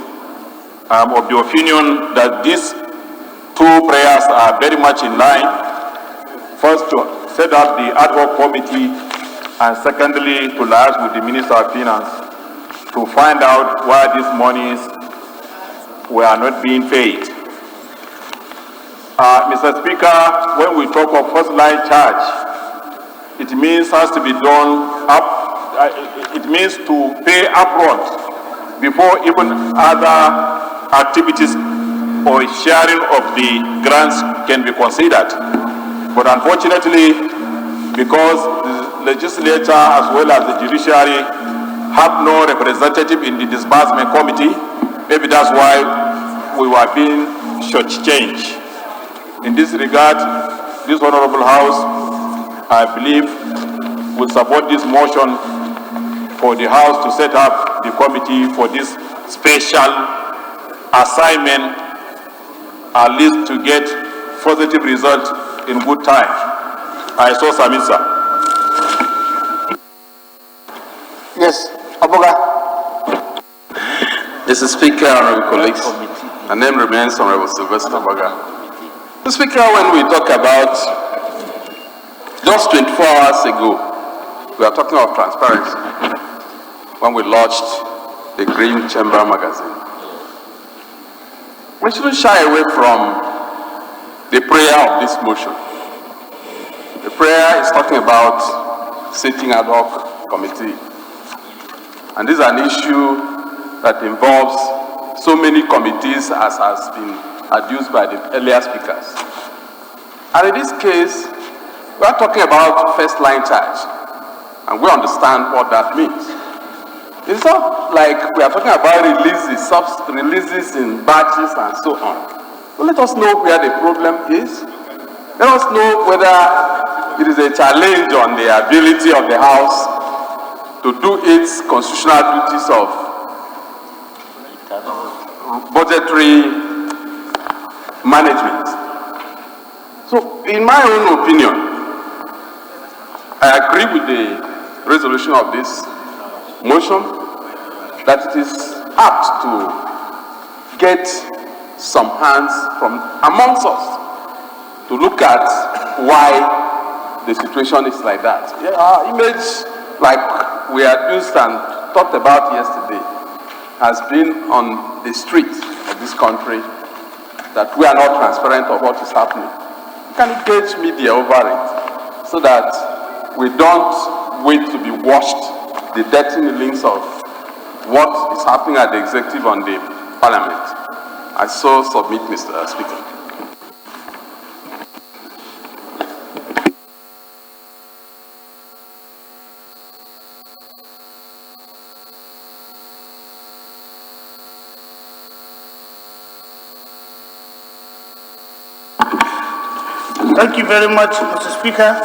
I am of the opinion that these two prayers are very much in line. First, to set up the ad hoc committee, and secondly, to liaise with the Minister of Finance to find out why these monies were not being paid. Mr. Speaker, when we talk of first line charge, it means has to be done up. It means to pay upfront before even other activities or sharing of the grants can be considered. But unfortunately, because the legislature as well as the judiciary have no representative in the disbursement committee, maybe that's why we were being shortchanged. In this regard, this honorable house, I believe, will support this motion for the house to set up the committee for this special assignment, at least to get positive result in good time. I so submit, sir. Yes, Aboga. Mr. Speaker, honorable colleagues, my name remains Honorable Sylvester Baga. Mr. Speaker, when we talk about just 24 hours ago, we are talking of transparency when we launched the Green Chamber magazine. We shouldn't shy away from the prayer of this motion. The prayer is talking about setting ad hoc committee. And this is an issue that involves so many committees as has been adduced by the earlier speakers. And in this case, we are talking about first line charge. And we understand what that means. It's not like we are talking about releases in batches and so on. So let us know where the problem is. Let us know whether it is a challenge on the ability of the House to do its constitutional duties of budgetary management. So, in my own opinion, I agree with the resolution of this motion that it is apt to get some hands from amongst us to look at why the situation is like that. Yeah, our image, like we had used and talked about yesterday, has been on the streets of this country that we are not transparent of what is happening. We can engage media over it so that we don't wait to be washed the dirty links of what is happening at the executive and the parliament. I so submit, Mr. Speaker. Thank you very much, Mr. Speaker.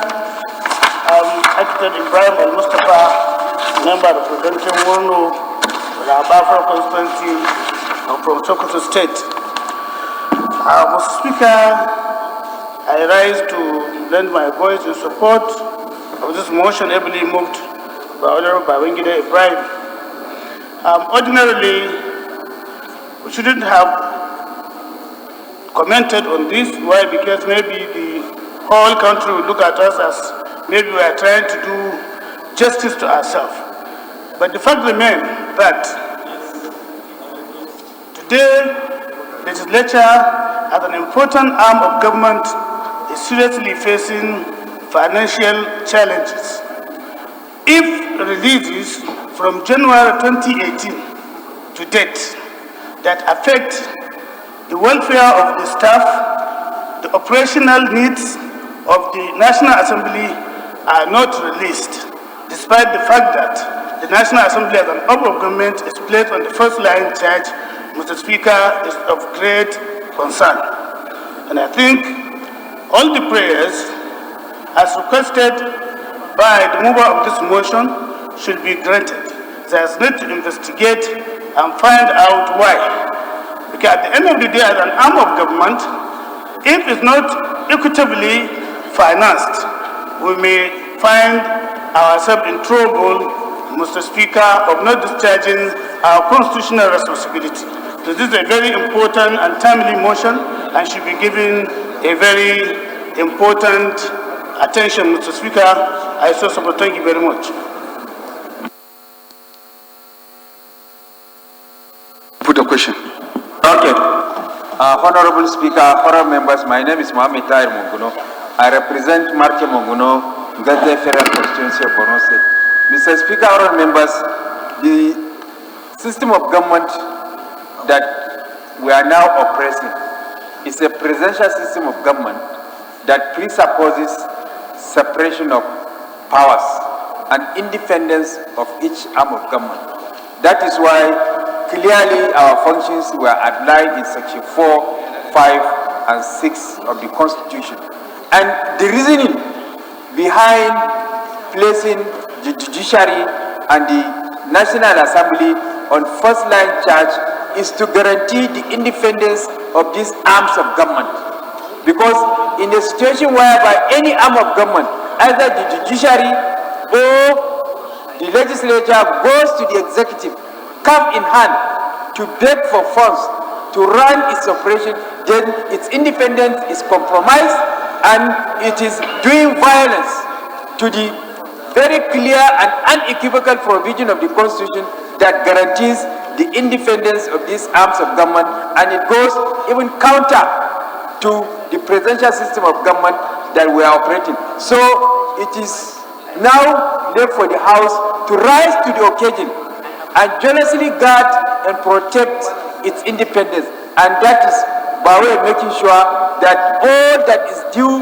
Actor Ibrahim Al-Mustafa, member representing Wurno, the Abafra constituency, from Sokoto State. Mr. Speaker, I rise to lend my voice in support of this motion ably moved by Honorable Babangida Ibrahim. Ordinarily, we shouldn't have commented on this. Why? Because maybe the whole country will look at us as maybe we are trying to do justice to ourselves. But the fact remains that today, legislature as an important arm of government is seriously facing financial challenges. If releases from January 2018 to date that affect the welfare of the staff, the operational needs of the National Assembly are not released, despite the fact that the National Assembly as an arm of government is placed on the first line charge Mr. Speaker, is of great concern. And I think all the prayers, as requested by the mover of this motion, should be granted. There's need to investigate and find out why. Because at the end of the day, as an arm of government, if it's not equitably financed, we may find ourselves in trouble, Mr. Speaker, of not discharging our constitutional responsibility. So this is a very important and timely motion and should be given a very important attention, Mr. Speaker. I so support. Thank you very much. Put a question. Okay. Honorable Speaker, honorable members, my name is Mohamed Tahir Munguno. I represent Marke Munguno, Gaza Federal Constituency of Borno State. Mr. Speaker, honorable members, the system of government that we are now oppressing is a presidential system of government that presupposes separation of powers and independence of each arm of government. That is why clearly our functions were outlined in section 4, 5, and 6 of the Constitution. And the reasoning behind placing the judiciary and the National Assembly on first-line charge is to guarantee the independence of these arms of government. Because in a situation whereby any arm of government, either the judiciary or the legislature goes to the executive, cup in hand, to beg for funds to run its operation, then its independence is compromised and it is doing violence to the very clear and unequivocal provision of the Constitution that guarantees the independence of these arms of government, and it goes even counter to the presidential system of government that we are operating. So it is now left for the House to rise to the occasion and jealously guard and protect its independence, and that is by way of making sure that all that is due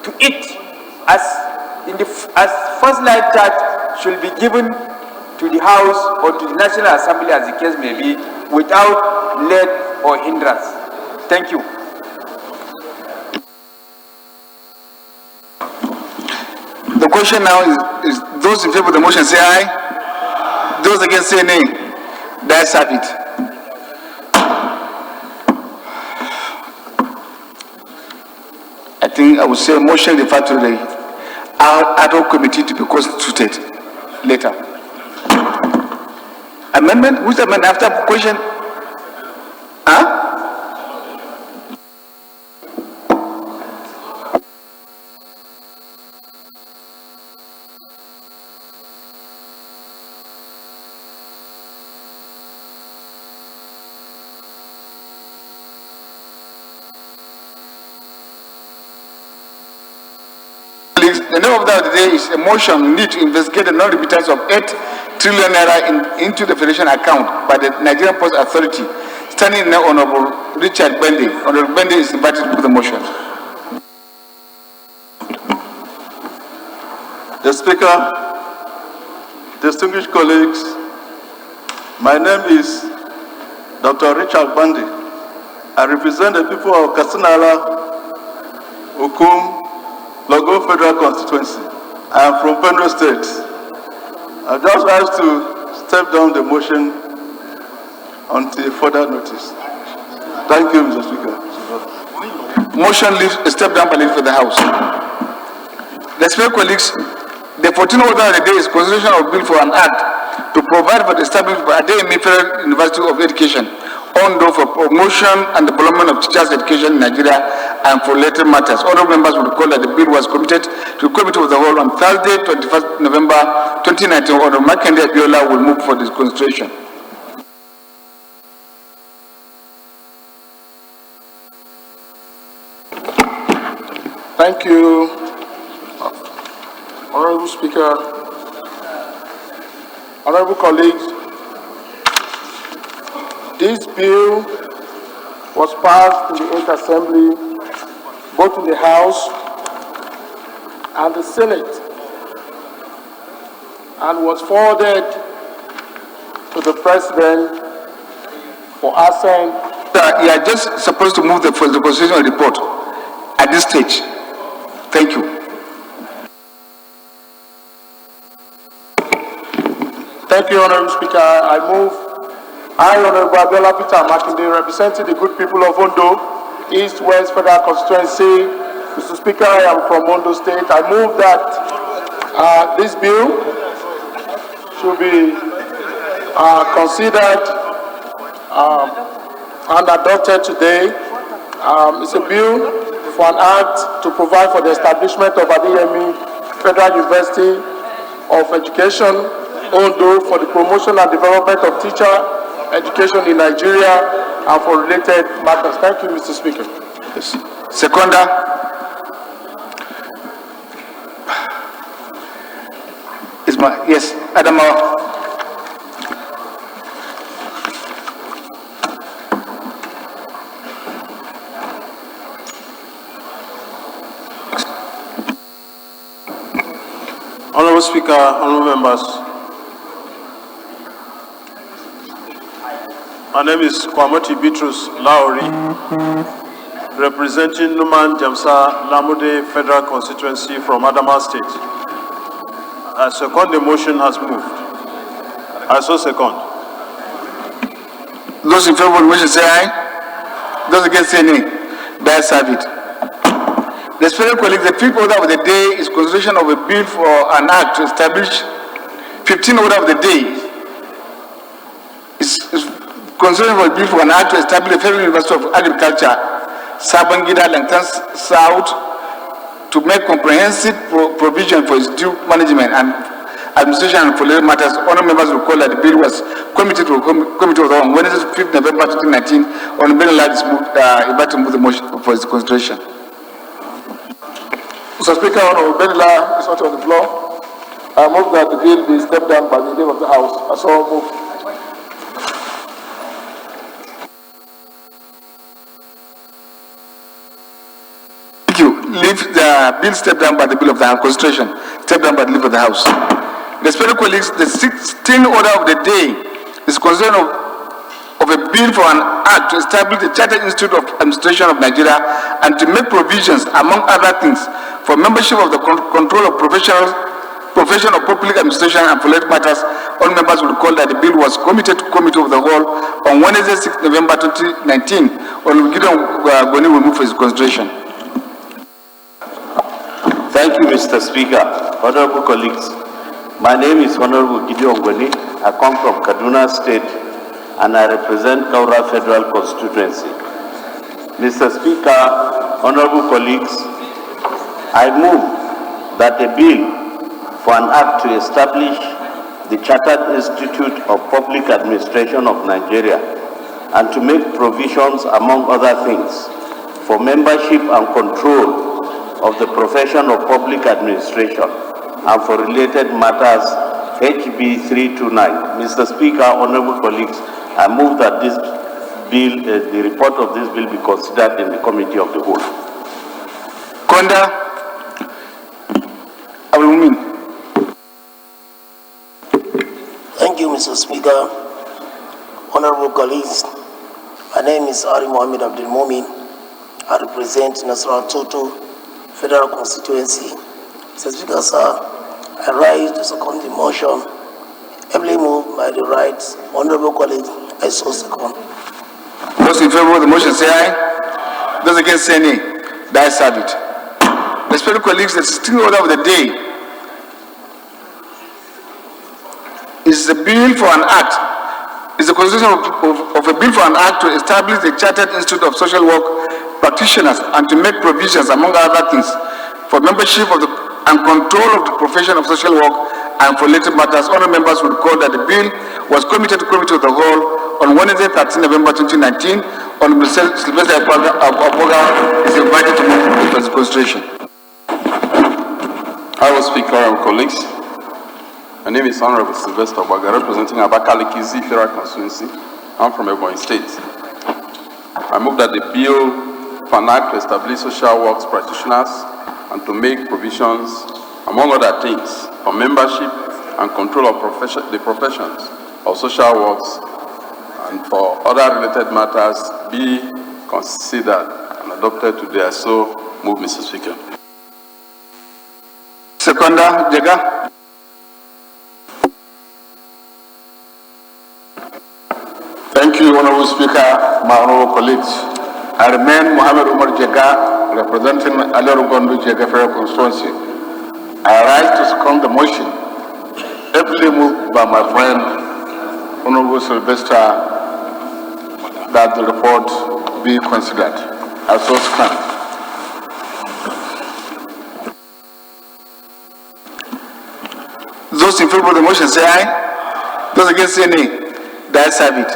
to it as first line charge should be given to the House or to the National Assembly, as the case may be, without let or hindrance. Thank you. The question now is those in favor of the motion say aye. Those against say nay. That's have it. I think I would say motion referred to the ad hoc committee to be constituted later. Amendment? Which amendment? After question? Huh? The name of the day is a motion need to investigate the non-remittance of 8 trillion naira into the Federation account by the Nigerian Post Authority. Standing in the Honorable Richard Bende. Honorable Bende is invited to put the motion. The Speaker, distinguished colleagues, my name is Dr. Richard Bende. I represent the people of Kasinala, Ukum, Logo Federal Constituency. I am from Plenary State. I just asked to step down the motion until further notice. Thank you, Mr. Speaker. Motion leaves a step down by leave for the House. Respected colleagues, the 14th order of the day is consideration of bill for an act to provide for the establishment of Adeyemi Federal University of Education, Ondo, for promotion and development of teachers' education in Nigeria and for related matters. Honorable members will recall that the bill was committed to the Committee of the Whole on Thursday, 21st November 2019. Honorable Makinde Abiola will move for this consideration. Thank you, Honorable Speaker, honorable colleagues. This bill was passed in the Eighth Assembly, both in the House and the Senate, and was forwarded to the President for assent. You are just supposed to move for the constitutional report at this stage. Thank you. Thank you, Honorable Speaker. I, Honorable Abiola Peter Makinde, representing the good people of Ondo, East West Federal Constituency. Mr. Speaker, I am from Ondo State. I move that this bill should be considered and adopted today. It's a bill for an act to provide for the establishment of Adeyemi Federal University of Education, Ondo, for the promotion and development of teacher education in Nigeria and for related matters. Thank you, Mr. Speaker. Yes. Seconder. Yes, Adama. Honorable Speaker, honorable members. My name is Kwamoti Bitrus Lauri, representing Numan Jamsa Lamude Federal Constituency from Adamawa State. I second the motion has moved. I so second. Those in favor of the motion say aye. Those against say nay. The ayes have it. Respected colleagues, the fifth order of the day is consideration of a bill for an act to establish 15th order of the day. Is consideration of a bill for an act to establish the Federal University of Agriculture, Sabangida, Langton South, to make comprehensive provision for its due management and administration and for related matters. Honourable members will recall that the bill was committed to committee on Wednesday, 5th November 2019. Honourable Benilla is invited to move the motion for its consideration. Mr. Speaker, Honorable Benilla is not on the floor. I move that the bill be stepped down by the leader of the House. I so move. Thank you. Leave the bill stepped down by the bill of the House. Constitution stepped down by the leader of the House. Respected colleagues, the 16th order of the day is concerned of a bill for an act to establish the Chartered Institute of Administration of Nigeria and to make provisions, among other things, for membership of the control of profession of public administration and for related matters. All members will recall that the bill was committed to committee of the whole on Wednesday, 6th November 2019. Honorable Gideon Goni will move for his consideration. Thank you, Mr. Speaker. Honorable colleagues, my name is Honorable Gideon Goni. I come from Kaduna State and I represent Kaura Federal Constituency. Mr. Speaker, honorable colleagues, I move that a bill for an act to establish the Chartered Institute of Public Administration of Nigeria and to make provisions, among other things, for membership and control of the profession of public administration and for related matters, HB 329. Mr. Speaker, honorable colleagues, I move that this bill, the report of this bill be considered in the committee of the whole. Konda, Thank you, Mr. Speaker. Honorable colleagues, my name is Ari Mohammed Abdul Mumin. I represent Nasra Toto Federal Constituency. Mr. Speaker, sir, I rise to second the motion, heavily moved by the right honorable colleague. I so second. Those in favor of the motion say aye. Those against say nay. The ayes have it. Respected colleagues, the 16th order of the day is a bill for an act. Is a constitution of a bill for an act to establish the Chartered Institute of Social Work Practitioners and to make provisions, among other things, for membership of and control of the profession of social work and for related matters. Honourable members will recall that the bill was committed to committee of the whole on Wednesday, 13 November 2019. Honourable Sylvester Apoga is invited to move for his consideration. Honourable Speaker and colleagues, my name is Honourable Sylvester Apoga, representing Abakaliki Federal Constituency. I'm from Ebonyi State. I move that the bill for an act to establish social works practitioners and to make provisions, among other things, for membership and control of the professions of social works and for other related matters be considered and adopted today. I so move, Mr. Speaker. Seconder, Jega. Thank you, Honorable Speaker, my honorable colleagues. I remain Mohammed Umar Jega, representing Alerugondu Jega Federal Constituency. I rise to second the motion, ably moved by my friend, Honorable Sylvester, that the report be considered. I so stand. Those in favor of the motion say aye. Those against say nay. The ayes have it.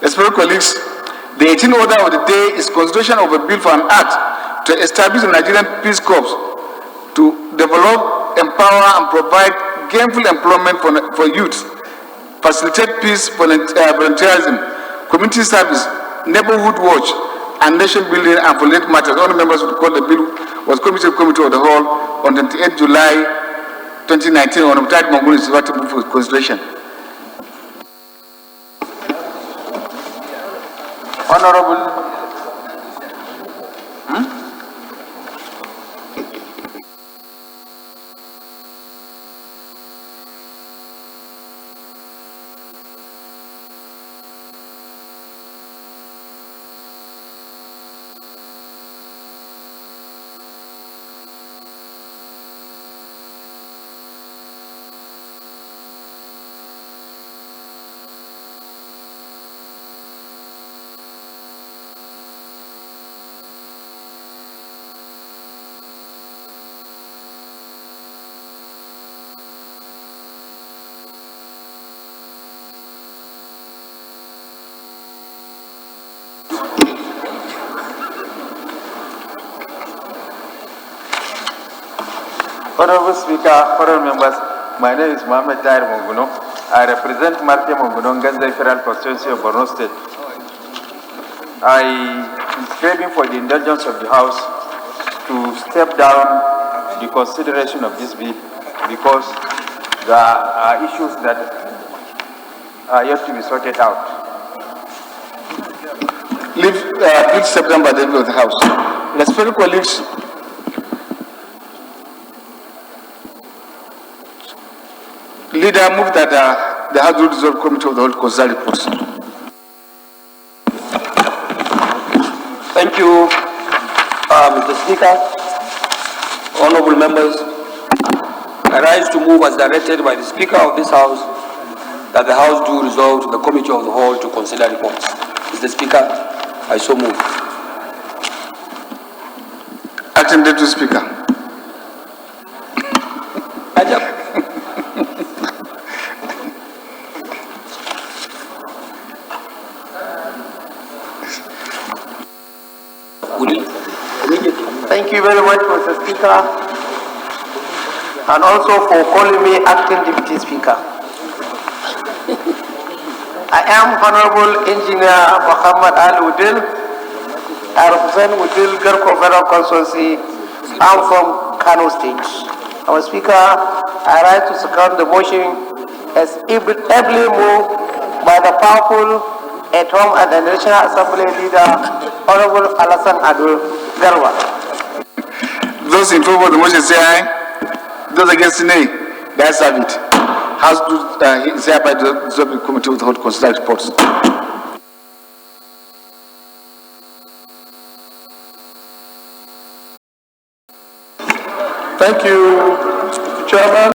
Respected colleagues, the 18th order of the day is consideration of a bill for an act to establish the Nigerian Peace Corps to develop, empower, and provide gainful employment for youth, facilitate peace, volunteerism, community service, neighborhood watch, and nation building, and for related matters. All members would call the bill was committed committee of the whole on 28 July 2019 on the third Mongolian Institute for consideration. Honorable. Honorable Speaker, honorable members, my name is Mohammed Tahir Monguno. I represent Marte Monguno, Ganzai Federal Constituency of Borno State. I am craving for the indulgence of the House to step down the consideration of this bill because there are issues that are yet to be sorted out. Please step down by the leader of the House. Respected colleagues, leader move that the House will dissolve committee of the whole consider reports. Thank you, Mr. Speaker. Honorable members, I rise to move as directed by the Speaker of this House that the House do resolve to the Committee of the Whole to consider reports. Mr. Speaker, I so move. Acting Deputy Speaker. Thank you very much, Mr. Speaker, and also for calling me Acting Deputy Speaker. I am Honorable Engineer Muhammad Ali Udil. I represent Udil Garko Federal Constituency. I'm from Kano State. Our Speaker, I rise to second the motion as ably moved by the powerful at home and the National Assembly Leader, Honorable Alassane Ado Garba. Those in favor of the motion say aye. Those against nay, the ayes have it. House is hereby dissolve the committee of the whole consider reports. Thank you, Chairman.